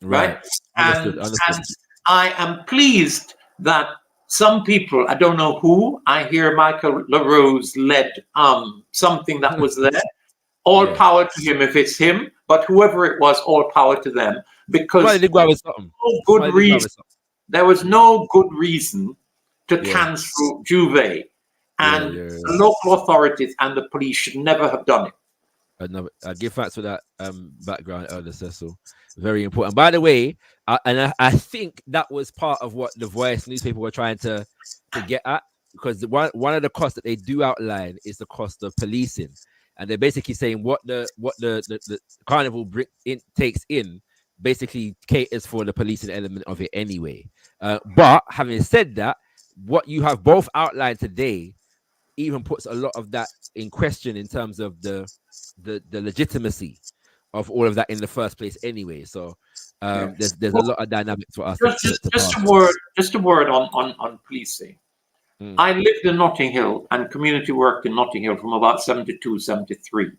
Right? Understood. And I am pleased that some people, I don't know who, I hear Michael LaRose led something that was there. All power to him if it's him. but whoever it was, all power to them, because there was no good reason to cancel Juve, and the local authorities and the police should never have done it. I give thanks for that background, Elder Cecil. Very important. By the way, I think that was part of what the Voice newspaper were trying to get at, because one of the costs that they do outline is the cost of policing, and they're basically saying what the Carnival takes in basically caters for the policing element of it anyway. But having said that, what you have both outlined today even puts a lot of that in question in terms of the legitimacy of all of that in the first place anyway. So there's a lot of dynamics for us. Just a word on policing. I lived in Notting Hill and community worked in Notting Hill from about 72, 73.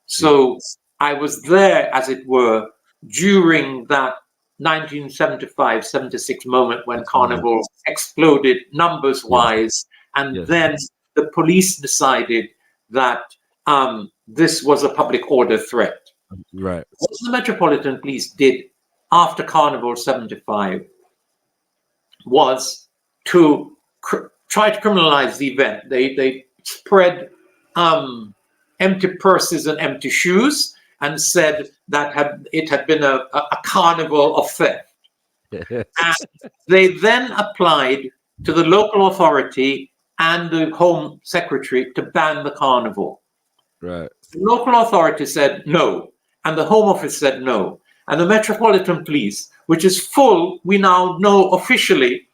So I was there, as it were, during that 1975, 76 moment when Carnival exploded numbers-wise, and then the police decided that this was a public order threat. Right. What the Metropolitan Police did after Carnival 75 was to try to criminalize the event. They spread empty purses and empty shoes and said that it had been a carnival of theft. And they then applied to the local authority and the Home Secretary to ban the carnival. Right. The local authority said no, and the Home Office said no. And the Metropolitan Police, which is full, we now know officially,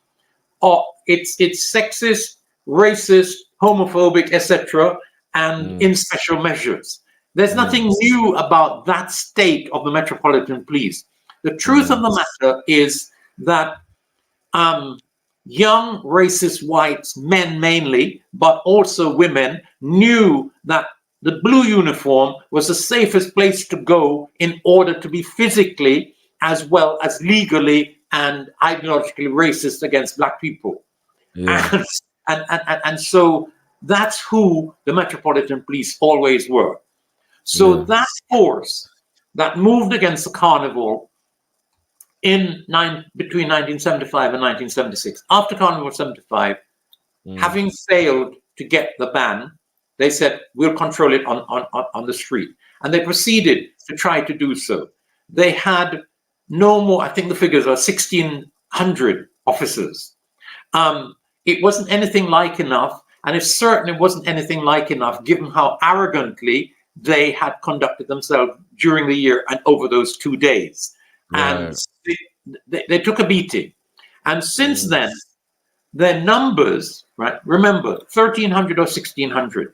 it's sexist, racist, homophobic, etc., and in special measures. There's nothing new about that state of the Metropolitan Police. The truth of the matter is that young racist whites, men mainly, but also women, knew that the blue uniform was the safest place to go in order to be physically as well as legally and ideologically racist against Black people. Yeah. And so that's who the Metropolitan Police always were. So that force that moved against the Carnival between 1975 and 1976, after Carnival 75, having failed to get the ban, they said, we'll control it on the street. And they proceeded to try to do so. They had no more, I think the figures are 1,600 officers. It wasn't anything like enough, and it certainly wasn't anything like enough given how arrogantly they had conducted themselves during the year and over those 2 days. And they took a beating. And since then, their numbers, right? Remember, 1,300 or 1,600.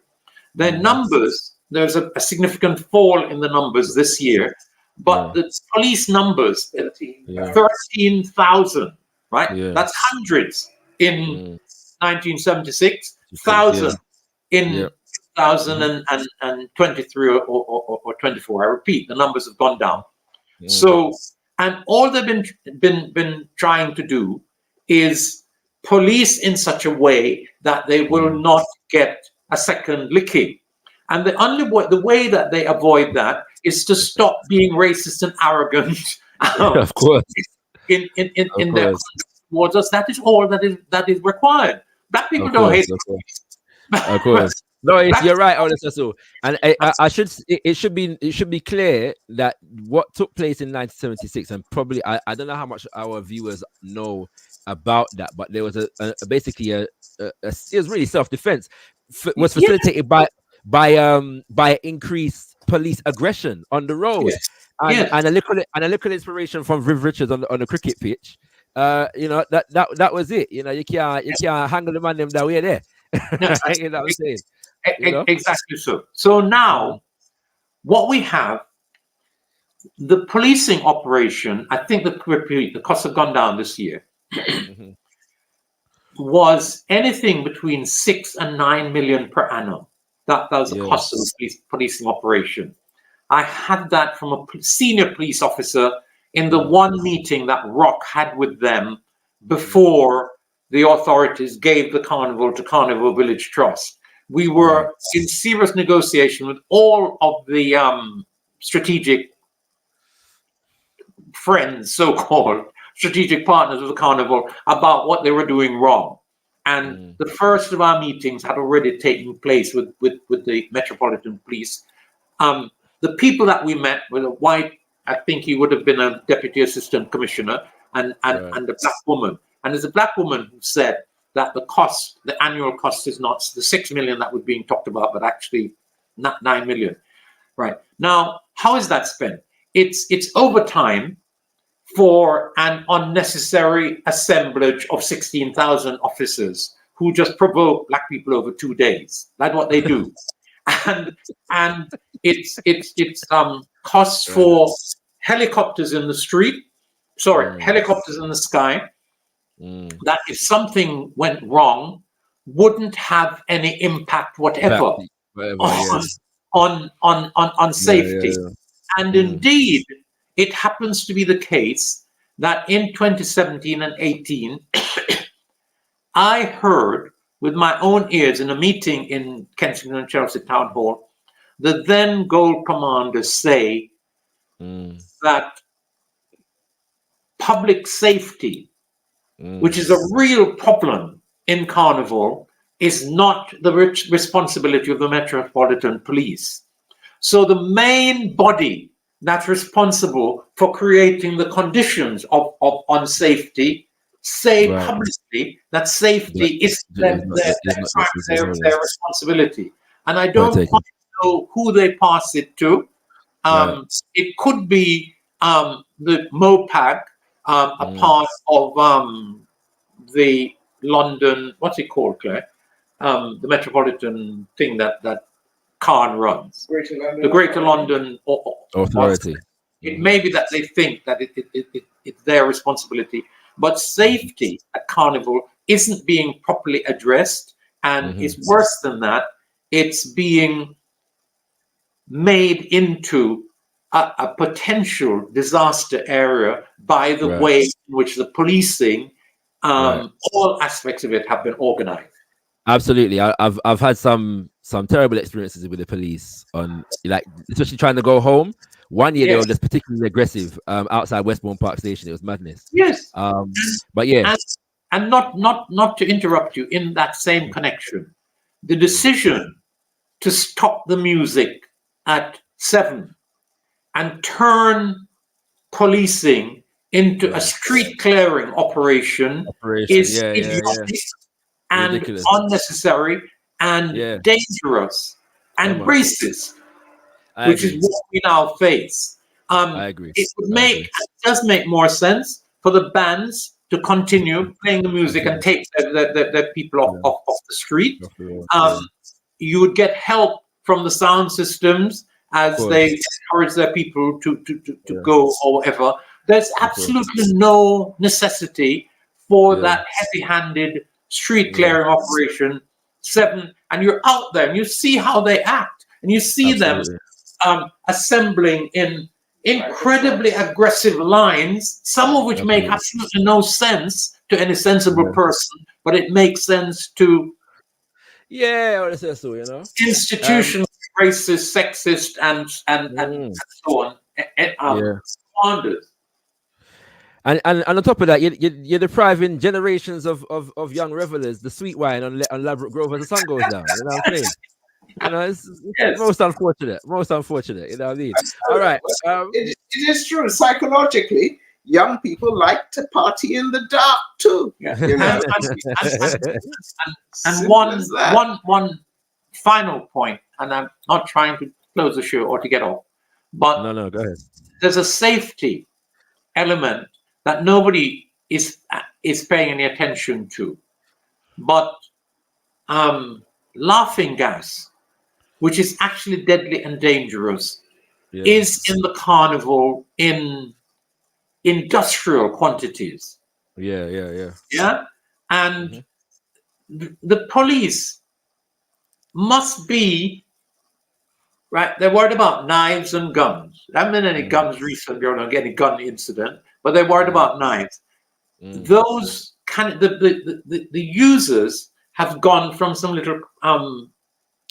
Their numbers, there's a significant fall in the numbers this year, but the police numbers, 13,000, right? That's hundreds in 1976, 1,000 in 2023 or 24. I repeat, the numbers have gone down. So, and all they've been trying to do is police in such a way that they will not get a second licking. And the way that they avoid that is to stop being racist and arrogant. Of course. In their towards us. That is all that is required. Black people don't hate. Of course. No, you're right, Olisa. And it should be clear that what took place in 1976, and probably I don't know how much our viewers know about that, but there was basically it was really self-defense. Was facilitated by increased police aggression on the road, and a little inspiration from Viv Richards on the cricket pitch. That was it. You can't handle the man them that way there. You know what I'm saying? Exactly so. So now, what we have, the policing operation, I think the costs have gone down this year, was anything between 6 and 9 million per annum. That was the cost of the policing operation. I had that from a senior police officer in the one meeting that Rock had with them before the authorities gave the carnival to Carnival Village Trust. We were in serious negotiation with all of the strategic friends, so-called strategic partners of the Carnival, about what they were doing wrong. And the first of our meetings had already taken place with the Metropolitan Police. The people that we met were a white, I think he would have been a deputy assistant commissioner, and a black woman. And there's a black woman who said that the annual cost is not the 6 million that was being talked about, but actually not 9 million. Right. Now, how is that spent? It's overtime for an unnecessary assemblage of 16,000 officers who just provoke black people over 2 days. That's what they do. and it's costs for helicopters in the street, helicopters in the sky, that if something went wrong, wouldn't have any impact whatever on safety. And indeed, it happens to be the case that in 2017 and 18, I heard with my own ears in a meeting in Kensington and Chelsea Town Hall, the then Gold Commander say that public safety, which is a real problem in Carnival, is not the responsibility of the Metropolitan Police. So the main body that's responsible for creating the conditions of unsafety say publicly that safety is their responsibility. And I don't quite know who they pass it to. It could be the MOPAG, a part of the London, what's it called, Claire? The metropolitan thing that Khan runs. The Greater London Authority. It may be that they think that it's their responsibility, but safety at Carnival isn't being properly addressed, and it's worse than that. It's being made into a potential disaster area by the way in which the policing, all aspects of it have been organized. Absolutely. I've had some terrible experiences with the police on, like, especially trying to go home. One year they were just particularly aggressive outside Westbourne Park Station. It was madness. Yes. But yeah. And not to interrupt you, in that same connection, the decision to stop the music at 7 and turn policing into a street clearing operation is idiotic and ridiculous, unnecessary and dangerous and racist, which is what we now face. I agree. It does make more sense for the bands to continue playing the music and take the people off the street. You would get help from the sound systems as they encourage their people to go or whatever. There's absolutely no necessity for that heavy-handed street clearing operation 7, and you're out there and you see how they act, and you see them assembling in incredibly aggressive lines, some of which make absolutely no sense to any sensible person, but it makes sense to institutional, racist, sexist, and so on. Commanders. And on top of that, you're depriving generations of young revelers the sweet wine on Ladbroke Grove as the sun goes down. You know what I'm saying? You know, it's most unfortunate. Most unfortunate. You know what I mean? All right. It is true. Psychologically, young people like to party in the dark too. You know? and one final point, and I'm not trying to close the show or to get off, but no, go ahead. There's a safety element that nobody is paying any attention to, but laughing gas, which is actually deadly and dangerous, is in the Carnival in industrial quantities. Yeah, and the police must be right. They're worried about knives and guns. There haven't been any guns recently, or any gun incident, but they're worried about knives. Those the users have gone from some little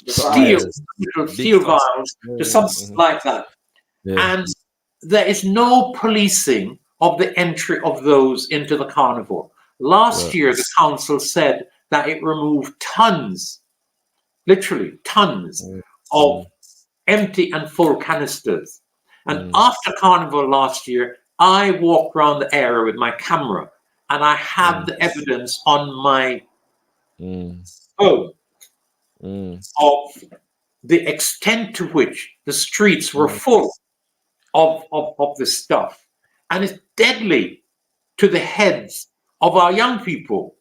steel vials to something like that. And there is no policing of the entry of those into the carnival. Last year, the council said that it removed tons, literally tons, of empty and full canisters. And after Carnival last year, I walked around the area with my camera, and I have the evidence on my phone of the extent to which the streets were full of this stuff. And it's deadly to the heads of our young people.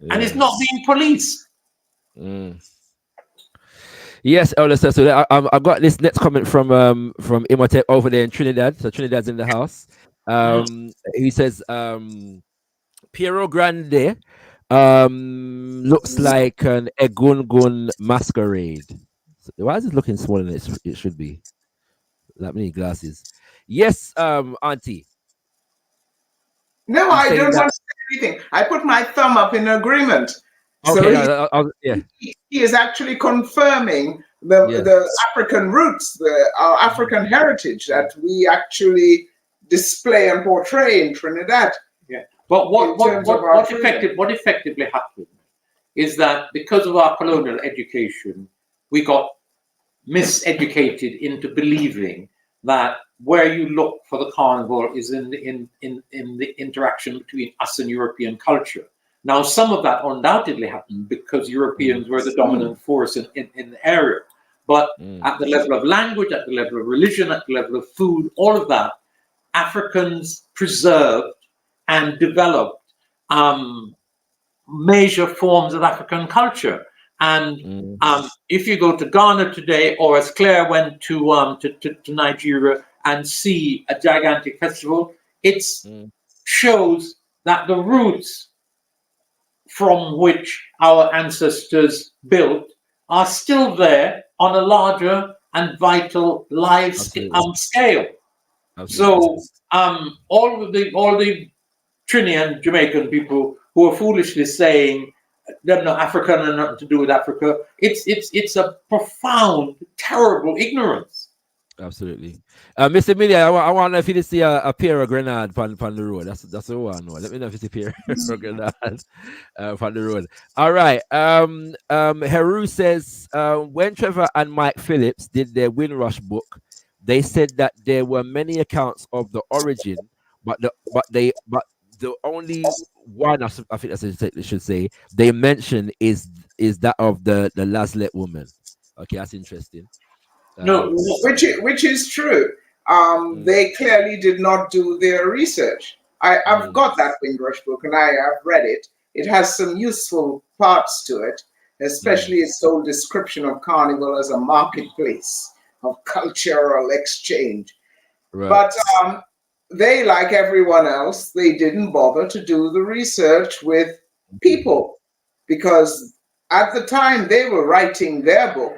And it's not being policed. Yes, Elder. So I've got this next comment from Imhotep over there in Trinidad. So Trinidad's in the house. He says, Piero Grande looks like an Egungun masquerade. So why is it looking smaller than it should be? Like many glasses. Yes, Auntie. No, I don't want to say anything. I put my thumb up in agreement. Okay, So he is actually confirming the African roots, our African heritage that we actually display and portray in Trinidad. Yeah, but what effectively happened is that because of our colonial education, we got miseducated into believing that where you look for the carnival is in the interaction between us and European culture. Now, some of that undoubtedly happened because Europeans were the dominant force in the area. But at the level of language, at the level of religion, at the level of food, all of that, Africans preserved and developed major forms of African culture. And if you go to Ghana today, or as Claire went to Nigeria and see a gigantic festival, it shows that the roots from which our ancestors built are still there on a larger and vital live scale. So all the Trini and Jamaican people who are foolishly saying that no, African and nothing to do with Africa, it's a profound, terrible ignorance. Absolutely. Mr. Millie, I want to know if you see a pair of grenade on the road. That's what I want to know. Let me know if it's a pair of grenade on the road. All right. Heru says, when Trevor and Mike Phillips did their Windrush book, they said that there were many accounts of the origin, but the only one I think I should say they mention is that of the Laslett woman. Okay, that's interesting. No, which is true. They clearly did not do their research. I've got that Windrush book and I have read it. It has some useful parts to it, especially its whole description of Carnival as a marketplace of cultural exchange. Right. But they, like everyone else, they didn't bother to do the research with people, because at the time they were writing their book,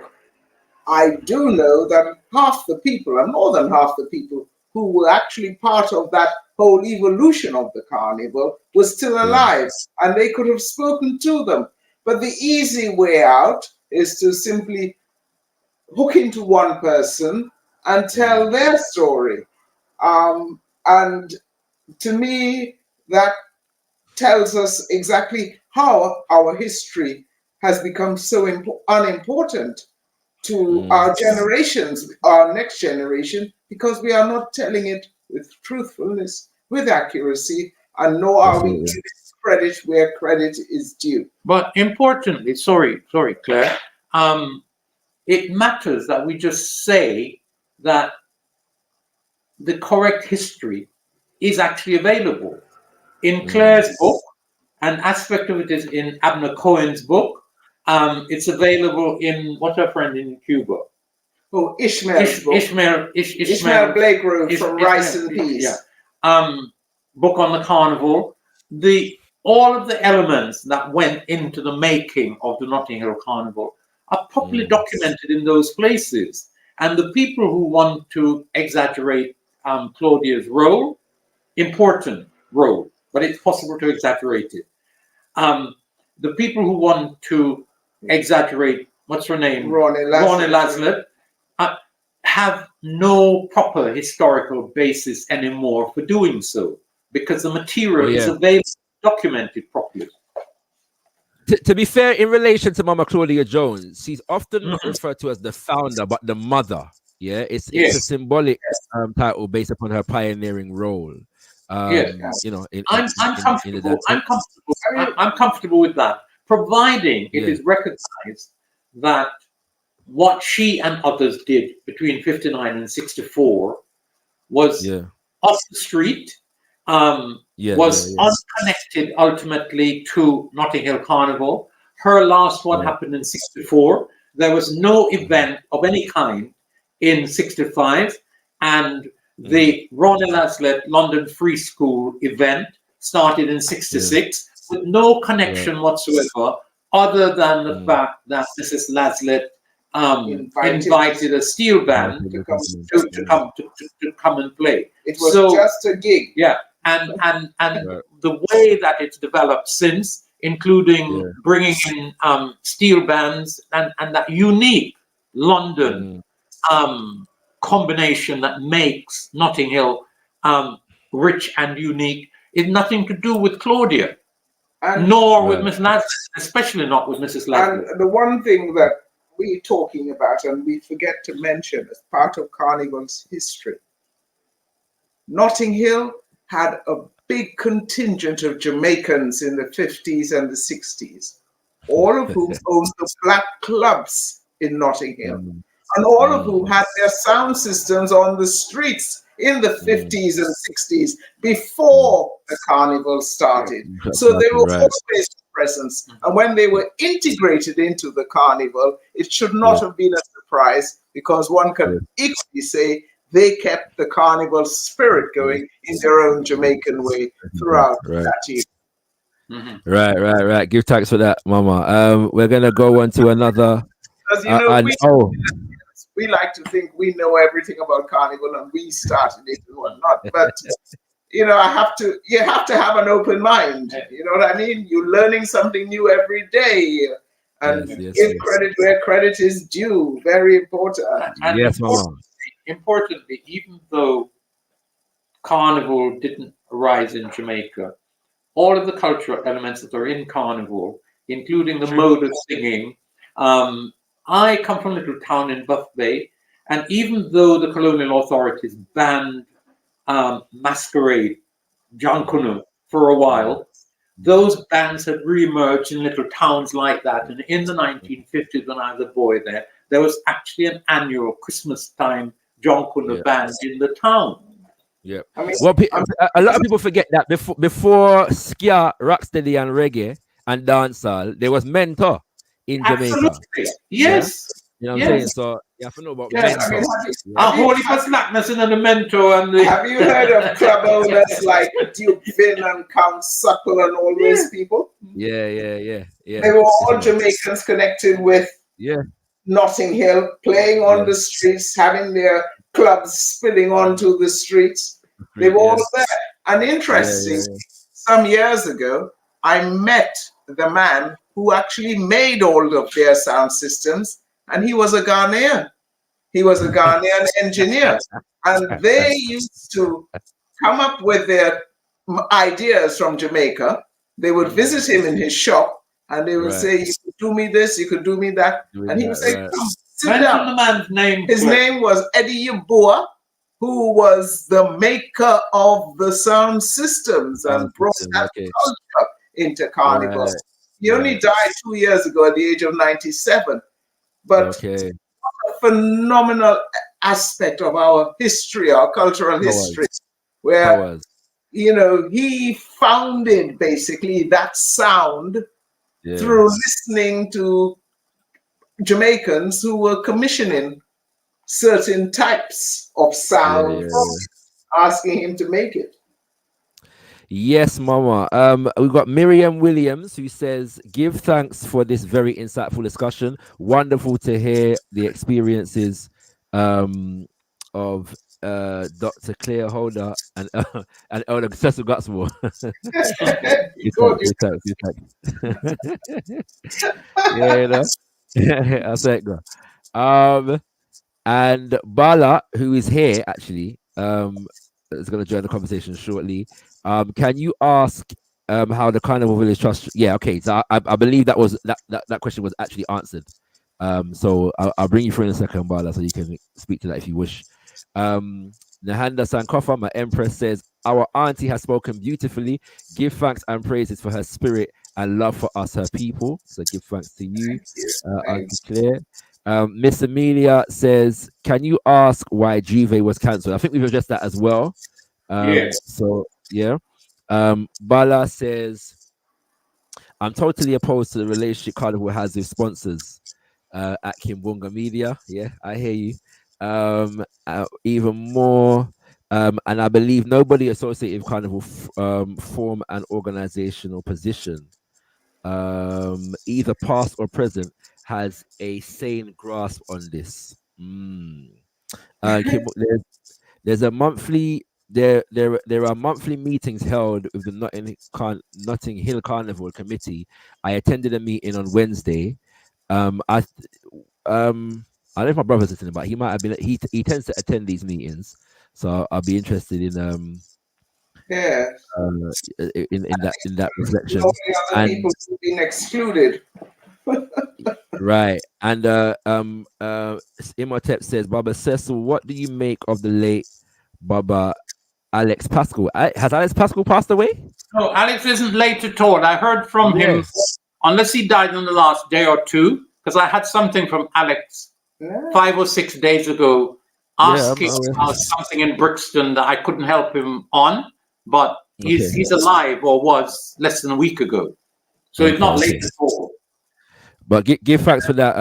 I do know that half the people, and more than half the people who were actually part of that whole evolution of the carnival were still alive, and they could have spoken to them. But the easy way out is to simply hook into one person and tell their story. And to me, that tells us exactly how our history has become so unimportant to our generations, our next generation, because we are not telling it with truthfulness, with accuracy, and nor are we giving credit where credit is due. But importantly, sorry, Claire, it matters that we just say that the correct history is actually available. In Claire's book, an aspect of it is in Abner Cohen's book. It's available in, what's her friend in Cuba? Oh, Ishmael's book. Ishmael Blake wrote from Rice and Peas. Yeah. Book on the carnival. All of the elements that went into the making of the Notting Hill Carnival are properly documented in those places. And the people who want to exaggerate Claudia's role, important role, but it's possible to exaggerate it. The people who want to exaggerate, what's her name? Ronnie Laslett. have no proper historical basis anymore for doing so, because the material is available, documented properly. To be fair, in relation to Mama Claudia Jones, she's often not referred to as the founder, but the mother. Yeah, it's a symbolic title based upon her pioneering role. You know, I'm comfortable with that, providing it is recognized that what she and others did between 59 and 64 was off the street, was unconnected ultimately to Notting Hill Carnival. Her last one happened in 64. There was no event of any kind in 65, and the Ronald Laslett London Free School event started in 66 with no connection whatsoever, other than the fact that Mrs. Laslett invited a steel band to come and play. It was just a gig. Yeah, and the way that it's developed since, including bringing in steel bands and that unique London combination that makes Notting Hill rich and unique, is nothing to do with Claudia, nor with Miss Laslett, especially not with Mrs. Laslett. And the one thing that we're talking about, and we forget to mention as part of Carnival's history, Notting Hill had a big contingent of Jamaicans in the 50s and the 60s, all of whom owned the black clubs in Notting Hill, and all of whom had their sound systems on the streets in the 50s and 60s before the Carnival started. So they were always presence, and when they were integrated into the Carnival, it should not have been a surprise, because one can equally say they kept the Carnival spirit going in their own Jamaican way throughout that year. Right. Give thanks for that, Mama. We're gonna go on to another. As you know, we like to think we know everything about Carnival and we started it and whatnot, but you know, you have to have an open mind. You know what I mean? You're learning something new every day, and give credit where credit is due. Very important. And importantly, even though Carnival didn't arise in Jamaica, all of the cultural elements that are in Carnival, including the mode of singing. I come from a little town in Buff Bay, and even though the colonial authorities banned masquerade, Jankunu, for a while, those bands had re-emerged in little towns like that. And in the 1950s, when I was a boy there was actually an annual Christmas time Jankunu band in the town. Yeah. I mean, well, a lot of people forget that before ska, rocksteady, and reggae and dancehall, there was Mentor in Jamaica. Absolutely. Yes. You know what I'm saying? So you have to know about Mentor. I mean, Holy for slackness in the Mentor. And the... Have you heard of club owners like Duke Vin and Count Suckle and all those people? Yeah. They were all Jamaicans connected with Notting Hill, playing on the streets, having their clubs spilling onto the streets. They were all there. And interesting, some years ago, I met the man who actually made all of their sound systems, and he was a Ghanaian. He was a Ghanaian engineer. And they used to come up with their ideas from Jamaica. They would visit him in his shop, and they would say, you could do me this, you could do me that. And he would say, come, sit down. The man's name. His name was Eddie Yeboah, who was the maker of the sound systems and brought that culture into Carnival. He only died 2 years ago at the age of 97. But a phenomenal aspect of our history, our cultural history, where, you know, he founded basically that sound through listening to Jamaicans who were commissioning certain types of sound, asking him to make it. Yes, Mama. We've got Miriam Williams, who says, give thanks for this very insightful discussion. Wonderful to hear the experiences of Dr. Claire Holder and Elder Cecil Gutsmore. Yeah, you know. I'll say it, girl. And Bala, who is here actually, is going to join the conversation shortly. Can you ask how the Carnival Village Trust? Yeah, okay. So I believe that was that question was actually answered. So I'll bring you through in a second, Bala, so you can speak to that if you wish. Nahanda Sankofa, my empress, says our auntie has spoken beautifully. Give thanks and praises for her spirit and love for us, her people. So give thanks to you, Auntie Claire. Miss Amelia says, can you ask why Juve was cancelled? I think we've addressed that as well. Yes. So yeah. Bala says, I'm totally opposed to the relationship Carnival has with sponsors at Kimbunga Media. Yeah, I hear you. Even more, and I believe nobody associated with Carnival form an organizational position, either past or present, has a sane grasp on this. There's a monthly there are monthly meetings held with the Notting Hill Carnival Committee. I attended a meeting on Wednesday. I don't know if my brother's listening, but he might have been. He tends to attend these meetings, so I'll be interested in in that reflection. All the other And people who've been excluded. right, and Imhotep says, Baba Cecil, what do you make of the late Baba Alex Pascal? Has Alex Pascal passed away? No, Alex isn't late at all. I heard from him, unless he died in the last day or two, because I had something from Alex 5 or 6 days ago asking about something in Brixton that I couldn't help him on, but he's alive, or was less than a week ago. So it's not late at all. But give thanks for that.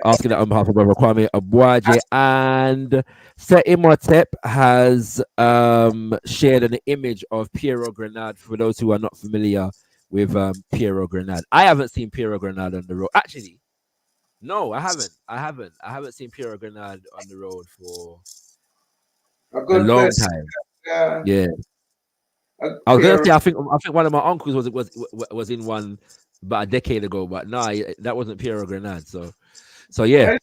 Asking that on behalf of Brother Kwame Abuaje, and Sir Imhotep has shared an image of Piero Grenade for those who are not familiar with Piero Grenade. I haven't seen Piero Grenade on the road. Actually, no, I haven't seen Piero Grenade on the road for a long time. Yeah. I was gonna say I think one of my uncles was in one about a decade ago, but no, that wasn't Piero Grenade. So yeah.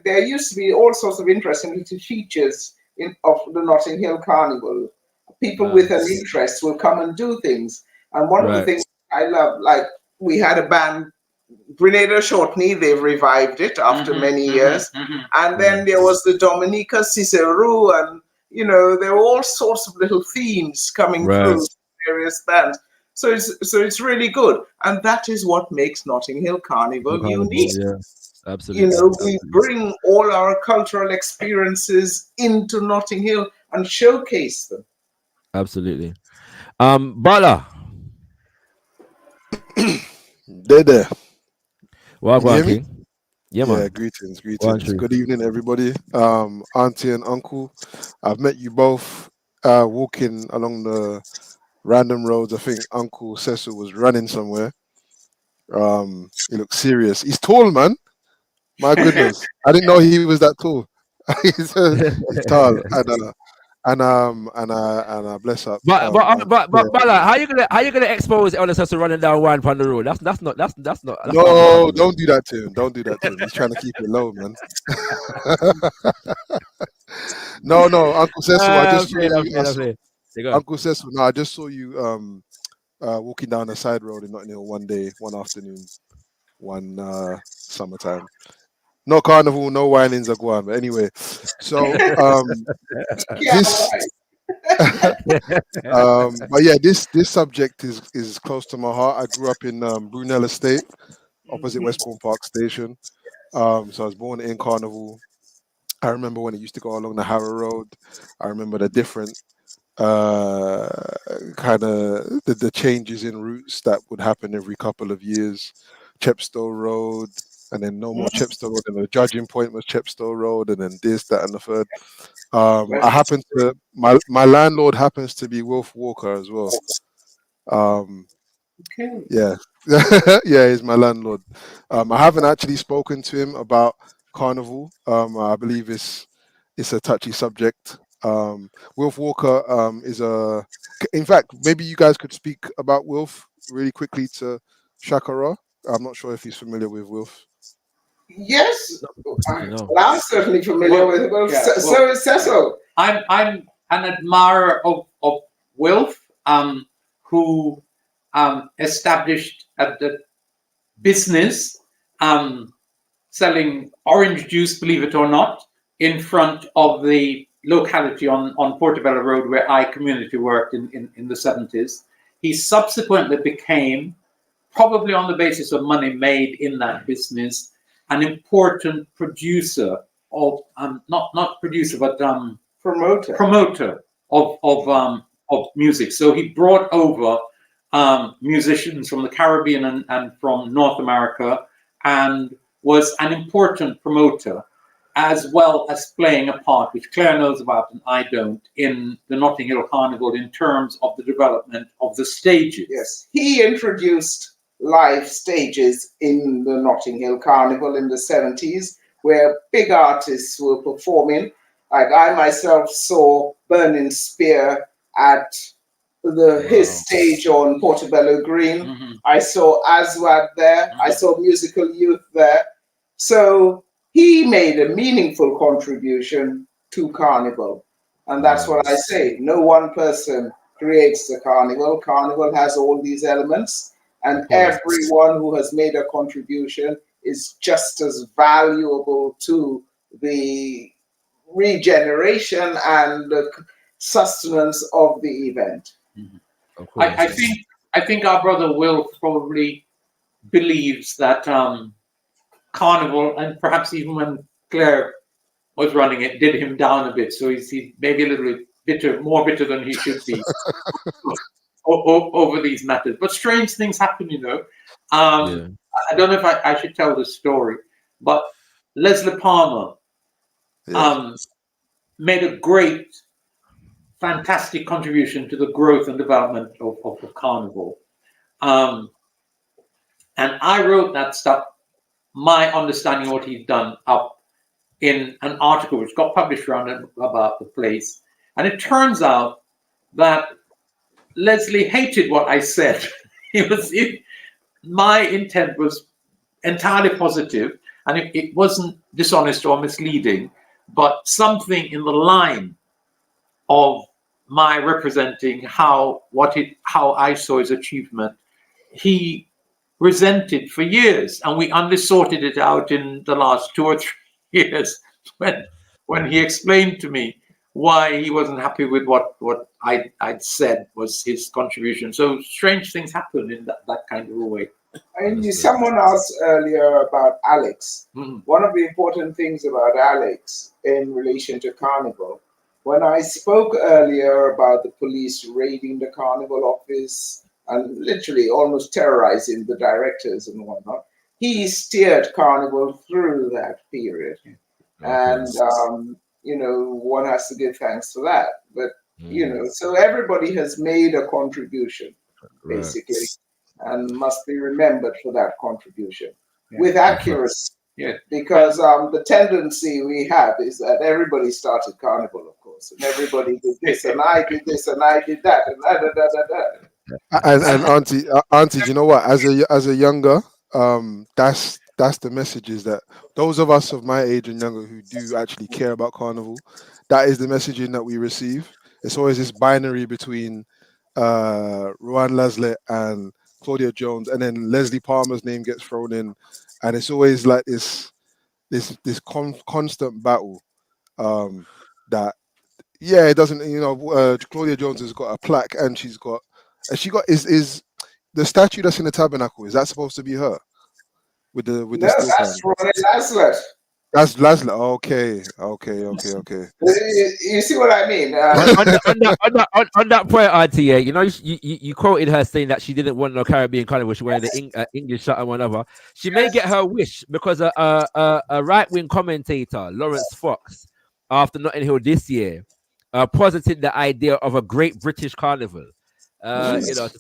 There used to be all sorts of interesting little features of the Notting Hill Carnival. People with an interest will come and do things. And one of the things I love, like we had a band, Grenada Shortney, they've revived it after many years. And then there was the Dominica Cicero, and there were all sorts of little themes coming through various bands. So it's really good. And that is what makes Notting Hill Carnival unique. Yeah. Absolutely. We bring all our cultural experiences into Notting Hill and showcase them. Absolutely. Bala. There. Well, King? Yeah, man. Greetings. Good evening, everybody. Auntie and uncle, I've met you both walking along the random roads. I think Uncle Cecil was running somewhere. He looks serious. He's tall, man. My goodness, I didn't know he was that tall. He's tall, and bless up. But Bala, how you gonna expose Elder Cecil running down wine on the road? That's not. No, don't do that to him. Don't do that to him. He's trying to keep it low, man. No, Uncle Cecil. I just saw you. Uncle Cecil. No, I just saw you walking down a side road in Notting Hill one day, one afternoon, one summertime. No carnival, no whinings are going. But anyway, so but yeah, this subject is close to my heart. I grew up in Brunel Estate, opposite Westbourne Park Station. So I was born in Carnival. I remember when it used to go along the Harrow Road. I remember the different kind of the changes in routes that would happen every couple of years. Chepstow Road, and then no more Chepstow Road, and the judging point was Chepstow Road, and then this, that, and the third. I happen to my landlord happens to be Wilf Walker as well. Yeah, yeah, he's my landlord. I haven't actually spoken to him about Carnival. I believe it's a touchy subject. Wilf Walker is in fact, maybe you guys could speak about Wilf really quickly to Shakara. I'm not sure if he's familiar with Wilf. Yes, You know. well, I'm certainly familiar with it. Well, so is Cecil. I'm an admirer of Wilf, who established the business selling orange juice, believe it or not, in front of the locality on Portobello Road where I community worked in the 70s. He subsequently became, probably on the basis of money made in that business, an important producer of not producer but promoter of music. So he brought over musicians from the Caribbean and from North America, and was an important promoter, as well as playing a part, which Claire knows about and I don't, in the Notting Hill Carnival in terms of the development of the stages. Yes, he introduced live stages in the Notting Hill Carnival in the 70s, where big artists were performing. Like I myself saw Burning Spear at his stage on Portobello Green. Mm-hmm. I saw Aswad there. Mm-hmm. I saw Musical Youth there. So he made a meaningful contribution to Carnival. And that's what I say. No one person creates the Carnival. Carnival has all these elements, and everyone who has made a contribution is just as valuable to the regeneration and the sustenance of the event. Mm-hmm. I think our brother Will probably believes that Carnival, and perhaps even when Claire was running it, did him down a bit. So he's maybe a little bit bitter, more bitter than he should be over these matters. But strange things happen, you know. I don't know if I should tell this story, but Leslie Palmer made a great, fantastic contribution to the growth and development of Carnival. And I wrote that stuff, my understanding of what he'd done, up in an article which got published around about the place. And it turns out that Leslie hated what I said. My intent was entirely positive, and it wasn't dishonest or misleading, but something in the line of my representing how I saw his achievement, he resented for years, and we only sorted it out in the last 2 or 3 years when he explained to me why he wasn't happy with what I'd said was his contribution. So strange things happen in that kind of a way. And someone asked earlier about Alex. Mm-hmm. One of the important things about Alex in relation to Carnival, when I spoke earlier about the police raiding the Carnival office and literally almost terrorizing the directors and whatnot, he steered Carnival through that period. And, you know, one has to give thanks for that. But, you know, so everybody has made a contribution, basically, and must be remembered for that contribution with accuracy. Because the tendency we have is that everybody started Carnival, of course, and everybody did this, and I did this, and I did that, and And auntie, do you know what? As a younger, that's the messages that those of us of my age and younger who do actually care about Carnival, that is the messaging that we receive. It's always this binary between Rowan Leslie and Claudia Jones, and then Leslie Palmer's name gets thrown in, and it's always like this constant battle. That it doesn't, you know, Claudia Jones has got a plaque, and she got is the statue that's in the tabernacle, is that supposed to be her with the no, that's Ronnie Laszlo. That's Laszlo. Okay. You see what I mean? On that point, Auntie, you know, you quoted her saying that she didn't want no Caribbean Carnival. She wanted the English shirt and whatever. She may get her wish because a right-wing commentator, Lawrence Fox, after Notting Hill this year, posited the idea of a Great British Carnival. You know, to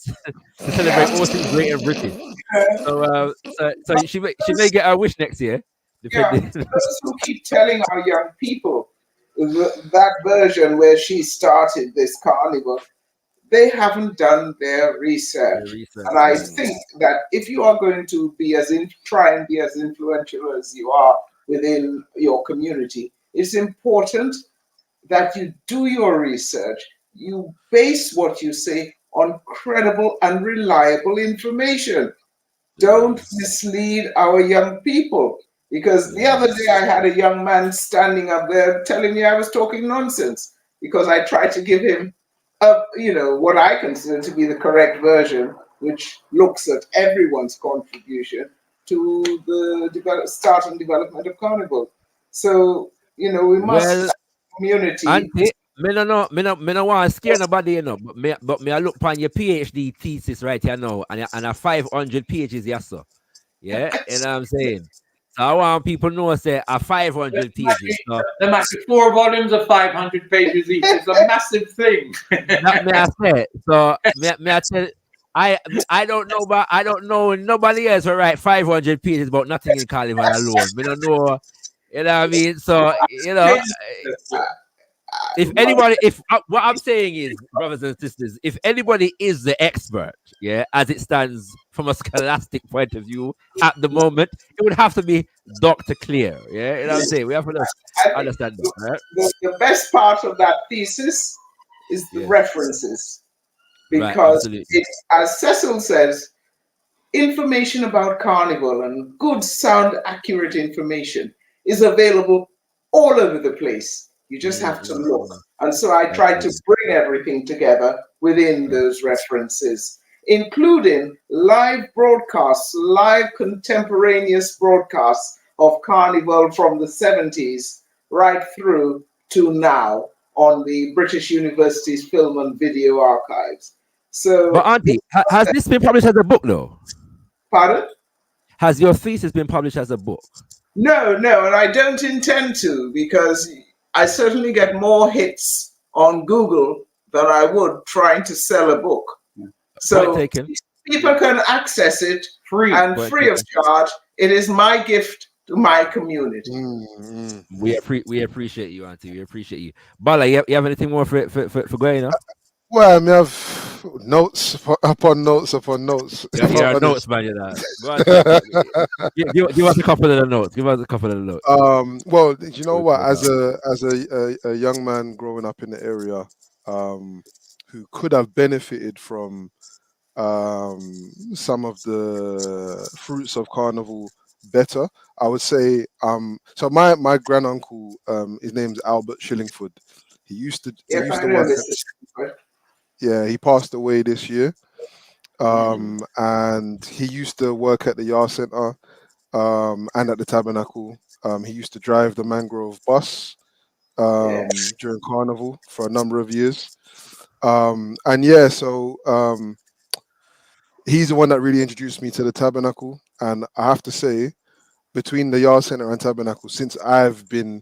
celebrate all things great and British. So she may get her wish next year. Those who keep telling our young people that version where she started this carnival, they haven't done their research. And I think that if you are going to be try and be as influential as you are within your community, it's important that you do your research. You base what you say on credible and reliable information. Don't mislead our young people. Because the other day I had a young man standing up there telling me I was talking nonsense because I tried to give him what I consider to be the correct version, which looks at everyone's contribution to the start and development of Carnival. So, we must community. Auntie, me no want to scare nobody, but me I look upon your PhD thesis right here now, and a 500 pages, yes, sir. Yeah, you know what I'm saying? So I want people to know, say, a 500 pages. So, there might be 4 volumes of 500 pages each. It's a massive thing. that may I say. So, may I tell I don't know, but I don't know nobody else will write 500 pages about nothing in Carnival alone. We don't know, you know what I mean? So, if anybody, what I'm saying is, brothers and sisters, if anybody is the expert, as it stands from a scholastic point of view at the moment, it would have to be Dr. Clear. You know what I'm saying? We have to understand that. Right? The best part of that thesis is the references. Because, as Cecil says, information about Carnival and good, sound, accurate information is available all over the place. You just have to look. And so I tried to bring everything together within those references, including live broadcasts, live contemporaneous broadcasts of Carnival from the 70s right through to now on the British University's Film and Video Archives. So, but Auntie, has this been published as a book, though? Pardon? Has your thesis been published as a book? No, and I don't intend to, because I certainly get more hits on Google than I would trying to sell a book. So people can access it free of charge. It is my gift to my community. We appreciate you, Auntie. We appreciate you. Bala, you have anything more for going on? Well, I mean, I've notes upon notes upon notes. Yeah, notes, man. Give us a couple of the notes. Well, you know what? As a young man growing up in the area, who could have benefited from some of the fruits of Carnival better, I would say. So my granduncle, his name's Albert Shillingford. He used to work. He passed away this year. And he used to work at the Yard Centre and at the Tabernacle. He used to drive the Mangrove bus during Carnival for a number of years. He's the one that really introduced me to the Tabernacle. And I have to say, between the Yard Centre and Tabernacle, since I've been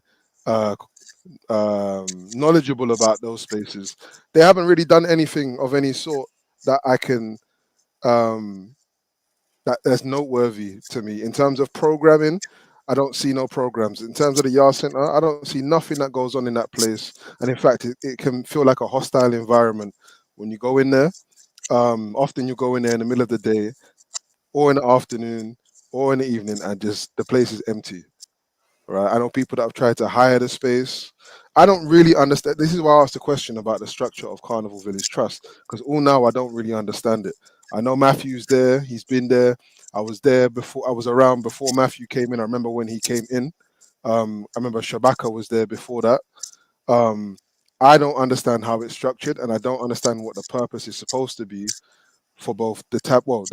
knowledgeable about those spaces, they haven't really done anything of any sort that I can that's noteworthy to me. In terms of programming, I don't see no programs. In terms of the Yard Centre, I don't see nothing that goes on in that place. And in fact, it can feel like a hostile environment when you go in there. Often you go in there in the middle of the day or in the afternoon or in the evening, and just the place is empty. Right? I know people that have tried to hire the space. I don't really understand. This is why I asked the question about the structure of Carnival Village Trust, because all now I don't really understand it. I know Matthew's there. He's been there. I was there before. I was around before Matthew came in. I remember when he came in. I remember Shabaka was there before that. I don't understand how it's structured, and I don't understand what the purpose is supposed to be for both the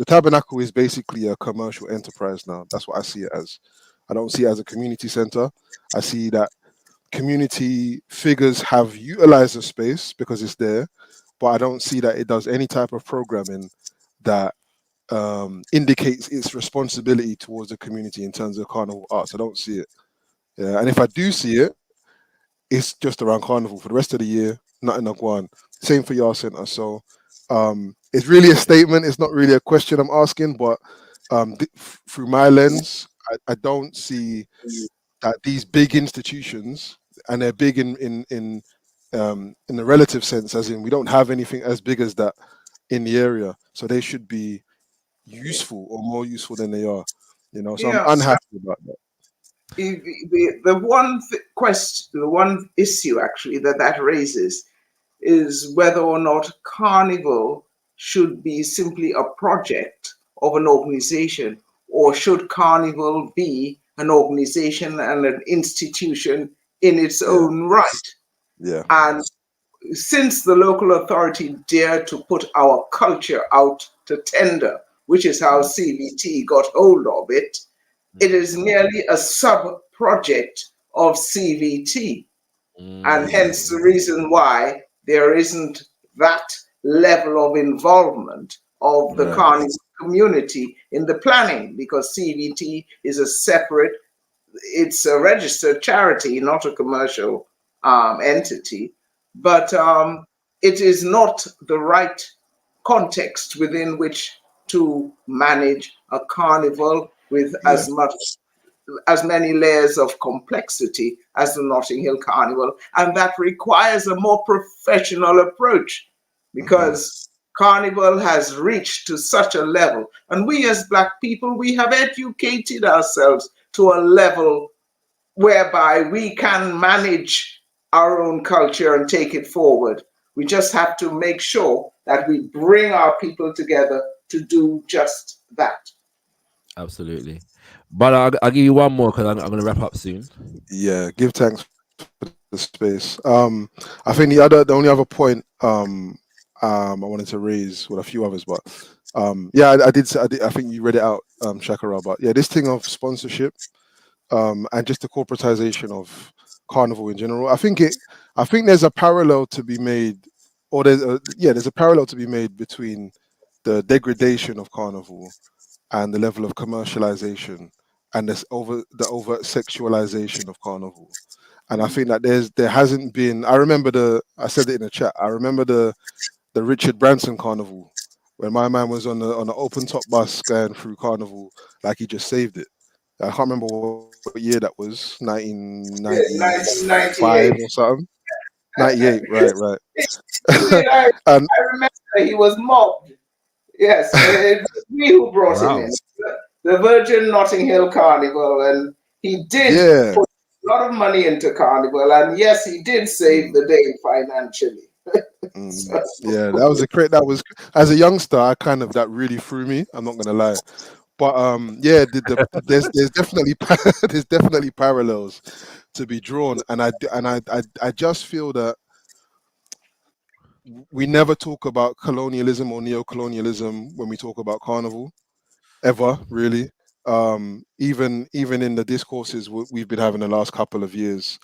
Tabernacle is basically a commercial enterprise now. That's what I see it as. I don't see it as a community center. I see that community figures have utilized the space because it's there, but I don't see that it does any type of programming that indicates its responsibility towards the community in terms of carnival arts. I don't see it. Yeah, and if I do see it, it's just around Carnival. For the rest of the year, nothing like one. Same for Yard Centre. So it's really a statement. It's not really a question I'm asking, but through my lens, I don't see that these big institutions, and they're big in in the relative sense, as in we don't have anything as big as that in the area, so they should be useful or more useful than they are. You know, so I'm Yes. unhappy about that. The one question, the one issue actually that raises is whether or not Carnival should be simply a project of an organization, or should Carnival be an organization and an institution in its own right. Yeah. And since the local authority dared to put our culture out to tender, which is how CVT got hold of it, it is merely a sub project of CVT. And hence the reason why there isn't that level of involvement of the Carnival community in the planning, because CVT is a separate, it's a registered charity, not a commercial entity, but it is not the right context within which to manage a carnival with as many layers of complexity as the Notting Hill Carnival, and that requires a more professional approach, because Carnival has reached to such a level, and we as Black people, we have educated ourselves to a level whereby we can manage our own culture and take it forward. We just have to make sure that we bring our people together to do just that. Absolutely. But I'll give you one more because I'm going to wrap up soon. Yeah, give thanks for the space. I think the only other point I wanted to raise with a few others, but yeah, I did. I think you read it out, Shakara. But yeah, this thing of sponsorship and just the corporatization of Carnival in general. I think there's a parallel to be made, or there's a parallel to be made between the degradation of Carnival and the level of commercialization and the overt sexualization of Carnival. And I think that there hasn't been. I said it in the chat. I remember the Richard Branson Carnival when my man was on the open top bus going through Carnival like he just saved it. I can't remember what year that was, 1995 or something. 98, right. And I remember he was mobbed. Yes, it was me who brought him in. The Virgin Notting Hill Carnival, and he did put a lot of money into Carnival, and yes, he did save the day financially. Yeah, that was as a youngster, that really threw me. I'm not gonna lie, but yeah, there's definitely there's definitely parallels to be drawn, and I just feel that we never talk about colonialism or neo-colonialism when we talk about Carnival, ever really. Even in the discourses we've been having the last couple of years,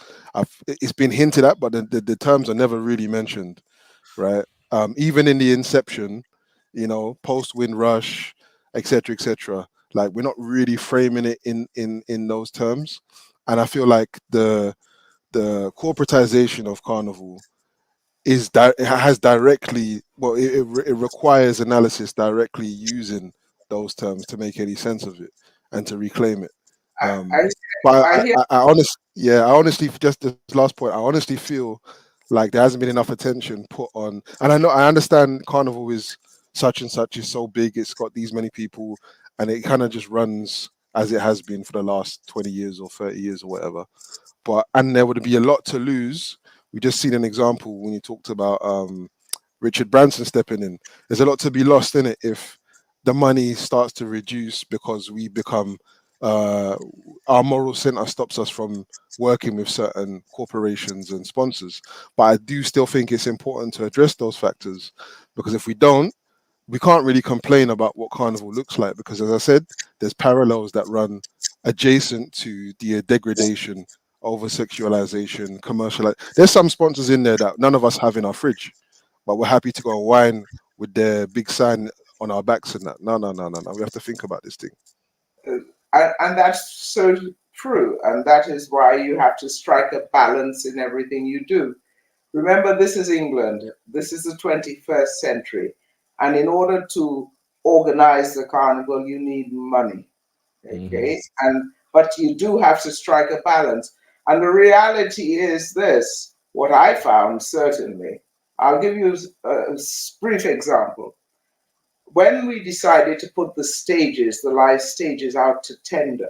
it's been hinted at, but the terms are never really mentioned, right? Even in the inception, post Windrush, etc., like we're not really framing it in those terms, and I feel like the corporatization of Carnival it has directly, well, it requires analysis directly using those terms to make any sense of it and to reclaim it. But I honestly, just this last point, I honestly feel like there hasn't been enough attention put on, and I understand Carnival is such and such, is so big, it's got these many people, and it kind of just runs as it has been for the last 20 years or 30 years or whatever. And there would be a lot to lose. We just seen an example when you talked about Richard Branson stepping in. There's a lot to be lost in it if the money starts to reduce because we become our moral center stops us from working with certain corporations and sponsors. But I do still think it's important to address those factors, because if we don't, we can't really complain about what Carnival looks like, because as I said, there's parallels that run adjacent to the degradation, over sexualization, there's some sponsors in there that none of us have in our fridge, but we're happy to go and wine with their big sign on our backs and that. No. We have to think about this thing. And that's so true. And that is why you have to strike a balance in everything you do. Remember, this is England. This is the 21st century. And in order to organize the carnival, you need money. Okay. But you do have to strike a balance. And the reality is this: what I found, certainly, I'll give you a brief example. When we decided to put the stages, the live stages, out to tender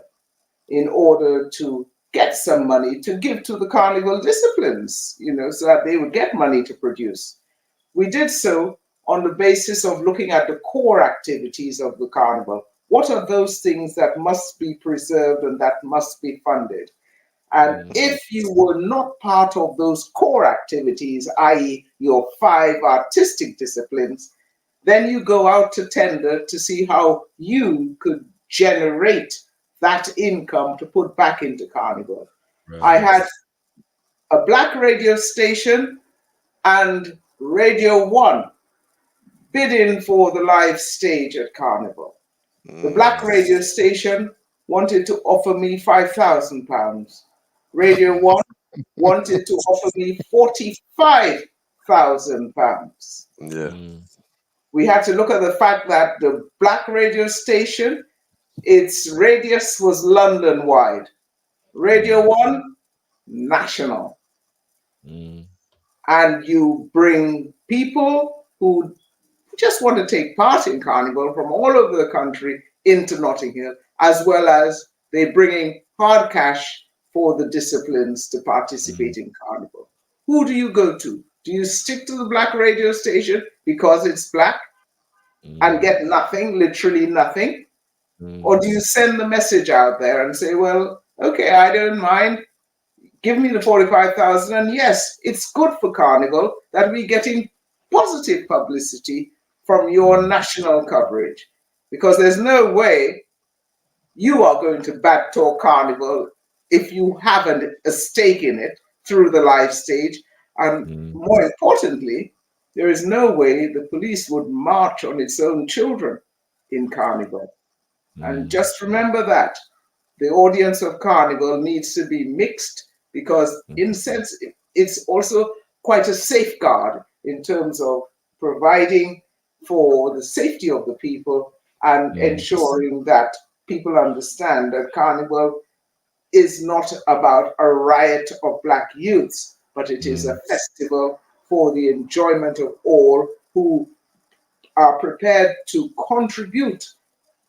in order to get some money to give to the carnival disciplines, so that they would get money to produce, we did so on the basis of looking at the core activities of the carnival. What are those things that must be preserved and that must be funded? And if you were not part of those core activities, i.e. your 5 artistic disciplines, then you go out to tender to see how you could generate that income to put back into Carnival. Right. I had a black radio station and Radio 1 bidding for the live stage at Carnival. The black radio station wanted to offer me £5,000. Radio 1 wanted to offer me £45,000. Yeah. We had to look at the fact that the black radio station, its radius was London-wide. Radio 1, national. And you bring people who just want to take part in Carnival from all over the country into Notting Hill, as well as they bring in hard cash for the disciplines to participate in Carnival. Who do you go to? Do you stick to the black radio station because it's black and get nothing, literally nothing? Or do you send the message out there and say, well, okay, I don't mind, give me the 45,000, and yes, it's good for Carnival that we're getting positive publicity from your national coverage, because there's no way you are going to backtalk Carnival if you haven't a stake in it through the live stage. And more importantly, there is no way the police would march on its own children in Carnival. And just remember that the audience of Carnival needs to be mixed, because in a sense, it's also quite a safeguard in terms of providing for the safety of the people and ensuring that people understand that Carnival is not about a riot of black youths, but it is a festival for the enjoyment of all who are prepared to contribute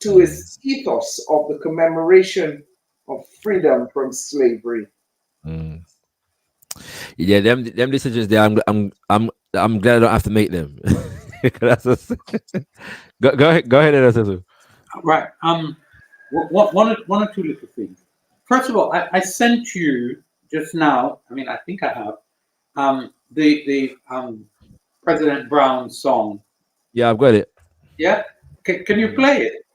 to its ethos of the commemoration of freedom from slavery. Yeah, them decisions there, I'm glad I don't have to make them. Go ahead. Right. One or two little things. First of all, I sent you just now. I mean, I think I have the President Brown song. Yeah, I've got it. Yeah. Can you play it?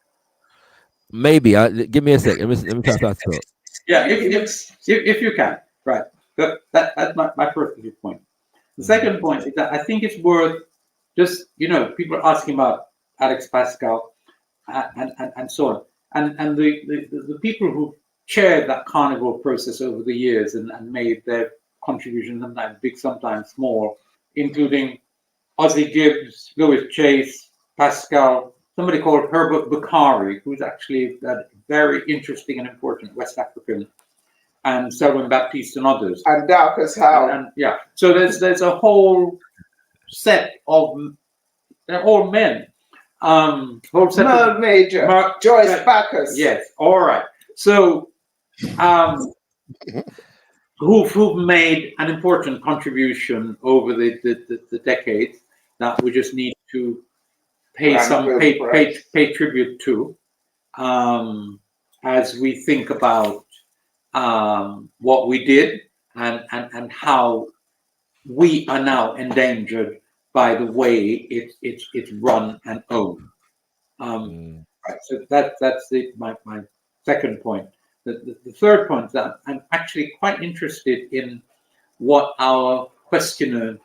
Maybe. Give me a sec. Let me try to talk. Yeah, if you can. Right. That's my first point. The second point is that I think it's worth just, people are asking about Alex Pascal and so on. And the people who chaired that Carnival process over the years and made their contributions, sometimes big, sometimes small, including Ozzie Gibbs, Louis Chase, Pascal, somebody called Herbert Bukhari, who's actually a very interesting and important West African, and Selwyn Baptiste and others. And Darkus Howe. Yeah. So there's a whole set of, they're all men. Whole set Merle Major, Joyce Backus. Yes. All right. So who've made an important contribution over the decades that we just need to pay tribute to as we think about what we did and how we are now endangered by the way it's run and owned. Right, so that's my second point. The third point is that I'm actually quite interested in what our questioner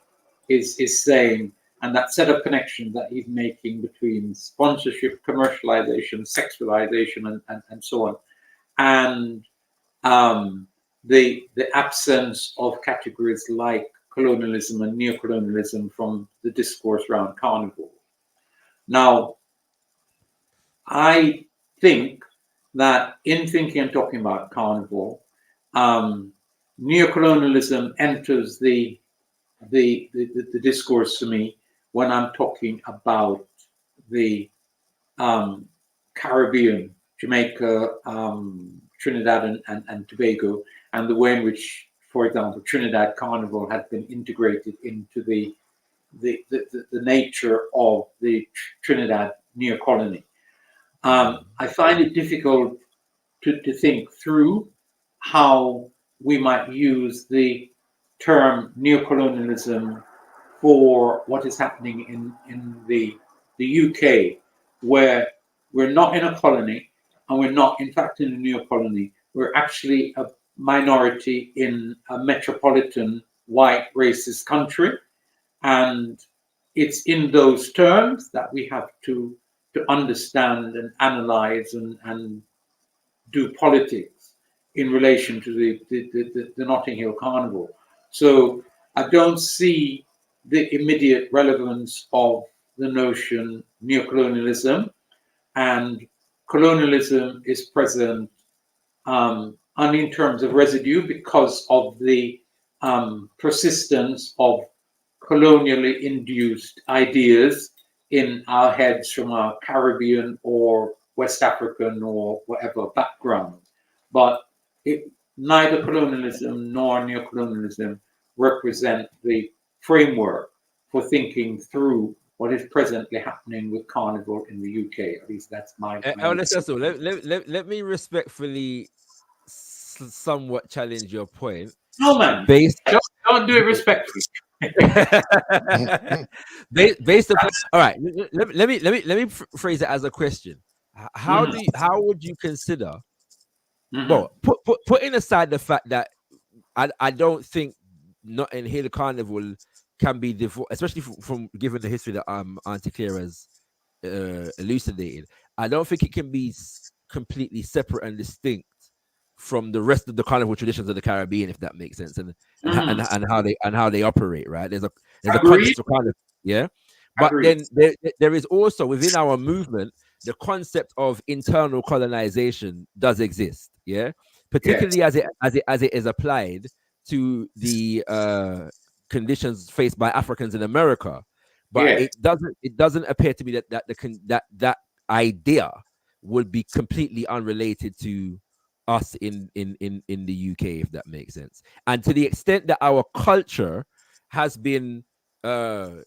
is saying, and that set of connections that he's making between sponsorship, commercialization, sexualization, and so on, and the absence of categories like colonialism and neocolonialism from the discourse around Carnival. Now, I think that in thinking and talking about Carnival, neocolonialism enters the the discourse to me when I'm talking about the Caribbean, Jamaica, Trinidad and Tobago, and the way in which, for example, Trinidad Carnival has been integrated into the nature of the Trinidad neo-colony. I find it difficult to think through how we might use the term neocolonialism for what is happening in the UK, where we're not in a colony and we're not, in fact, in a neo-colony. We're actually a minority in a metropolitan white racist country. And it's in those terms that we have to understand and analyze and do politics in relation to the Notting Hill Carnival. So I don't see the immediate relevance of the notion neocolonialism, and colonialism is present only in terms of residue because of the persistence of colonially induced ideas in our heads from our Caribbean or West African or whatever background. But neither colonialism nor neocolonialism represent the framework for thinking through what is presently happening with Carnival in the UK. At least that's my let me respectfully somewhat challenge your point. No, man. Don't do it respectfully. Based upon, all right, let me phrase it as a question. How would you consider, well, putting aside the fact that I don't think Notting Hill Carnival can be divorced, especially from given the history that Auntie Claire has elucidated. I don't think it can be completely separate and distinct from the rest of the carnival traditions of the Caribbean, if that makes sense, and how they operate. Right? There's a concept of carnival, yeah. But then there is also within our movement the concept of internal colonization does exist, yeah. Particularly as it is applied to the conditions faced by Africans in America, but it doesn't appear to me that idea would be completely unrelated to us in the UK, if that makes sense. And to the extent that our culture has been has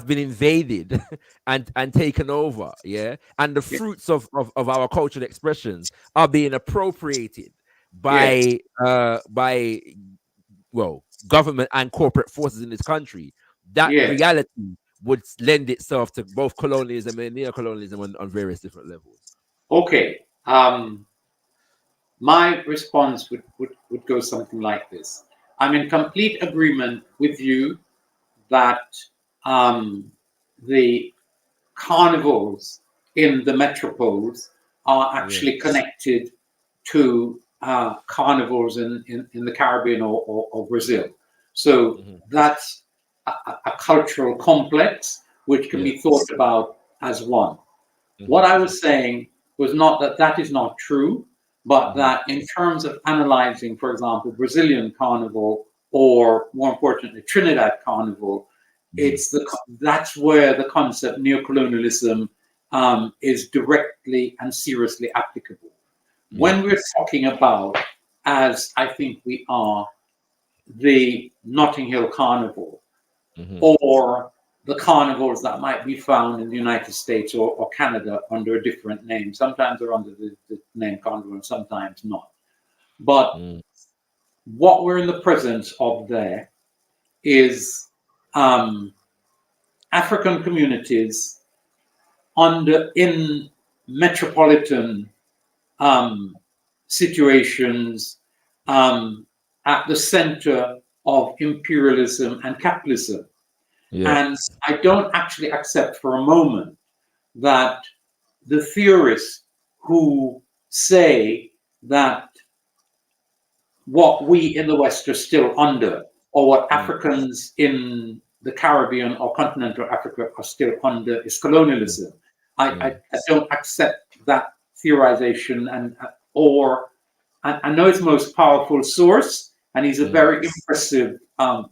been invaded and taken over, yeah, and the fruits of our cultural expressions are being appropriated by government and corporate forces in this country, that reality would lend itself to both colonialism and neocolonialism on various different levels. Okay. My response would go something like this. I'm in complete agreement with you that the carnivals in the metropoles are actually connected to carnivals in the Caribbean or Brazil. So that's a cultural complex which can be thought about as one. What I was saying was not that is not true, but that in terms of analyzing, for example, Brazilian Carnival or more importantly Trinidad Carnival, that's where the concept neocolonialism is directly and seriously applicable. When we're talking about, as I think we are, the Notting Hill Carnival or the carnivals that might be found in the United States or Canada under a different name. Sometimes they're under the name Carnival and sometimes not. But what we're in the presence of there is African communities in metropolitan situations at the center of imperialism and capitalism. And I don't actually accept for a moment that the theorists who say that what we in the West are still under, or what Africans in the Caribbean or continental Africa are still under, is colonialism. I don't accept that theorization, and I know its most powerful source and he's a very impressive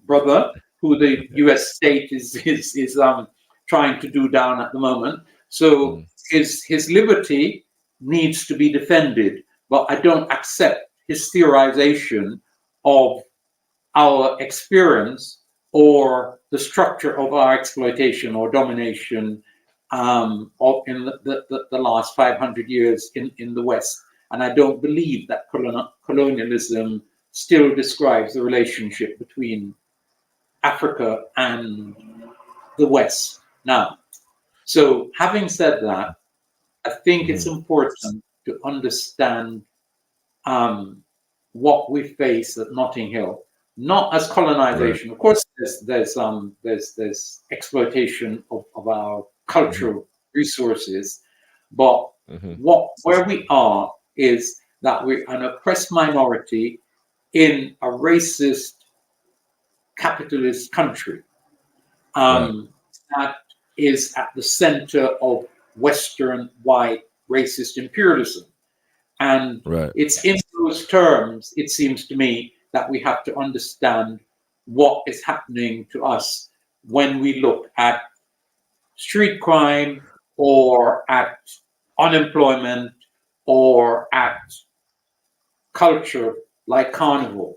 brother who the U.S. state is trying to do down at the moment. So his liberty needs to be defended, but I don't accept his theorization of our experience or the structure of our exploitation or domination in the last 500 years in the West. And I don't believe that colonialism still describes the relationship between Africa and the West now. So having said that, I think it's important to understand what we face at Notting Hill, not as colonization. Right. Of course, there's exploitation of our cultural resources, but where we are is that we're an oppressed minority in a racist capitalist country that is at the center of Western white racist imperialism. And it's in those terms, it seems to me, that we have to understand what is happening to us when we look at street crime or at unemployment or at culture like Carnival,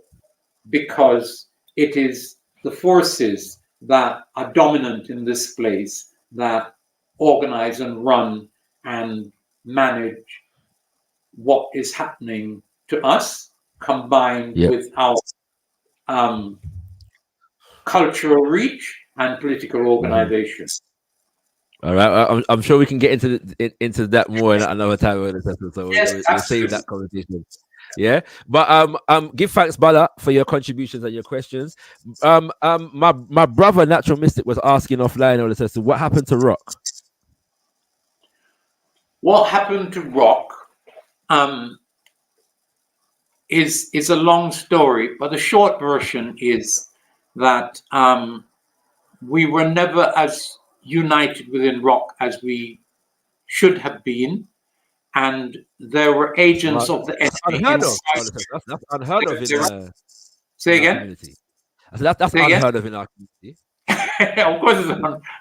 because it is the forces that are dominant in this place that organize and run and manage what is happening to us, combined with our cultural reach and political organization. All right, I'm sure we can get into that more in another time. So we'll save that conversation. Yeah, but give thanks, Bala, for your contributions and your questions. My brother Natural Mystic was asking offline, so what happened to rock? What happened to rock is a long story, but the short version is that we were never as united within rock as we should have been, and there were agents of the enemy. That's unheard of in say again. Community. That's unheard of in our community. Of course, it's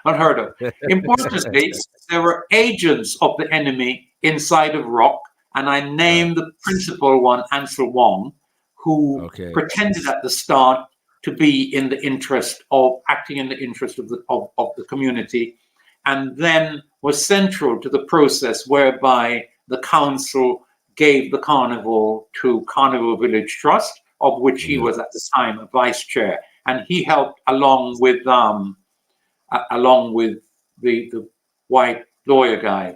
unheard of. Importantly, there were agents of the enemy inside of rock, and I named the principal one, Ansel Wong, who pretended at the start to be in the interest of acting in the interest of the community, and then was central to the process whereby the council gave the carnival to Carnival Village Trust, of which he was at the time a vice chair, and he helped along with the white lawyer guy,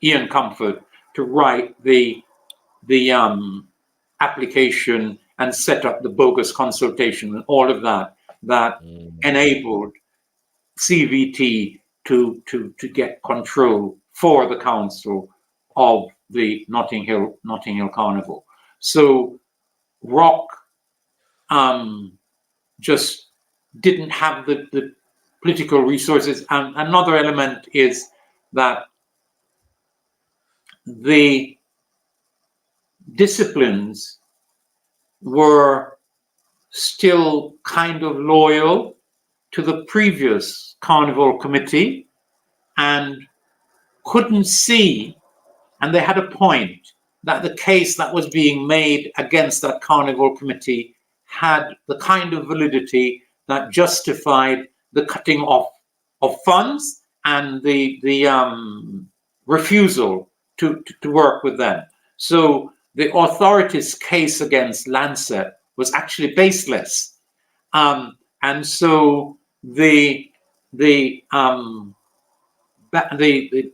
Ian Comfort, to write the application and set up the bogus consultation and all of that enabled CVT to get control for the council of the Notting Hill Carnival. So rock just didn't have the political resources. And another element is that the disciplines were still kind of loyal to the previous Carnival committee and couldn't see, and they had a point, that the case that was being made against that Carnival committee had the kind of validity that justified the cutting off of funds and the refusal to work with them. So the authorities' case against Lancet was actually baseless, and so the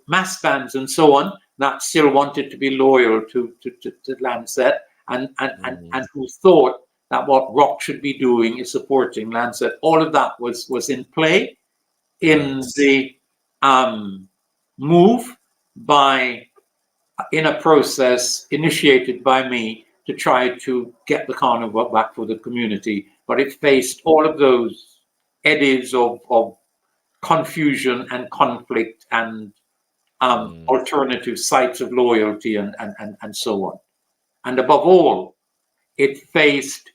mass bands and so on that still wanted to be loyal to Lancet and who thought that what rock should be doing is supporting Lancet. All of that was in play in the move in a process initiated by me to try to get the carnival back for the community. But it faced all of those eddies of confusion and conflict and alternative sites of loyalty and so on. And above all, it faced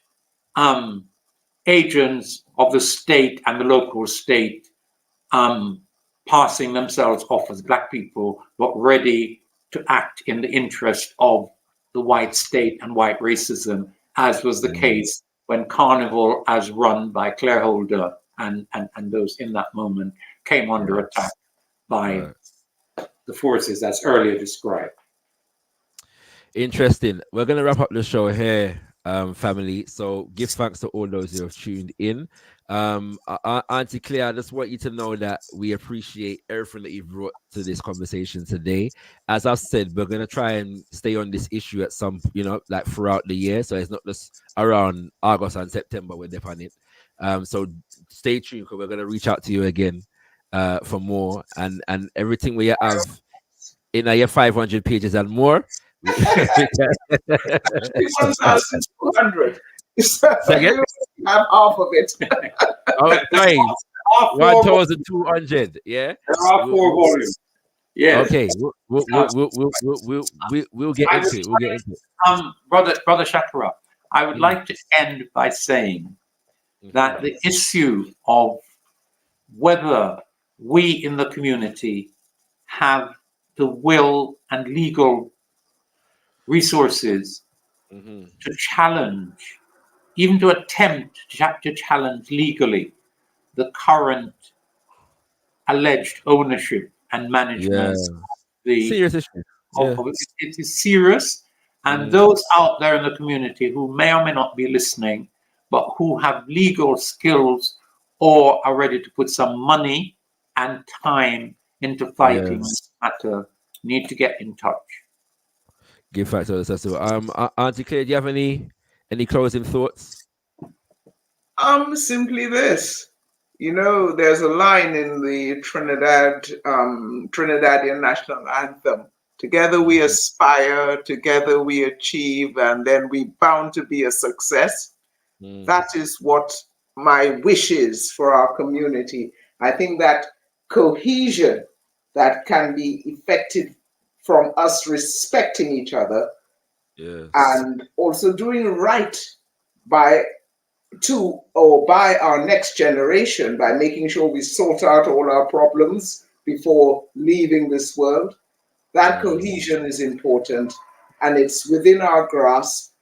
agents of the state and the local state passing themselves off as black people, but ready to act in the interest of the white state and white racism, as was the case when Carnival, as run by Claire Holder and those in that moment, came under attack by the forces as earlier described. Interesting. We're going to wrap up the show here, family. So give thanks to all those who have tuned in. Auntie Claire, I just want you to know that we appreciate everything that you've brought to this conversation today. As I've said, we're going to try and stay on this issue at some, like throughout the year. So it's not just around August and September we're on it. So stay tuned, because we're going to reach out to you again for more, and everything we have in your 500 pages and more. 1,200. Second? Have half of it. Oh, right. 1,200. Yeah. There are 4 volumes. Yeah. Okay. We'll get into it. We'll get into it. Brother Shakara, I would like to end by saying that the issue of whether we in the community have the will and legal resources to challenge, even to attempt to challenge legally, the current alleged ownership and management of the serious issue. It is serious, and those out there in the community who may or may not be listening, but who have legal skills or are ready to put some money and time into fighting this matter, need to get in touch. Give facts to the festival. Auntie Claire, do you have any closing thoughts? Simply this. There's a line in the Trinidadian national anthem. Together we aspire, together we achieve, and then we bound to be a success. That is what my wish is for our community. I think that cohesion that can be effective from us respecting each other, and also doing right by our next generation, by making sure we sort out all our problems before leaving this world. That cohesion is important, and it's within our grasp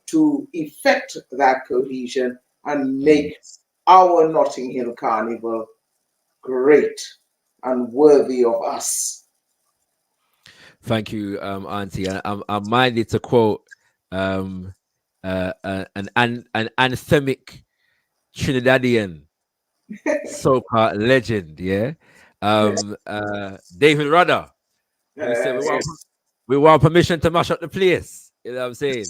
to effect that cohesion and make our Notting Hill Carnival great and worthy of us. Thank you, Auntie. I'm minded to quote an anthemic Trinidadian soca legend, David Rudder, who said, we want permission to mash up the place. You know what I'm saying?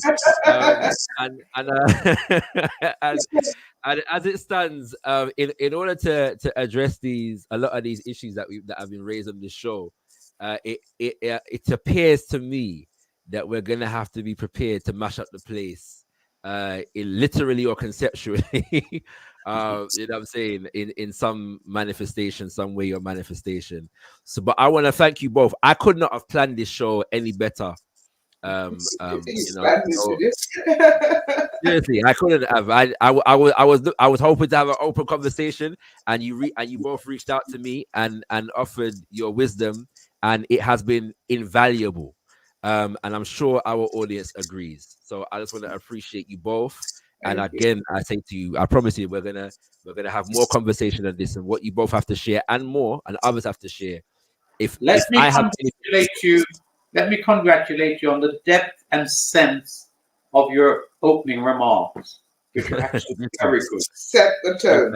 And as it stands, in order to address a lot of these issues that have been raised on this show, it appears to me that we're gonna have to be prepared to mash up the place, literally or conceptually. You know what I'm saying? In some manifestation, some way or manifestation. So, but I want to thank you both. I could not have planned this show any better. Seriously, I couldn't have. I was hoping to have an open conversation, and you both reached out to me and offered your wisdom, and it has been invaluable. And I'm sure our audience agrees. So I just want to appreciate you both. And again, I say to you, I promise you, we're gonna have more conversation on this and what you both have to share, and more, and others have to share. Let me congratulate you on the depth and sense of your opening remarks, which are actually very good. Set the tone.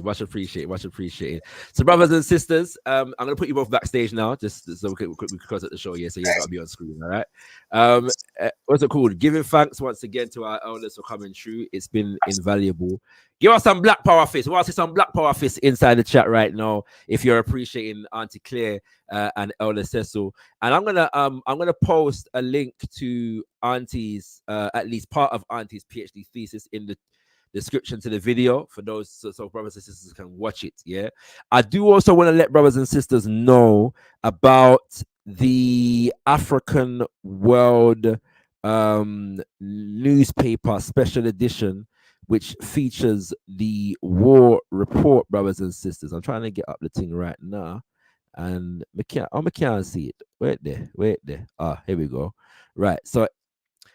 Much appreciated. So, brothers and sisters, I'm gonna put you both backstage now, just so we can close at the show. So you gotta be on screen, all right? What's it called? Giving thanks once again to our elders for coming through. It's been invaluable. Give us some Black Power fists. We want to see some Black Power fists inside the chat right now if you're appreciating Auntie Claire and Elder Cecil. And I'm gonna post a link to Auntie's, at least part of Auntie's PhD thesis in the description to the video for those so brothers and sisters can watch it. I do also want to let brothers and sisters know about the African World newspaper special edition, which features the war report, brothers and sisters. I'm trying to get up the thing right now, and I can't see it. Wait there. Ah, here we go. Right. So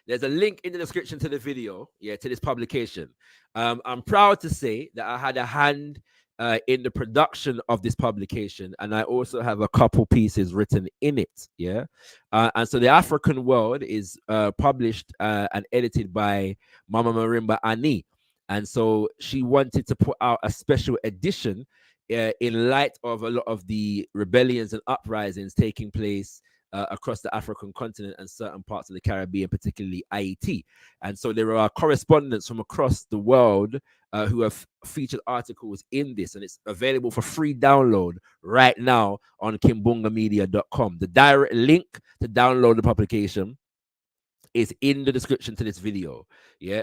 there's a link in the description to the video, to this publication. I'm proud to say that I had a hand in the production of this publication, and I also have a couple pieces written in it. And so the African World is published and edited by Mama Marimba Ani, and so she wanted to put out a special edition in light of a lot of the rebellions and uprisings taking place across the African continent and certain parts of the Caribbean, particularly Haiti. And so there are correspondents from across the world who have featured articles in this, and it's available for free download right now on kimbungamedia.com. The direct link to download the publication is in the description to this video.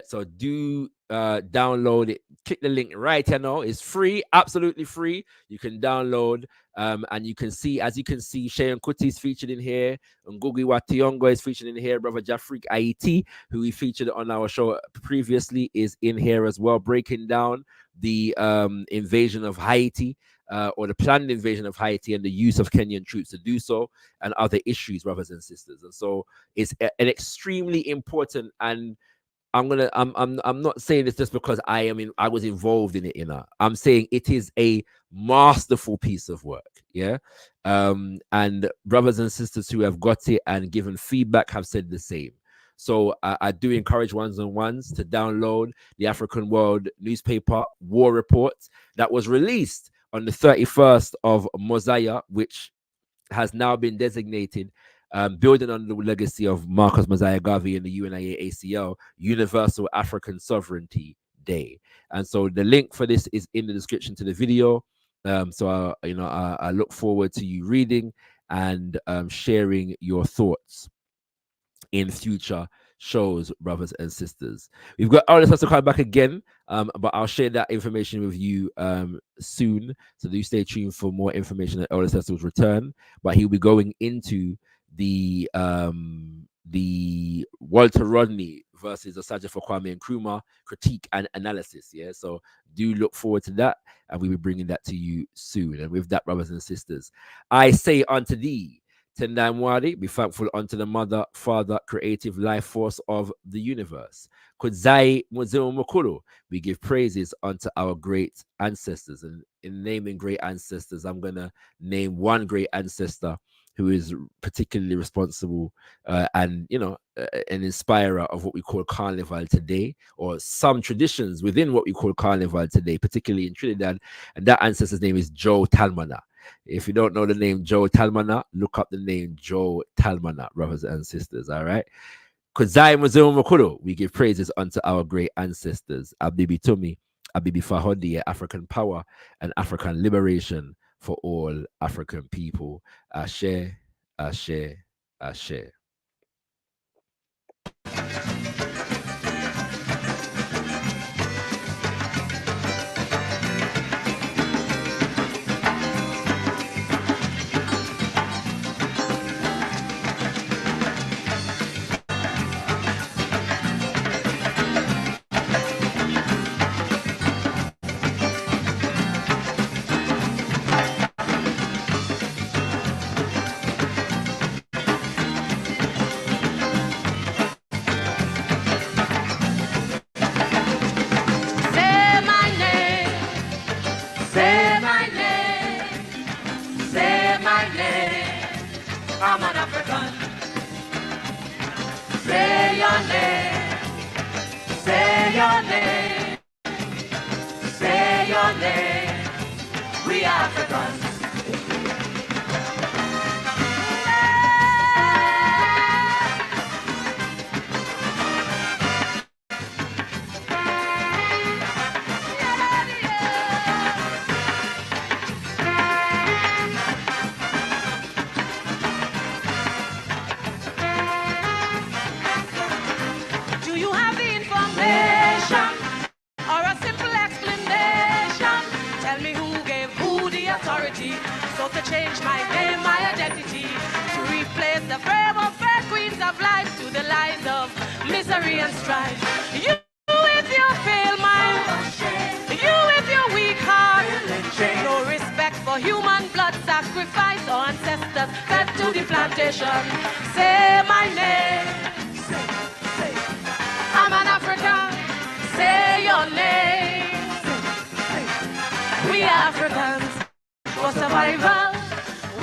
So do download it. Click the link right here now. It's free, absolutely free. You can download and you can see, as you can see, Shayon Kuti is featured in here, Ngugi wa Thiong'o is featured in here, Brother Jafrik Haiti, who we featured on our show previously, is in here as well, breaking down the invasion of Haiti, or the planned invasion of Haiti and the use of Kenyan troops to do so, and other issues, brothers and sisters. And so it's an extremely important, and I'm not saying this just because I was involved in it, I'm saying it is a masterful piece of work. And brothers and sisters who have got it and given feedback have said the same. So I do encourage ones-on-ones to download the African World newspaper war report that was released on the 31st of Mosiah, which has now been designated, building on the legacy of Marcus Mosiah Garvey and the UNIA-ACL, Universal African Sovereignty Day. And so the link for this is in the description to the video. So I look forward to you reading and sharing your thoughts in future shows, brothers and sisters. We've got all this to come back again, but I'll share that information with you soon. So do stay tuned for more information at Elder Cecil's return. But he'll be going into the Walter Rodney versus Osagyefo for Kwame Nkrumah critique and analysis. So do look forward to that, and we'll be bringing that to you soon. And with that, brothers and sisters, I say unto thee, Tendai Mwari, be thankful unto the Mother, Father, creative life force of the universe. Kudzai Muzeo Mukuru, we give praises unto our great ancestors. And in naming great ancestors, I'm going to name one great ancestor who is particularly responsible and, an inspirer of what we call Carnival today, or some traditions within what we call Carnival today, particularly in Trinidad. And that ancestor's name is Joe Talmana. If you don't know the name Joe Talmana, look up the name Joe Talmana, brothers and sisters, all right? Kuzai Muzeo Mukuru, we give praises unto our great ancestors. Abibi Tumi, Abibi Fahodi, African power and African liberation for all African people. Ashe, Ashe, Ashe. I'm an African. Say your name. Say your name. Say your name. We Africans. So to change my name, my identity, to replace the frame of fair queens of life to the lies of misery and strife. You with your pale mind, you with your weak heart, no respect for human blood sacrifice or ancestors fed to the plantation. Say my name, I'm an African. Say your name. We Africans, for survival,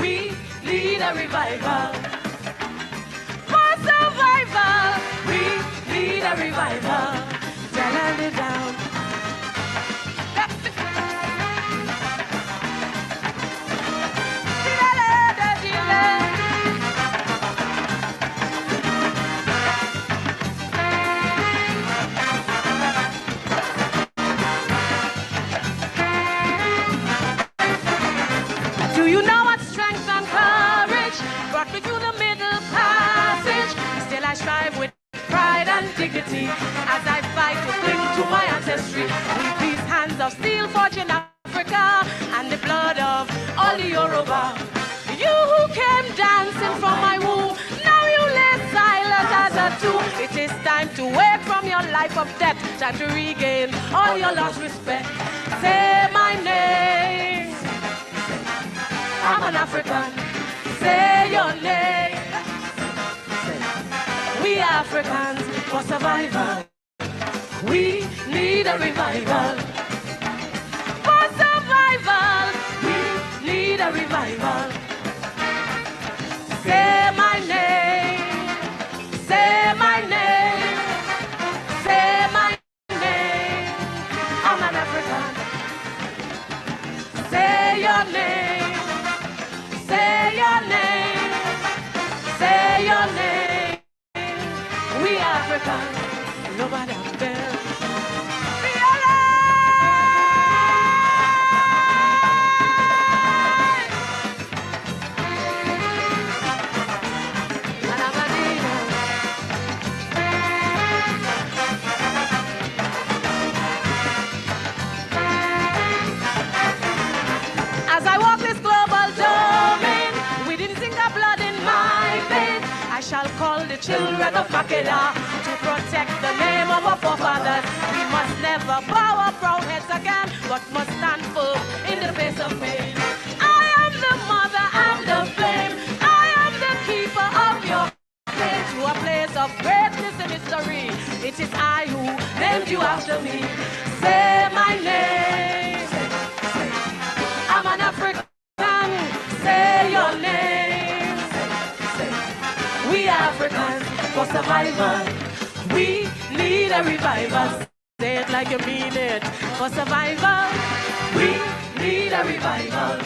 we need a revival. For survival, we need a revival. Telling it down. Do you know what strength and courage brought me to the middle passage? Still I strive with pride and dignity as I fight to cling to my ancestry. With these hands of steel forged in Africa and the blood of all the Yoruba. You who came dancing from my womb, now you lay silent as a tomb. It is time to wake from your life of death, time to regain all your lost respect. Say my name, I'm an African. Say your name. We Africans, for survival, we need a revival. For survival, we need a revival. Say my name. Say my name. Say my name. I'm an African. Say your name. Say your name. Say your name. We Africans, nobody out there. Be alive! As I walk this global domain, we didn't sink our blood in my veins. I shall call the children of Makeda to protect the name of our forefathers. We must never bow our proud heads again, but must stand firm in the face of pain. I am the mother, I'm the flame. I am the keeper of your faith to a place of greatness in history. It is I who named you after me. Say my name. I'm an African. Say your name. We Africans, for survival, we need a revival. Say it like you mean it. For survival, we need a revival.